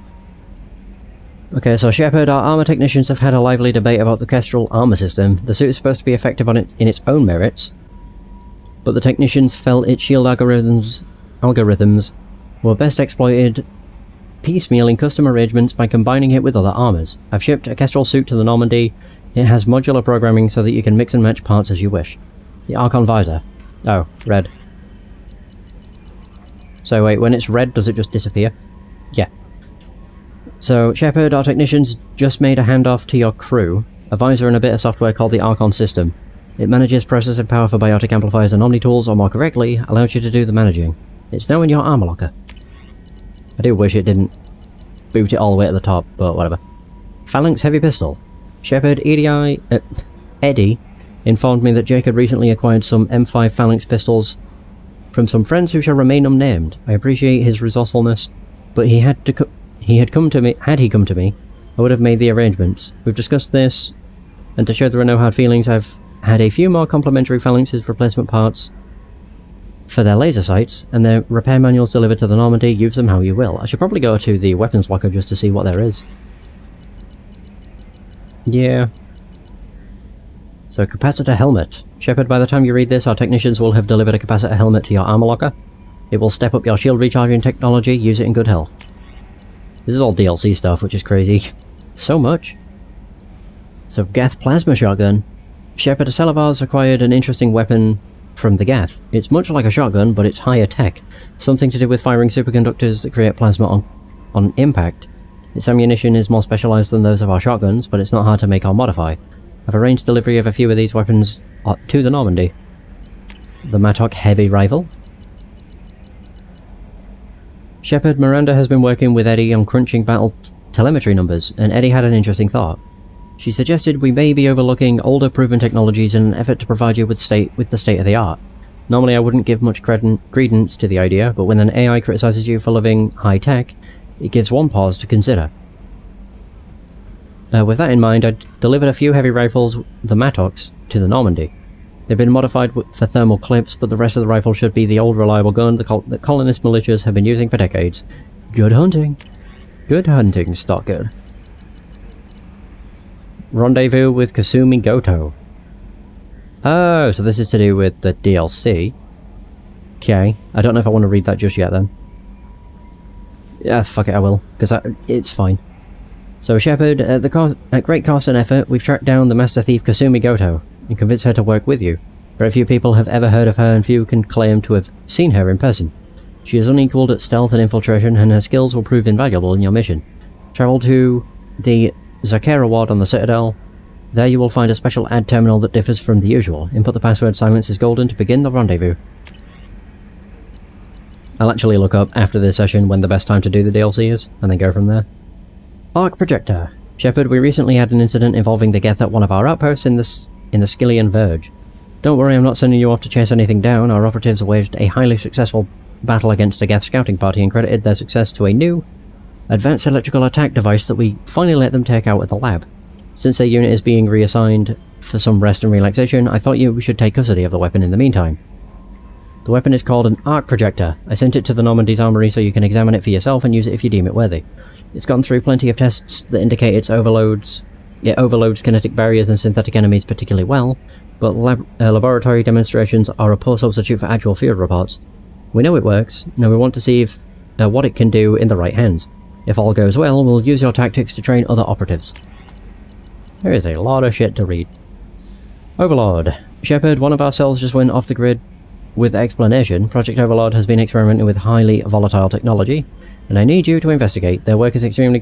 Okay, so Shepard, our armor technicians have had a lively debate about the Kestrel armor system. The suit is supposed to be effective in its own merits, but the technicians felt its shield algorithms were best exploited piecemeal in custom arrangements by combining it with other armors. I've shipped a Kestrel suit to the Normandy. It has modular programming so that you can mix and match parts as you wish. The Archon Visor. Oh, red. So wait, when it's red, does it just disappear? Yeah. So, Shepard, our technicians just made a handoff to your crew, a visor and a bit of software called the Archon system. It manages processing power for biotic amplifiers and omni-tools, or more correctly, allows you to do the managing. It's now in your armor locker. I do wish it didn't boot it all the way to the top, but whatever. Phalanx Heavy Pistol. Shepard, Eddie informed me that Jake had recently acquired some M5 Phalanx pistols from some friends who shall remain unnamed. I appreciate his resourcefulness, but had he come to me, I would have made the arrangements. We've discussed this, and to show there are no hard feelings, I've had a few more complimentary Phalanx's replacement parts for their laser sights, and their repair manuals delivered to the Normandy. Use them how you will. I should probably go to the weapons locker just to see what there is. Yeah. So, Capacitor Helmet. Shepard, by the time you read this, our technicians will have delivered a Capacitor Helmet to your armor locker. It will step up your shield recharging technology. Use it in good health. This is all DLC stuff, which is crazy. So much. So, Geth Plasma Shotgun. Shepard, Celavar's acquired an interesting weapon from the Geth. It's much like a shotgun, but it's higher tech. Something to do with firing superconductors that create plasma on impact. Its ammunition is more specialized than those of our shotguns, but it's not hard to make or modify. I've arranged delivery of a few of these weapons to the Normandy. The Mattock Heavy Rifle. Shepard, Miranda has been working with Eddie on crunching battle telemetry numbers, and Eddie had an interesting thought. She suggested we may be overlooking older proven technologies in an effort to provide you with the state-of-the-art. Normally I wouldn't give much credence to the idea, but when an AI criticizes you for living high-tech, it gives one pause to consider. With that in mind, I delivered a few heavy rifles, the Mattocks, to the Normandy. They've been modified for thermal clips, but the rest of the rifle should be the old reliable gun that colonist militias have been using for decades. Good hunting! Good hunting, Stalker. Rendezvous with Kasumigoto. Oh, so this is to do with the DLC. Okay, I don't know if I want to read that just yet then. Yeah, fuck it, I will, because it's fine. So Shepard, at great cost and effort, we've tracked down the Master Thief Kasumigoto and convinced her to work with you. Very few people have ever heard of her and few can claim to have seen her in person. She is unequalled at stealth and infiltration and her skills will prove invaluable in your mission. Travel to the Zakera ward on the Citadel. There you will find a special ad terminal that differs from the usual. Input the password Silence is Golden to begin the rendezvous. I'll actually look up after this session when the best time to do the DLC is, and then go from there. Arc Projector. Shepard, we recently had an incident involving the Geth at one of our outposts in the Skyllian Verge. Don't worry, I'm not sending you off to chase anything down. Our operatives waged a highly successful battle against a Geth scouting party and credited their success to a new, advanced electrical attack device that we finally let them take out at the lab. Since their unit is being reassigned for some rest and relaxation, I thought you should take custody of the weapon in the meantime. The weapon is called an Arc Projector. I sent it to the Normandy's armory so you can examine it for yourself and use it if you deem it worthy. It's gone through plenty of tests that indicate it overloads kinetic barriers and synthetic enemies particularly well, but laboratory demonstrations are a poor substitute for actual field reports. We know it works, now we want to see if what it can do in the right hands. If all goes well, we'll use your tactics to train other operatives. There is a lot of shit to read. Overlord. Shepard, one of our cells just went off the grid. With explanation, Project Overlord has been experimenting with highly volatile technology, and I need you to investigate. Their work is extremely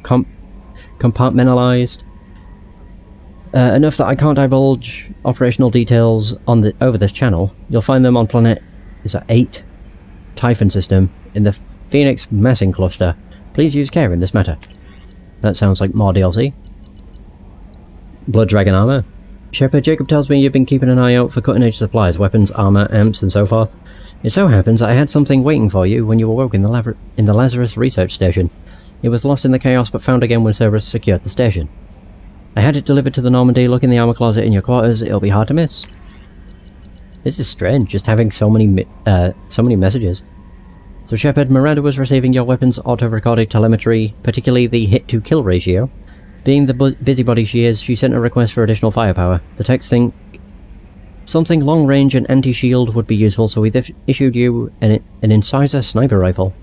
compartmentalized, enough that I can't divulge operational details on over this channel. You'll find them on planet 8 Typhon system in the Phoenix Messing Cluster. Please use care in this matter. That sounds like more DLC. Blood Dragon Armor. Shepard, Jacob tells me you've been keeping an eye out for cutting-edge supplies, weapons, armor, amps, and so forth. It so happens I had something waiting for you when you awoke in the Lazarus Research Station. It was lost in the chaos but found again when Cerberus secured the station. I had it delivered to the Normandy. Look in the armor closet in your quarters, it'll be hard to miss. This is strange, just having so many messages. So Shepard, Miranda was receiving your weapon's auto-recorded telemetry, particularly the hit-to-kill ratio. Being the busybody she is, she sent a request for additional firepower. The techs think something long-range and anti-shield would be useful, so we issued you an Incisor sniper rifle.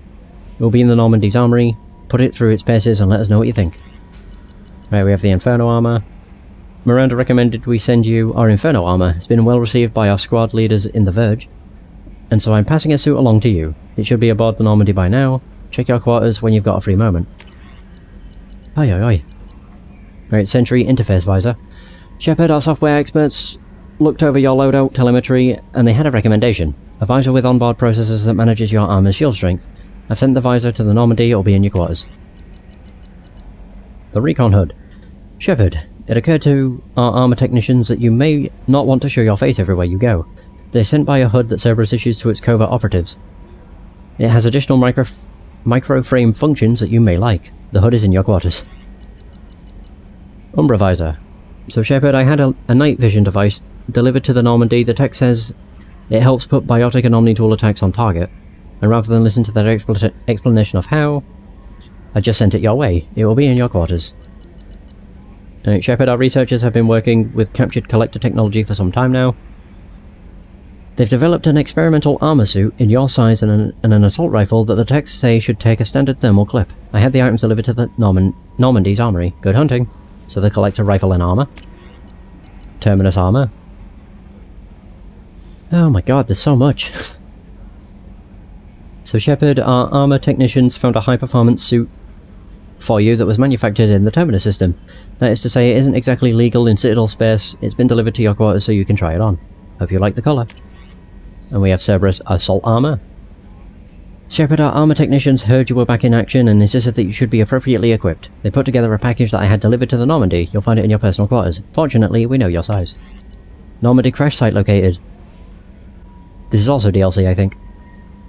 It will be in the Normandy's armory. Put it through its paces and let us know what you think. Right, we have the Inferno Armor. Miranda recommended we send you our Inferno Armor. It's been well received by our squad leaders in the Verge, and so I'm passing a suit along to you. It should be aboard the Normandy by now. Check your quarters when you've got a free moment. Oi oi oi. Right, Sentry Interface Visor. Shepard, our software experts looked over your loadout telemetry and they had a recommendation. A visor with onboard processors that manages your armor's shield strength. I've sent the visor to the Normandy, it'll be in your quarters. The Recon Hood. Shepard, it occurred to our armor technicians that you may not want to show your face everywhere you go. They're sent by a hood that Cerberus issues to its covert operatives. It has additional micro-frame functions that you may like. The hood is in your quarters. Umbra Visor. So Shepard, I had a night vision device delivered to the Normandy. The tech says it helps put biotic and omni-tool attacks on target, and rather than listen to their explanation of how, I just sent it your way. It will be in your quarters. Right, Shepard, our researchers have been working with captured collector technology for some time now. They've developed an experimental armor suit in your size and an assault rifle that the techs say should take a standard thermal clip. I had the items delivered to the Normandy's armory. Good hunting. So the collector rifle and armor. Terminus armor. Oh my god, there's so much. So Shepard, our armor technicians found a high-performance suit for you that was manufactured in the Terminus system. That is to say, it isn't exactly legal in Citadel space. It's been delivered to your quarters so you can try it on. Hope you like the colour. And we have Cerberus assault armor. Shepard, our armor technicians heard you were back in action and insisted that you should be appropriately equipped. They put together a package that I had delivered to the Normandy. You'll find it in your personal quarters. Fortunately, we know your size. Normandy crash site located. This is also DLC, I think.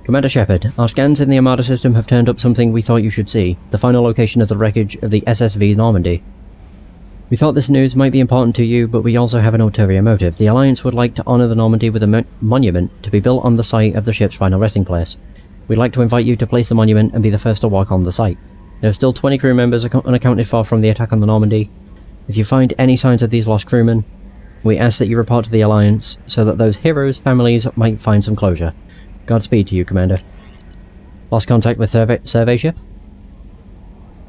Commander Shepard, our scans in the Armada system have turned up something we thought you should see. The final location of the wreckage of the SSV Normandy. We thought this news might be important to you, but we also have an ulterior motive. The Alliance would like to honour the Normandy with a monument to be built on the site of the ship's final resting place. We'd like to invite you to place the monument and be the first to walk on the site. There are still 20 crew members unaccounted for from the attack on the Normandy. If you find any signs of these lost crewmen, we ask that you report to the Alliance so that those heroes' families might find some closure. Godspeed to you, Commander. Lost contact with survey ship?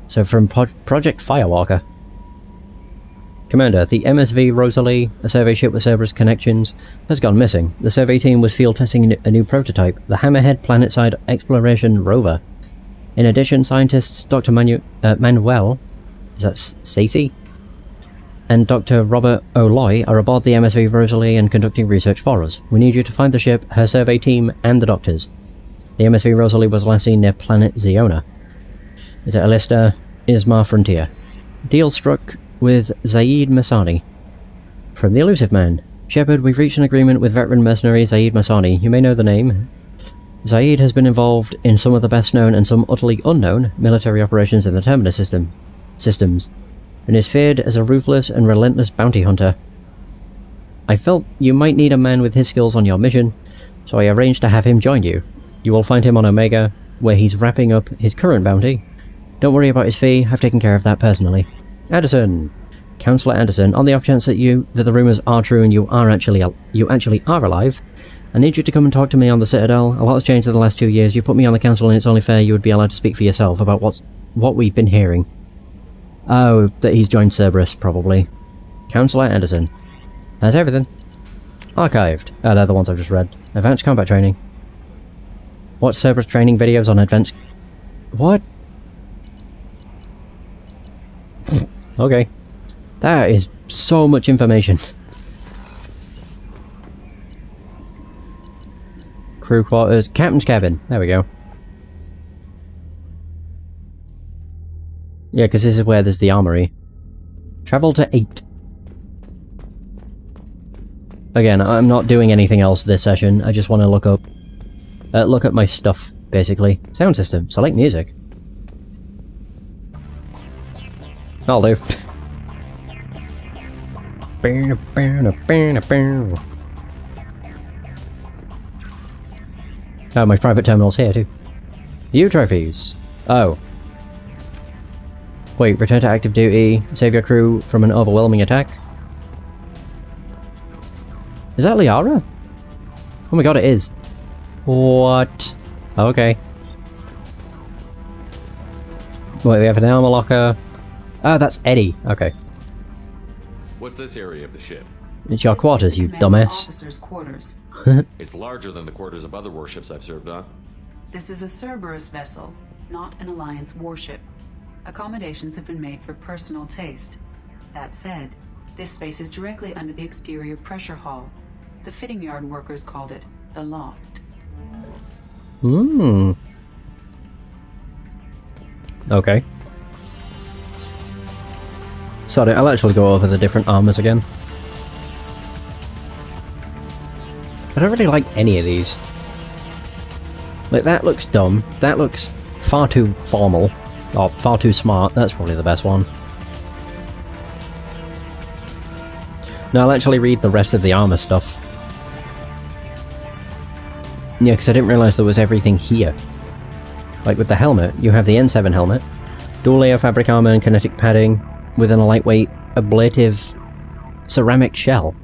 So from Project Firewalker. Commander, the MSV Rosalie, a survey ship with Cerberus connections, has gone missing. The survey team was field testing a new prototype, the Hammerhead Planetside Exploration Rover. In addition, scientists Dr. Manuel, is that Stacey? And Dr. Robert O'Loy are aboard the MSV Rosalie and conducting research for us. We need you to find the ship, her survey team, and the doctors. The MSV Rosalie was last seen near planet Ziona. Is it Alista Ismar Frontier? Deal struck with Zaid Masani. From the Elusive Man. Shepard, we've reached an agreement with veteran mercenary Zaid Masani. You may know the name. Zaid has been involved in some of the best known and some utterly unknown military operations in the Terminus systems, and is feared as a ruthless and relentless bounty hunter. I felt you might need a man with his skills on your mission, so I arranged to have him join you. You will find him on Omega, where he's wrapping up his current bounty. Don't worry about his fee, I've taken care of that personally. Anderson! Councillor Anderson, on the off chance that the rumours are true and you actually are alive, I need you to come and talk to me on the Citadel. A lot has changed in the last 2 years. You put me on the council and it's only fair you would be allowed to speak for yourself about what we've been hearing. Oh, that he's joined Cerberus, probably. Councillor Anderson. That's everything. Archived. Oh, they're the ones I've just read. Advanced combat training. Watch Cerberus training videos on advanced... What? Okay. That is so much information. Crew quarters. Captain's cabin. There we go. Yeah, because this is where there's the armory. Travel to 8. Again, I'm not doing anything else this session. I just want to look at my stuff, basically. Sound system. Select music. I'll do. Oh, my private terminal's here too. View trophies. Oh. Wait, return to active duty. Save your crew from an overwhelming attack. Is that Liara? Oh my god, it is. What? Okay. Wait, we have an armor locker. Oh, that's Eddie. Okay. What's this area of the ship? It's your quarters, you dumbass. Officers' quarters. It's larger than the quarters of other warships I've served on. This is a Cerberus vessel, not an Alliance warship. Accommodations have been made for personal taste. That said, this space is directly under the exterior pressure hull. The fitting yard workers called it the loft. Hmm. Okay. Sorry, I'll actually go over the different armors again. I don't really like any of these. Like, that looks dumb. That looks far too formal. Or far too smart. That's probably the best one. No, I'll actually read the rest of the armor stuff. Yeah, because I didn't realise there was everything here. Like with the helmet, you have the N7 helmet, dual layer fabric armor and kinetic padding, within a lightweight, ablative ceramic shell.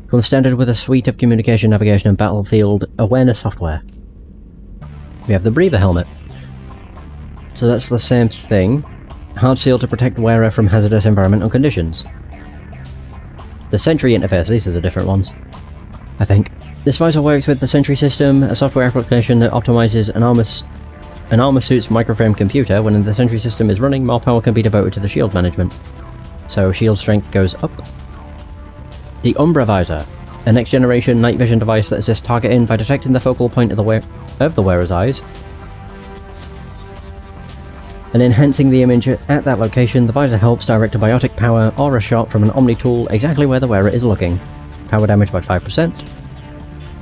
Comes standard with a suite of communication, navigation and battlefield awareness software. We have the breather helmet. So that's the same thing. Hard seal to protect wearer from hazardous environmental conditions. The Sentry interface, these are the different ones, I think. This visor works with the Sentry system, a software application that optimizes an armor suit's microframe computer. When the Sentry system is running, more power can be devoted to the shield management. So shield strength goes up. The Umbra Visor, a next-generation night vision device that assists targeting by detecting the focal point of the wearer's eyes, and enhancing the image at that location. The visor helps direct a biotic power or a shot from an Omni tool exactly where the wearer is looking. Power damage by 5%.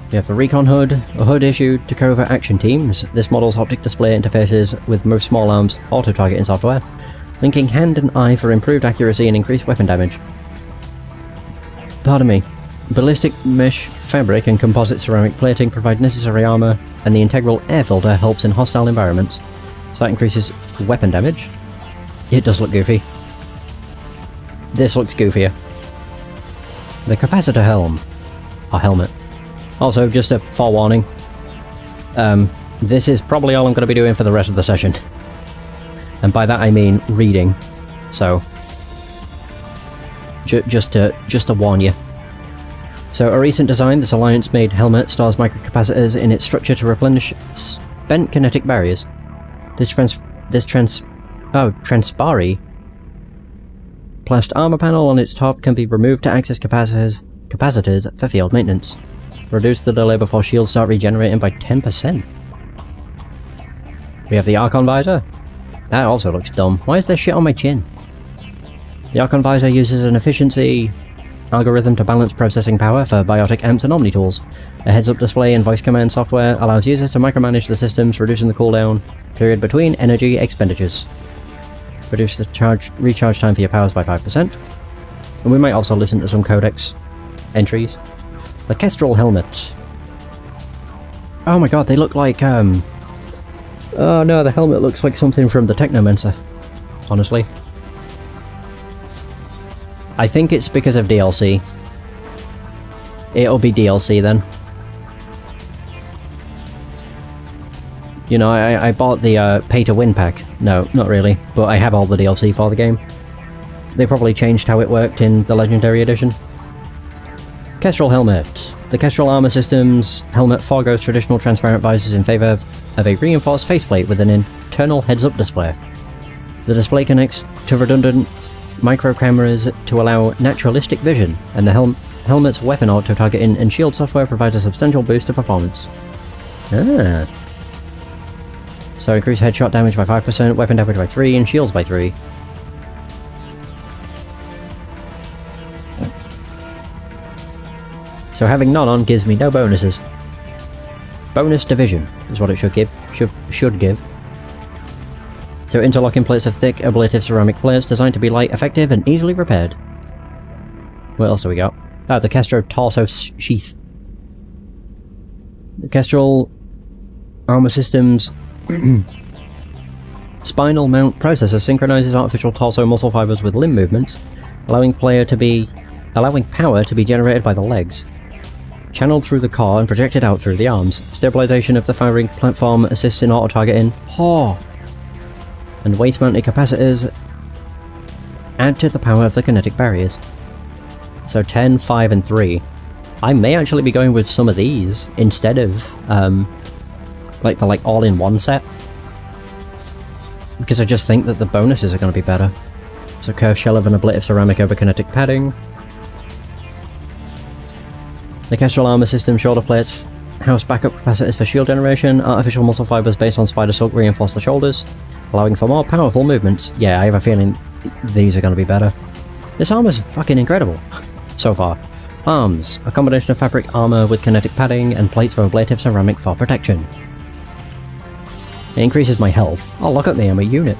We have the Recon Hood, a hood issued to covert action teams. This model's optic display interfaces with most small arms auto-targeting software, linking hand and eye for improved accuracy and increased weapon damage. Pardon me. Ballistic mesh fabric and composite ceramic plating provide necessary armor, and the integral air filter helps in hostile environments. So that increases weapon damage. It does look goofy. This looks goofier. The capacitor helm. Or helmet. Also, just a forewarning. This is probably all I'm going to be doing for the rest of the session. And by that I mean reading. So, just to warn you. So, a recent design, this Alliance-made helmet stores microcapacitors in its structure to replenish spent kinetic barriers. This Transpari plast armor panel on its top can be removed to access capacitors for field maintenance. Reduce the delay before shields start regenerating by 10%. We have the Archon Visor. That also looks dumb. Why is there shit on my chin? The Archon Visor uses an efficiency algorithm to balance processing power for biotic amps and Omni tools. A heads-up display and voice command software allows users to micromanage the systems, reducing the cooldown period between energy expenditures. Reduce the recharge time for your powers by 5%. And we might also listen to some codex entries. The Kestrel Helmet. Oh my god, they look like, oh no, the helmet looks like something from the Technomancer. Honestly. I think it's because of DLC. It'll be DLC then. You know, I bought the pay-to-win pack. No, not really, but I have all the DLC for the game. They probably changed how it worked in the Legendary Edition. Kestrel Helmet. The Kestrel Armor System's helmet forgoes traditional transparent visors in favour of a reinforced faceplate with an internal heads-up display. The display connects to redundant micro cameras to allow naturalistic vision, and the helmet's weapon auto-targeting and shield software provides a substantial boost to performance. Ah. So increase headshot damage by 5%, weapon damage by 3, and shields by 3. So having none on gives me no bonuses. Bonus division is what it should give. Should give. So interlocking plates of thick, ablative ceramic plates designed to be light, effective, and easily repaired. What else do we got? Ah, the Kestrel torso sheath. The Kestrel Armor Systems spinal mount processor synchronizes artificial torso muscle fibers with limb movements, allowing power to be generated by the legs, channeled through the core and projected out through the arms. Stabilization of the firing platform assists in auto-targeting. And waist-mounted capacitors add to the power of the kinetic barriers. So 10, 5, and 3. I may actually be going with some of these instead of like the all-in-one set, because I just think that the bonuses are going to be better. So curved shell of an ablative ceramic over kinetic padding. The Kestrel Armor System shoulder plates house backup capacitors for shield generation. Artificial muscle fibers based on spider silk reinforce the shoulders, allowing for more powerful movements. Yeah, I have a feeling these are going to be better. This armor's fucking incredible so far. Arms. A combination of fabric armor with kinetic padding and plates of ablative ceramic for protection. It increases my health. Oh, look at me, I'm a unit.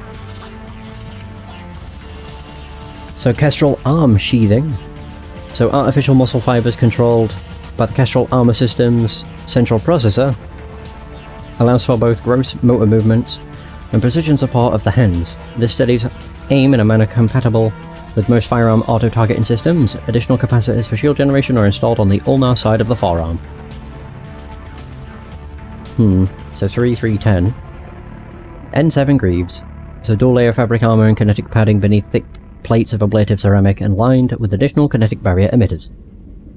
So Kestrel arm sheathing. So artificial muscle fibers controlled by the Kestrel Armor System's central processor allows for both gross motor movements and precision support of the hands. This steadies aim in a manner compatible with most firearm auto-targeting systems. Additional capacitors for shield generation are installed on the ulnar side of the forearm. So 3, 3, 10. N7 Greaves. So dual layer fabric armor and kinetic padding beneath thick plates of ablative ceramic and lined with additional kinetic barrier emitters.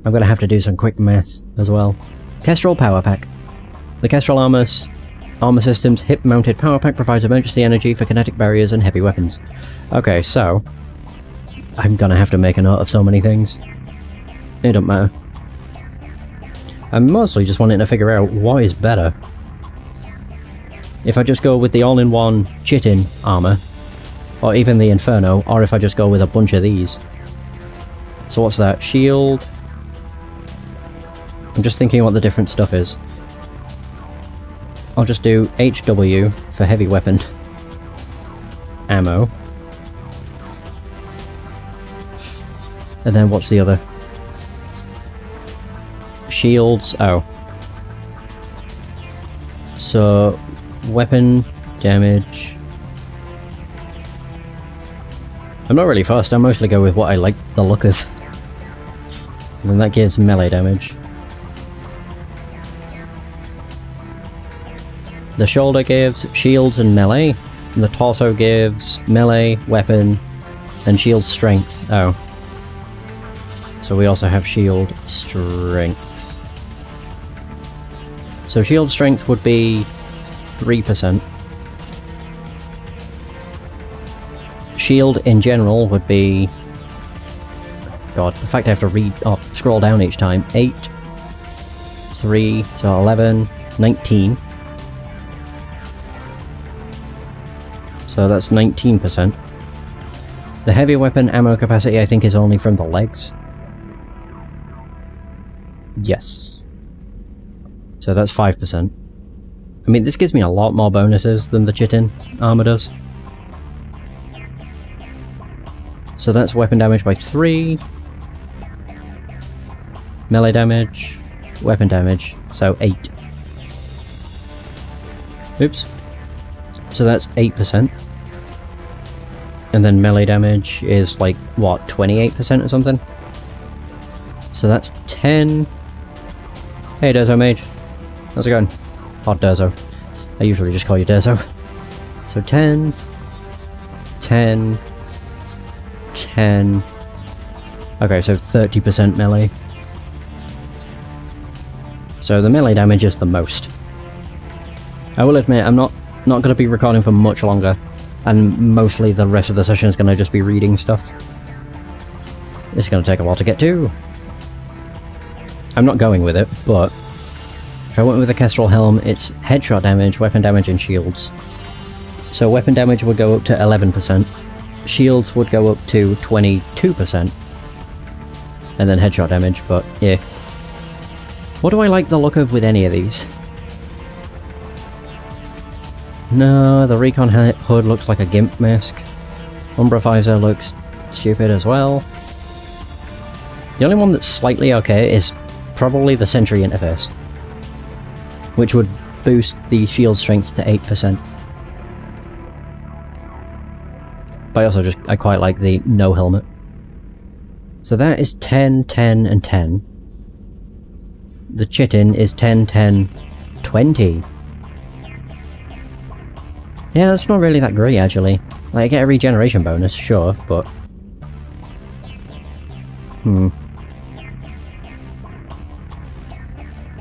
I'm going to have to do some quick math as well. Kestrel Power Pack. The Kestrel Armor System's hip-mounted power pack provides emergency energy for kinetic barriers and heavy weapons. Okay, so I'm going to have to make a note of so many things. It don't matter. I'm mostly just wanting to figure out what is better. If I just go with the all-in-one Chitin armor, or even the Inferno, or if I just go with a bunch of these. So what's that? Shield? I'm just thinking what the different stuff is. I'll just do HW for heavy weapon. Ammo. And then what's the other? Shields. Oh. So, weapon damage. I'm not really fussed, I mostly go with what I like the look of. And then that gives melee damage. The shoulder gives shields and melee. And the torso gives melee, weapon, and shield strength. Oh. So we also have shield strength. So shield strength would be 3%. Shield in general would be... God, the fact I have to scroll down each time. 8, 3, so 11, 19. So that's 19%. The heavy weapon ammo capacity I think is only from the legs. Yes. So that's 5%. I mean, this gives me a lot more bonuses than the Chitin armor does. So that's weapon damage by 3. Melee damage. Weapon damage. So 8. Oops. So that's 8%. And then melee damage is like, what, 28% or something? So that's 10. Hey, Derzo Mage. How's it going? Hot Derzo. I usually just call you Derzo. So 10. 10. 10. Okay, so 30% melee. So the melee damage is the most. I will admit, I'm not going to be recording for much longer, and mostly the rest of the session is going to just be reading stuff. It's going to take a while to get to. I'm not going with it, but if I went with the Kestrel Helm, it's headshot damage, weapon damage, and shields. So weapon damage would go up to 11%, shields would go up to 22%, and then headshot damage, but yeah. What do I like the look of with any of these? No, the Recon Hood looks like a GIMP mask. Umbra Visor looks stupid as well. The only one that's slightly okay is probably the Sentry interface, which would boost the shield strength to 8%. But I quite like the no helmet. So that is 10, 10, and 10. The Chitin is 10, 10, 20. Yeah, that's not really that great, actually. Like, I get a regeneration bonus, sure, but...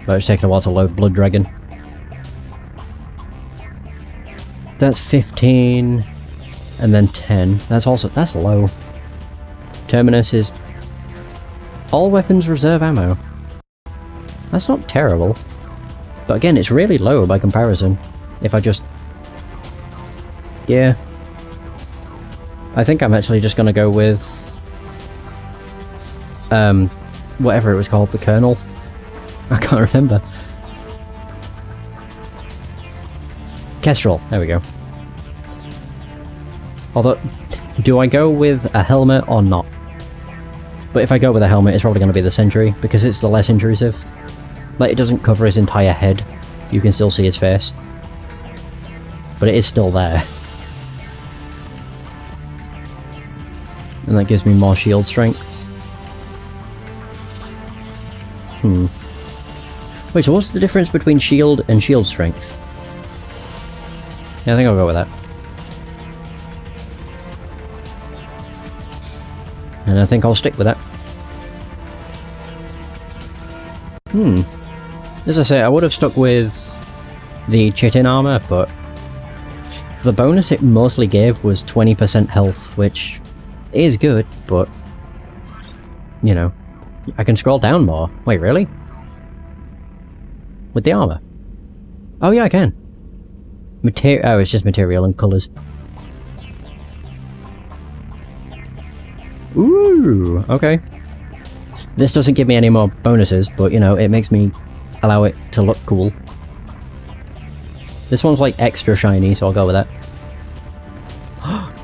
But it's taking a while to load Blood Dragon. That's 15... and then 10. That's low. Terminus is... all weapons reserve ammo. That's not terrible. But again, it's really low by comparison. If I just... yeah. I think I'm actually just gonna go with... whatever it was called, the Colonel. I can't remember. Kestrel, there we go. Although, do I go with a helmet or not? But if I go with a helmet, it's probably going to be the Sentry, because it's the less intrusive. Like, it doesn't cover his entire head. You can still see his face. But it is still there. And that gives me more shield strength. Wait, so what's the difference between shield and shield strength? Yeah, I think I'll go with that. And I think I'll stick with that. As I say, I would have stuck with the Chitin armor, but the bonus it mostly gave was 20% health, which is good, but, you know, I can scroll down more. Wait, really? With the armor? Oh yeah, I can. Oh, it's just material and colours. Ooh, okay. This doesn't give me any more bonuses, but, you know, it makes me allow it to look cool. This one's like extra shiny, so I'll go with that.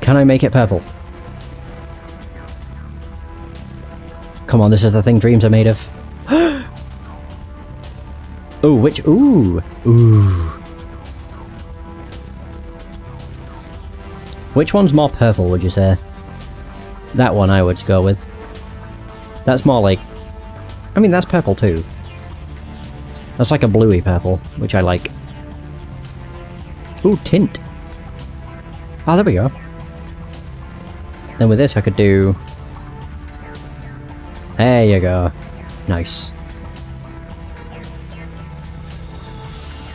Can I make it purple? Come on, this is the thing dreams are made of. Ooh, which... Ooh! Ooh. Which one's more purple, would you say? That one I would go with. That's more like I mean, that's purple too. That's like a bluey purple, which I like. Ooh, tint. Oh, there we go. Then with this I could do... There you go. Nice.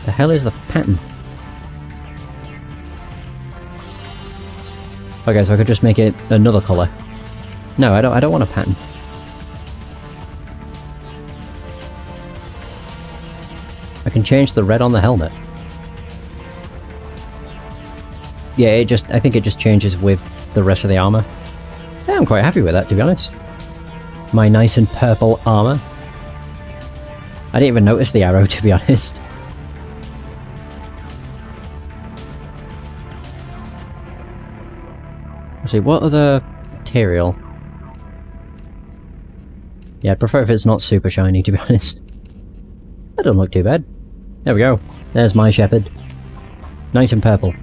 The hell is the pattern? Okay, so I could just make it another colour. No, I don't want a pattern. I can change the red on the helmet. Yeah, I think it just changes with the rest of the armour. Yeah, I'm quite happy with that, to be honest. My nice and purple armour. I didn't even notice the arrow, to be honest. Let's see, what other material? Yeah, I'd prefer if it's not super shiny, to be honest. That doesn't look too bad. There we go. There's my shepherd. Nice and purple.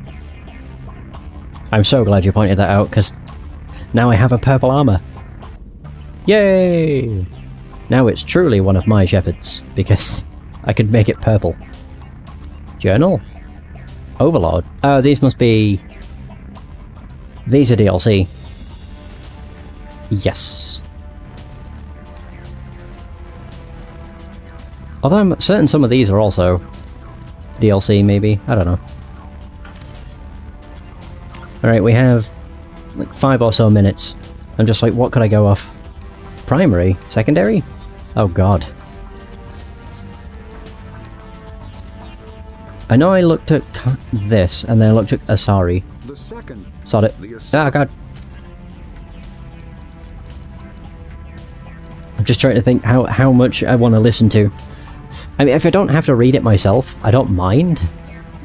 I'm so glad you pointed that out, because now I have a purple armour. Yay! Now it's truly one of my shepherds, because I could make it purple. Journal? Overlord? Oh, these must be... These are DLC. Yes. Although I'm certain some of these are also DLC, maybe. I don't know. Alright, we have like 5 or so minutes. I'm just like, what could I go off? Primary? Secondary? Oh god. I know I looked at this, and then I looked at Asari. Sod it. Ah, god. I'm just trying to think how much I want to listen to. I mean, if I don't have to read it myself, I don't mind.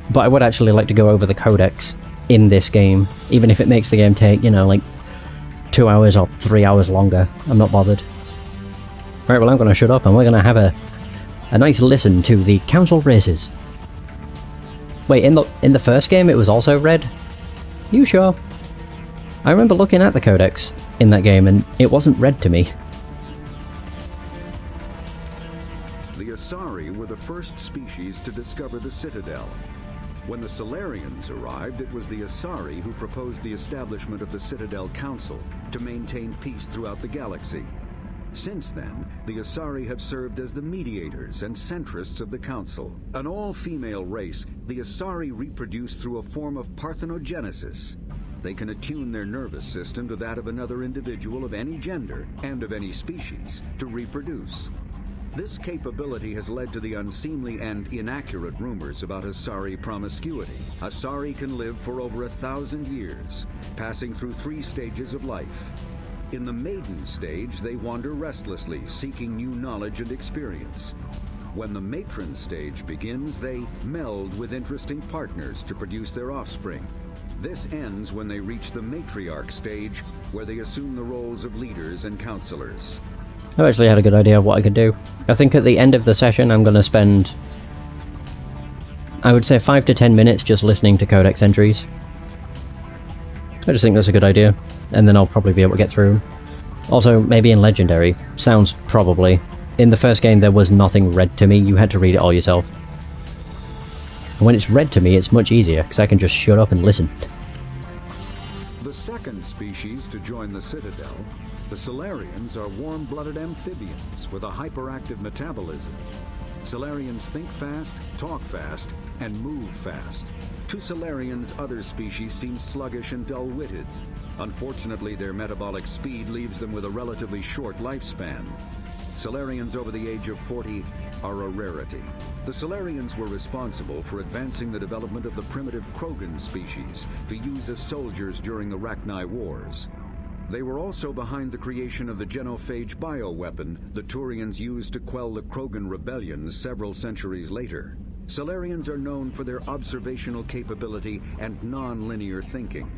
But I would actually like to go over the codex in this game, even if it makes the game take, you know, like 2 hours or 3 hours longer. I'm not bothered. Right, well I'm going to shut up and we're going to have a nice listen to the council races. Wait, in the first game it was also red? You sure? I remember looking at the codex in that game and it wasn't red to me. The Asari were the first species to discover the Citadel. When the Solarians arrived, it was the Asari who proposed the establishment of the Citadel Council to maintain peace throughout the galaxy. Since then, the Asari have served as the mediators and centrists of the Council. An all-female race, the Asari reproduce through a form of parthenogenesis. They can attune their nervous system to that of another individual of any gender and of any species to reproduce. This capability has led to the unseemly and inaccurate rumors about Asari promiscuity. Asari can live for over 1,000 years, passing through 3 stages of life. In the maiden stage, they wander restlessly, seeking new knowledge and experience. When the matron stage begins, they meld with interesting partners to produce their offspring. This ends when they reach the matriarch stage, where they assume the roles of leaders and counselors. I actually had a good idea of what I could do. I think at the end of the session I'm going to spend, I would say 5 to 10 minutes just listening to codex entries. I just think that's a good idea, and then I'll probably be able to get through them. Also, maybe in Legendary. Sounds probably. In the first game there was nothing read to me, you had to read it all yourself. And when it's read to me it's much easier, because I can just shut up and listen. The second species to join the Citadel, the Solarians, are warm-blooded amphibians with a hyperactive metabolism. Solarians think fast, talk fast, and move fast. To Solarians, other species seem sluggish and dull-witted. Unfortunately, their metabolic speed leaves them with a relatively short lifespan. Solarians over the age of 40 are a rarity. The Solarians were responsible for advancing the development of the primitive Krogan species to use as soldiers during the Rachni Wars. They were also behind the creation of the genophage bioweapon the Turians used to quell the Krogan rebellions several centuries later. Solarians are known for their observational capability and non-linear thinking.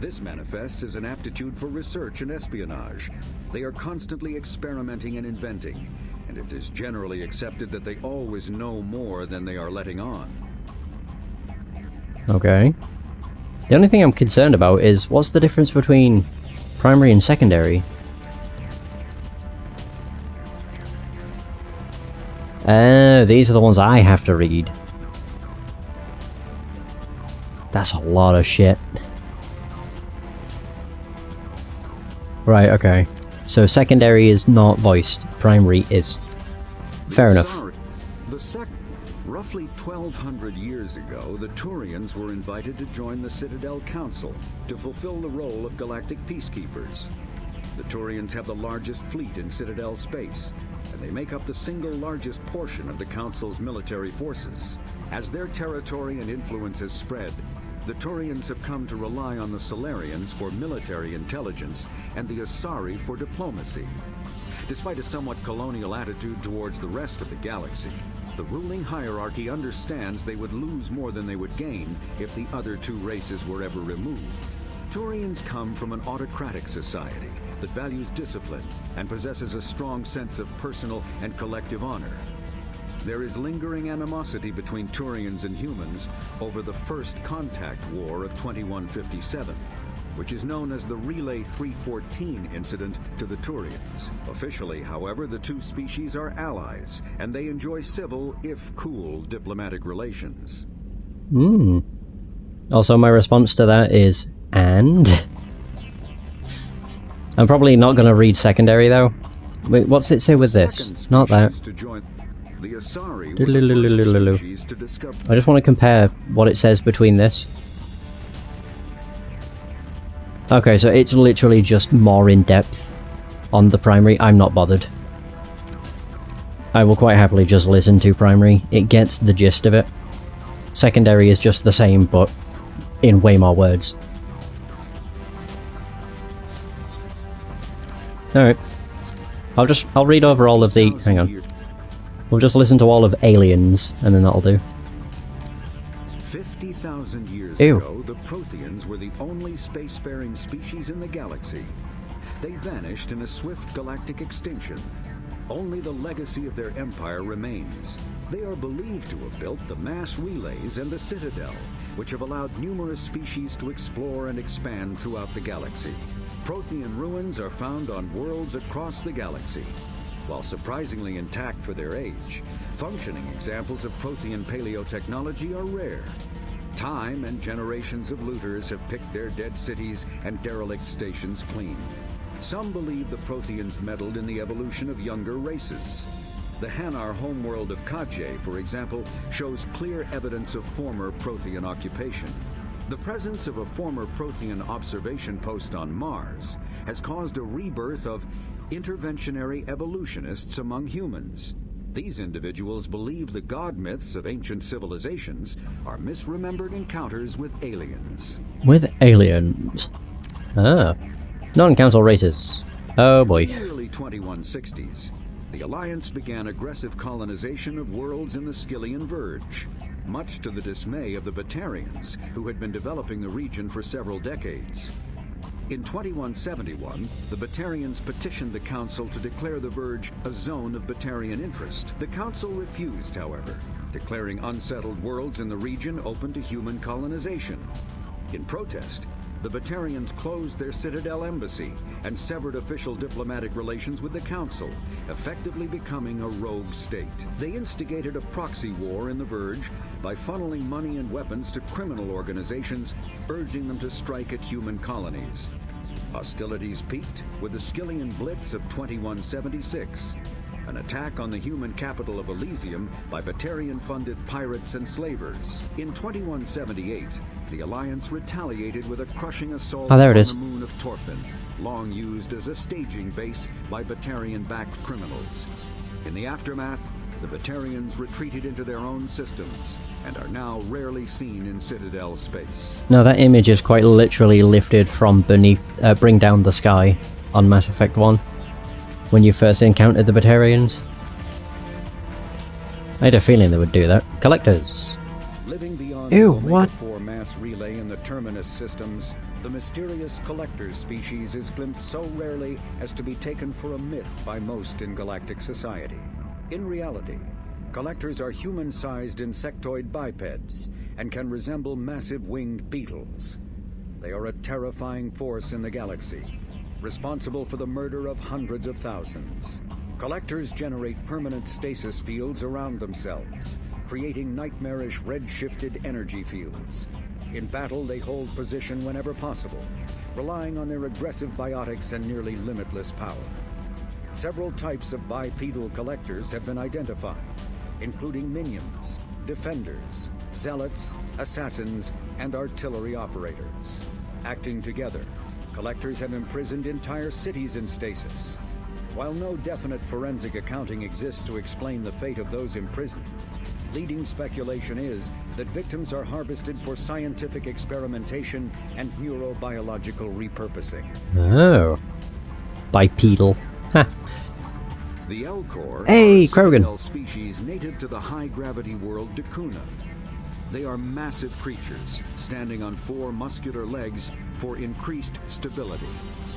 This manifests as an aptitude for research and espionage. They are constantly experimenting and inventing, and it is generally accepted that they always know more than they are letting on. Okay. The only thing I'm concerned about is, what's the difference between primary and secondary? These are the ones I have to read. That's a lot of shit. Right, okay. So secondary is not voiced, primary is. Fair enough. Roughly 1,200 years ago, the Turians were invited to join the Citadel Council to fulfill the role of galactic peacekeepers. The Turians have the largest fleet in Citadel space, and they make up the single largest portion of the Council's military forces. As their territory and influence has spread, the Turians have come to rely on the Solarians for military intelligence and the Asari for diplomacy. Despite a somewhat colonial attitude towards the rest of the galaxy, the ruling hierarchy understands they would lose more than they would gain if the other two races were ever removed. Turians come from an autocratic society that values discipline and possesses a strong sense of personal and collective honor. There is lingering animosity between Turians and humans over the First Contact War of 2157, which is known as the Relay 314 incident to the Turians. Officially, however, the two species are allies, and they enjoy civil, if cool, diplomatic relations. Also, my response to that is, and? I'm probably not going to read secondary, though. Wait, what's it say with this? Not that. I just want to compare what it says between this. Okay, so it's literally just more in-depth on the primary. I'm not bothered. I will quite happily just listen to primary. It gets the gist of it. Secondary is just the same, but in way more words. Alright. I'll read over all of the... hang on. We'll just listen to all of Aliens, and then that'll do. 50,000 years ago, the Protheans were the only spacefaring species in the galaxy. They vanished in a swift galactic extinction. Only the legacy of their empire remains. They are believed to have built the mass relays and the Citadel, which have allowed numerous species to explore and expand throughout the galaxy. Prothean ruins are found on worlds across the galaxy. While surprisingly intact for their age, functioning examples of Prothean paleotechnology are rare. Time and generations of looters have picked their dead cities and derelict stations clean. Some believe the Protheans meddled in the evolution of younger races. The Hanar homeworld of Kaje, for example, shows clear evidence of former Prothean occupation. The presence of a former Prothean observation post on Mars has caused a rebirth of interventionary evolutionists among humans. These individuals believe the god myths of ancient civilizations are misremembered encounters with aliens. With aliens? Ah. Non-council races. Oh boy. In the early 2160s, the Alliance began aggressive colonization of worlds in the Skyllian Verge, much to the dismay of the Batarians, who had been developing the region for several decades. In 2171, the Batarians petitioned the Council to declare the Verge a zone of Batarian interest. The Council refused, however, declaring unsettled worlds in the region open to human colonization. In protest, the Batarians closed their Citadel embassy and severed official diplomatic relations with the Council, effectively becoming a rogue state. They instigated a proxy war in the Verge by funneling money and weapons to criminal organizations, urging them to strike at human colonies. Hostilities peaked with the Skyllian Blitz of 2176, an attack on the human capital of Elysium by Batarian-funded pirates and slavers. In 2178, the Alliance retaliated with a crushing assault on the moon of Torfin, long used as a staging base by Batarian-backed criminals. In the aftermath, the Batarians retreated into their own systems and are now rarely seen in Citadel space. Now that image is quite literally lifted from beneath, Bring Down the Sky on Mass Effect 1, when you first encountered the Batarians. I had a feeling they would do that. Collectors. Living beyond Ew, the what? Omega-4 mass relay in the Terminus systems, the mysterious Collectors species is glimpsed so rarely as to be taken for a myth by most in galactic society. In reality, Collectors are human-sized insectoid bipeds and can resemble massive winged beetles. They are a terrifying force in the galaxy, responsible for the murder of hundreds of thousands. Collectors generate permanent stasis fields around themselves, creating nightmarish red-shifted energy fields. In battle, they hold position whenever possible, relying on their aggressive biotics and nearly limitless power. Several types of bipedal collectors have been identified, including minions, defenders, zealots, assassins, and artillery operators. Acting together, collectors have imprisoned entire cities in stasis. While no definite forensic accounting exists to explain the fate of those imprisoned, leading speculation is that victims are harvested for scientific experimentation and neurobiological repurposing. Oh. Bipedal. Ha. The Elcor hey, are a Krogan. Citadel species native to the high-gravity world Dakuna. They are massive creatures, standing on 4 muscular legs for increased stability.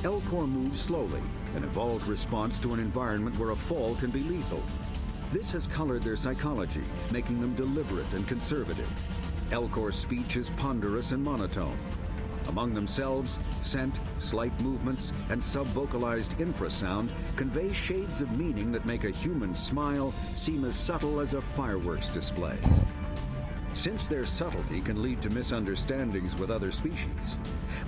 Elcor move slowly, an evolved response to an environment where a fall can be lethal. This has colored their psychology, making them deliberate and conservative. Elcor's speech is ponderous and monotone. Among themselves, scent, slight movements, and sub-vocalized infrasound convey shades of meaning that make a human smile seem as subtle as a fireworks display. Since their subtlety can lead to misunderstandings with other species,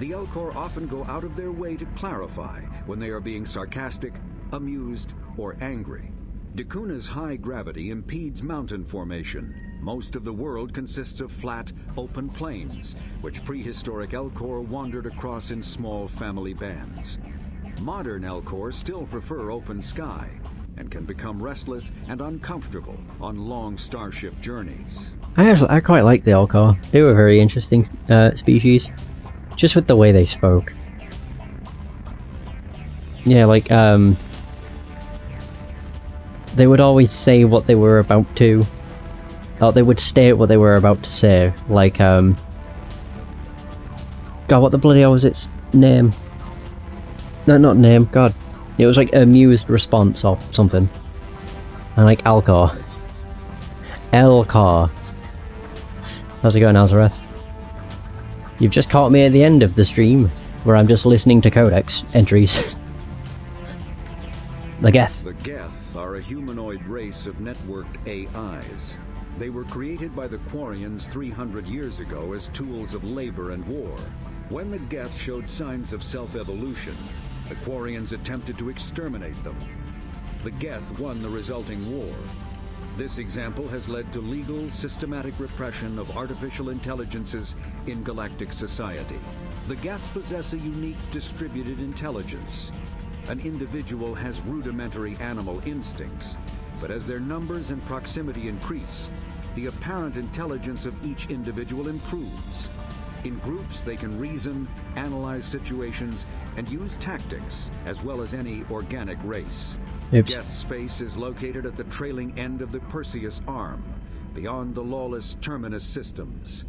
the Elcor often go out of their way to clarify when they are being sarcastic, amused, or angry. Dakuna's high gravity impedes mountain formation. Most of the world consists of flat, open plains, which prehistoric Elcor wandered across in small family bands. Modern Elcor still prefer open sky, and can become restless and uncomfortable on long starship journeys. I quite like the Elcor. They were a very interesting species, just with the way they spoke. Yeah, like, they would always say what they were about to, or they would state what they were about to say, like, God, what the bloody hell was its name? No, not name, God. It was like amused response or something. And like Elcor. Elcor. How's it going, Nazareth? You've just caught me at the end of the stream, where I'm just listening to codex entries. The Geth. The Geth are a humanoid race of networked AIs. They were created by the Quarians 300 years ago as tools of labor and war. When the Geth showed signs of self-evolution, the Quarians attempted to exterminate them. The Geth won the resulting war. This example has led to legal, systematic repression of artificial intelligences in galactic society. The Geth possess a unique distributed intelligence. An individual has rudimentary animal instincts, but as their numbers and proximity increase, the apparent intelligence of each individual improves. In groups, they can reason, analyze situations, and use tactics, as well as any organic race. Oops. Geth space is located at the trailing end of the Perseus Arm, beyond the lawless Terminus systems.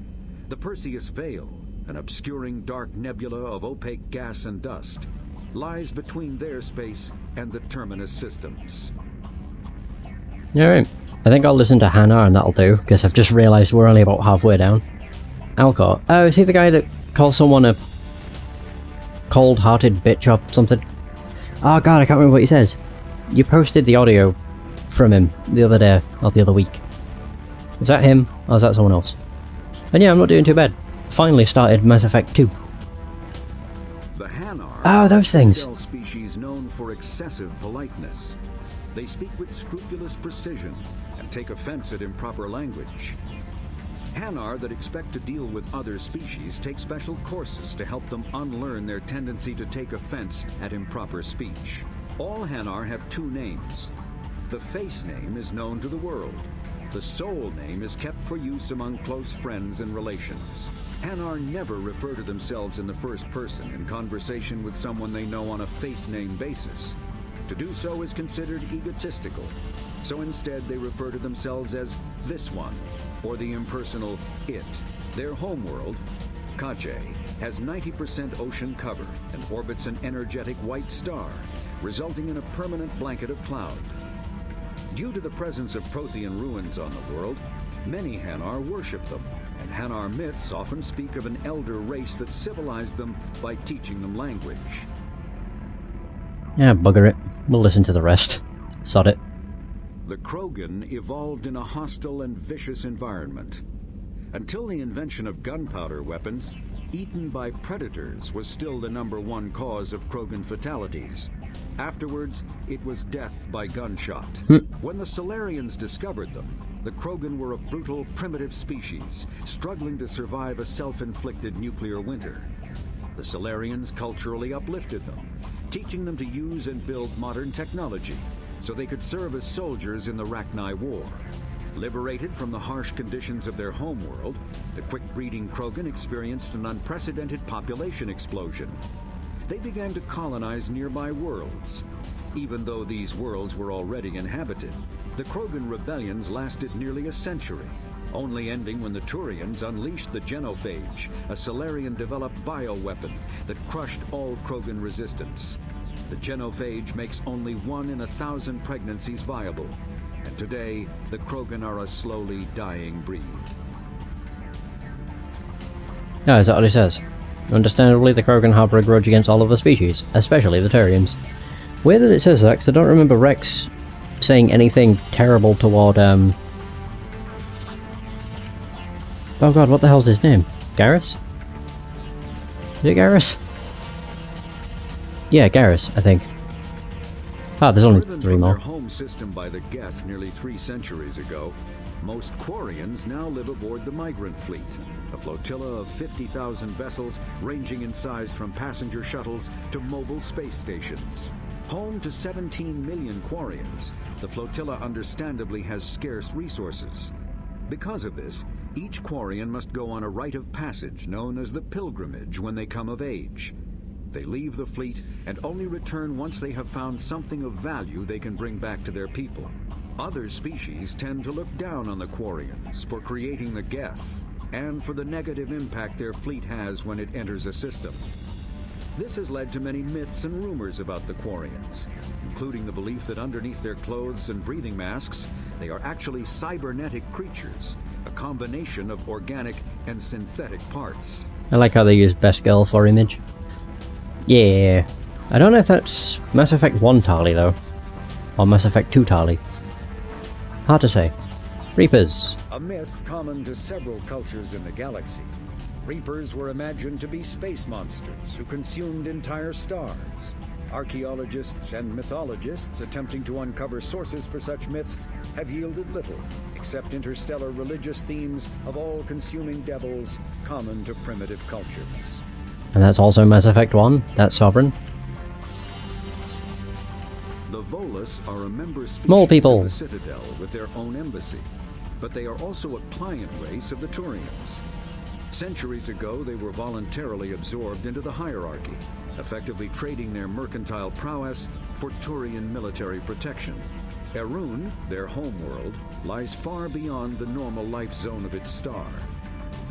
The Perseus Veil, an obscuring dark nebula of opaque gas and dust, lies between their space and the Terminus systems. Alright, I think I'll listen to Hannah and that'll do, because I've just realised we're only about halfway down. Elcor. Oh, is he the guy that calls someone a cold-hearted bitch or something? Oh god, I can't remember what he says. You posted the audio from him the other day, or the other week. Is that him, or is that someone else? And yeah, I'm not doing too bad. Finally started Mass Effect 2. The Hanar oh, those things. are a species known for excessive politeness. They speak with scrupulous precision and take offense at improper language. Hanar that expect to deal with other species take special courses to help them unlearn their tendency to take offense at improper speech. All Hanar have two names. The face name is known to the world. The soul name is kept for use among close friends and relations. Hanar never refer to themselves in the first person in conversation with someone they know on a face name basis. To do so is considered egotistical, so instead they refer to themselves as this one, or the impersonal it. Their homeworld, Kache, has 90% ocean cover and orbits an energetic white star, resulting in a permanent blanket of cloud. Due to the presence of Prothean ruins on the world, many Hanar worship them, and Hanar myths often speak of an elder race that civilized them by teaching them language. Yeah, bugger it. We'll listen to the rest. Sod it. The Krogan evolved in a hostile and vicious environment. Until the invention of gunpowder weapons, eaten by predators was still the #1 cause of Krogan fatalities. Afterwards, it was death by gunshot. When the Solarians discovered them, the Krogan were a brutal, primitive species, struggling to survive a self-inflicted nuclear winter. The Solarians culturally uplifted them, teaching them to use and build modern technology, so they could serve as soldiers in the Rachni War. Liberated from the harsh conditions of their homeworld, the quick-breeding Krogan experienced an unprecedented population explosion. They began to colonize nearby worlds. Even though these worlds were already inhabited, the Krogan rebellions lasted nearly a century, only ending when the Turians unleashed the Genophage, a Solarian-developed bioweapon that crushed all Krogan resistance. The Genophage makes only 1 in 1,000 pregnancies viable, and today the Krogan are a slowly dying breed. Oh, is that what it says? Understandably, the Krogan harbour a grudge against all of the species, especially the Turians. Weird that it says that, because I don't remember Rex saying anything terrible toward, Oh god, what the hell's his name? Garrus? Is it Garrus? Yeah, Garrus, I think. Ah, there's only 3 more. Their home system by the Geth nearly 3 centuries ago, most Quarians now live aboard the Migrant Fleet, a flotilla of 50,000 vessels ranging in size from passenger shuttles to mobile space stations. Home to 17 million Quarians, the flotilla understandably has scarce resources. Because of this, each Quarian must go on a rite of passage known as the Pilgrimage when they come of age. They leave the fleet and only return once they have found something of value they can bring back to their people. Other species tend to look down on the Quarians for creating the Geth, and for the negative impact their fleet has when it enters a system. This has led to many myths and rumors about the Quarians, including the belief that underneath their clothes and breathing masks, they are actually cybernetic creatures, a combination of organic and synthetic parts. I like how they use Best Girl for image. Yeah. I don't know if that's Mass Effect 1 Tali though, or Mass Effect 2 Tali. Hard to say. Reapers. A myth common to several cultures in the galaxy. Reapers were imagined to be space monsters who consumed entire stars. Archaeologists and mythologists attempting to uncover sources for such myths have yielded little, except interstellar religious themes of all-consuming devils common to primitive cultures. And that's also Mass Effect 1, that's Sovereign. The Volus are a member species Mole people. of the Citadel with their own embassy, but they are also a client race of the Turians. Centuries ago, they were voluntarily absorbed into the hierarchy, effectively trading their mercantile prowess for Turian military protection. Erun, their homeworld, lies far beyond the normal life zone of its star.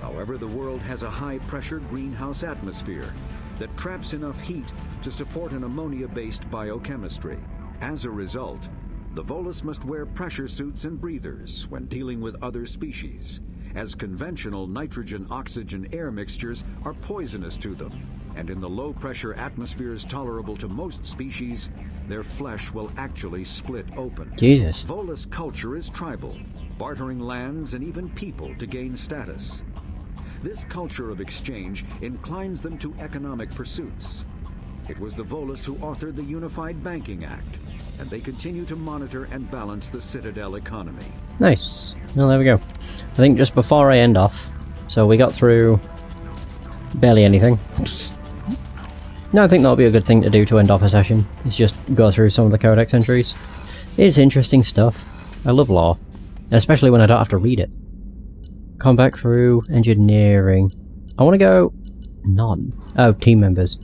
However, the world has a high-pressure greenhouse atmosphere that traps enough heat to support an ammonia-based biochemistry. As a result, the Volus must wear pressure suits and breathers when dealing with other species, as conventional nitrogen-oxygen-air mixtures are poisonous to them, and in the low-pressure atmospheres tolerable to most species, their flesh will actually split open. Jesus. Volus culture is tribal, bartering lands and even people to gain status. This culture of exchange inclines them to economic pursuits. It was the Volus who authored the Unified Banking Act, and they continue to monitor and balance the Citadel economy. Nice. Well, there we go. I think just before I end off, so we got through barely anything. No, I think that'll be a good thing to do to end off a session, is just go through some of the codex entries. It's interesting stuff. I love lore, especially when I don't have to read it. Come back through engineering. I want to go... none. Oh, team members.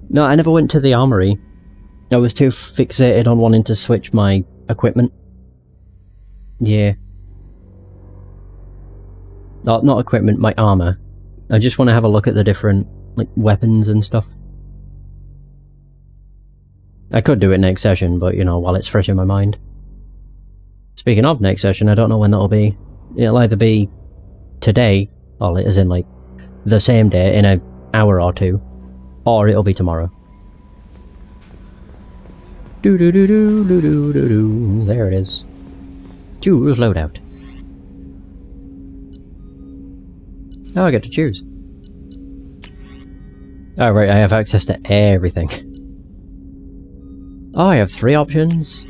No, I never went to the armory. I was too fixated on wanting to switch my equipment. Yeah. Not equipment, my armor. I just want to have a look at the different like weapons and stuff. I could do it next session, but you know, while it's fresh in my mind. Speaking of next session, I don't know when that'll be. It'll either be today, or as in like the same day in an hour or two, or it'll be tomorrow. Do do do do do do do do. There it is. Choose loadout. Oh, I get to choose. Oh right, I have access to everything. Oh, I have 3 options.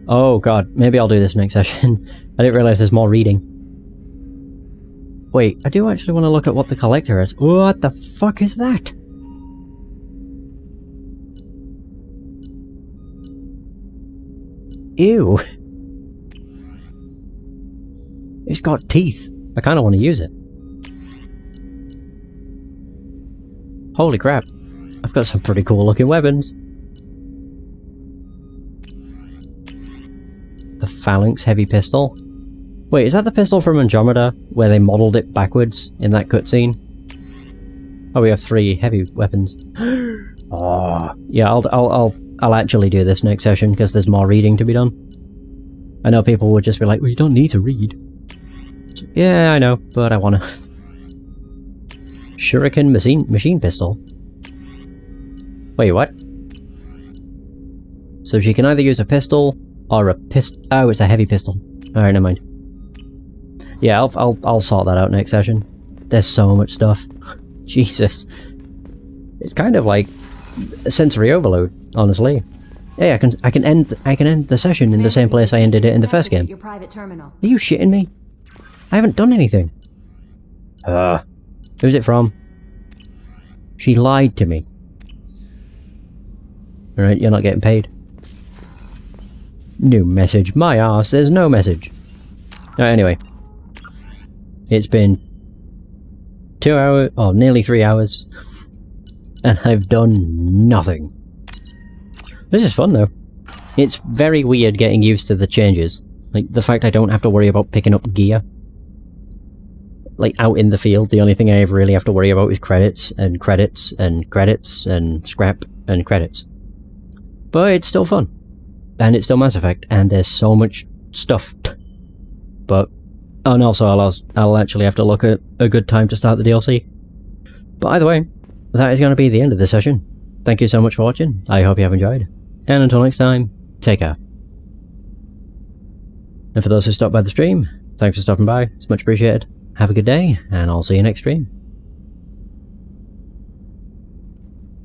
Oh god, maybe I'll do this next session. I didn't realise there's more reading. Wait, I do actually want to look at what the collector is. What the fuck is that? Ew. It's got teeth. I kind of want to use it. Holy crap. I've got some pretty cool looking weapons. The Phalanx Heavy Pistol. Wait, is that the pistol from Andromeda, where they modelled it backwards in that cutscene? Oh, we have 3 heavy weapons. Oh, yeah, I'll actually do this next session, because there's more reading to be done. I know people would just be like, well, you don't need to read. So, yeah, I know, but I wanna. Shuriken machine pistol. Wait, what? So she can either use a pistol, or a oh, it's a heavy pistol. Alright, never mind. Yeah, I'll sort that out next session. There's so much stuff. Jesus. It's kind of like a sensory overload, honestly. Hey, I can end the session in the same place I ended it in the first game. Your private terminal. Are you shitting me? I haven't done anything. Who's it from? She lied to me. Alright, you're not getting paid. New message. My arse, there's no message. Anyway. It's been 2 hours, or nearly 3 hours. And I've done nothing. This is fun though. It's very weird getting used to the changes. Like, the fact I don't have to worry about picking up gear. Like, out in the field, the only thing I ever really have to worry about is credits, and credits, and credits, and scrap, and credits. But it's still fun. And it's still Mass Effect, and there's so much stuff. But, oh, and also I'll actually have to look at a good time to start the DLC. But either way, that is going to be the end of the session. Thank you so much for watching, I hope you have enjoyed. And until next time, take care. And for those who stopped by the stream, thanks for stopping by, it's much appreciated. Have a good day, and I'll see you next stream.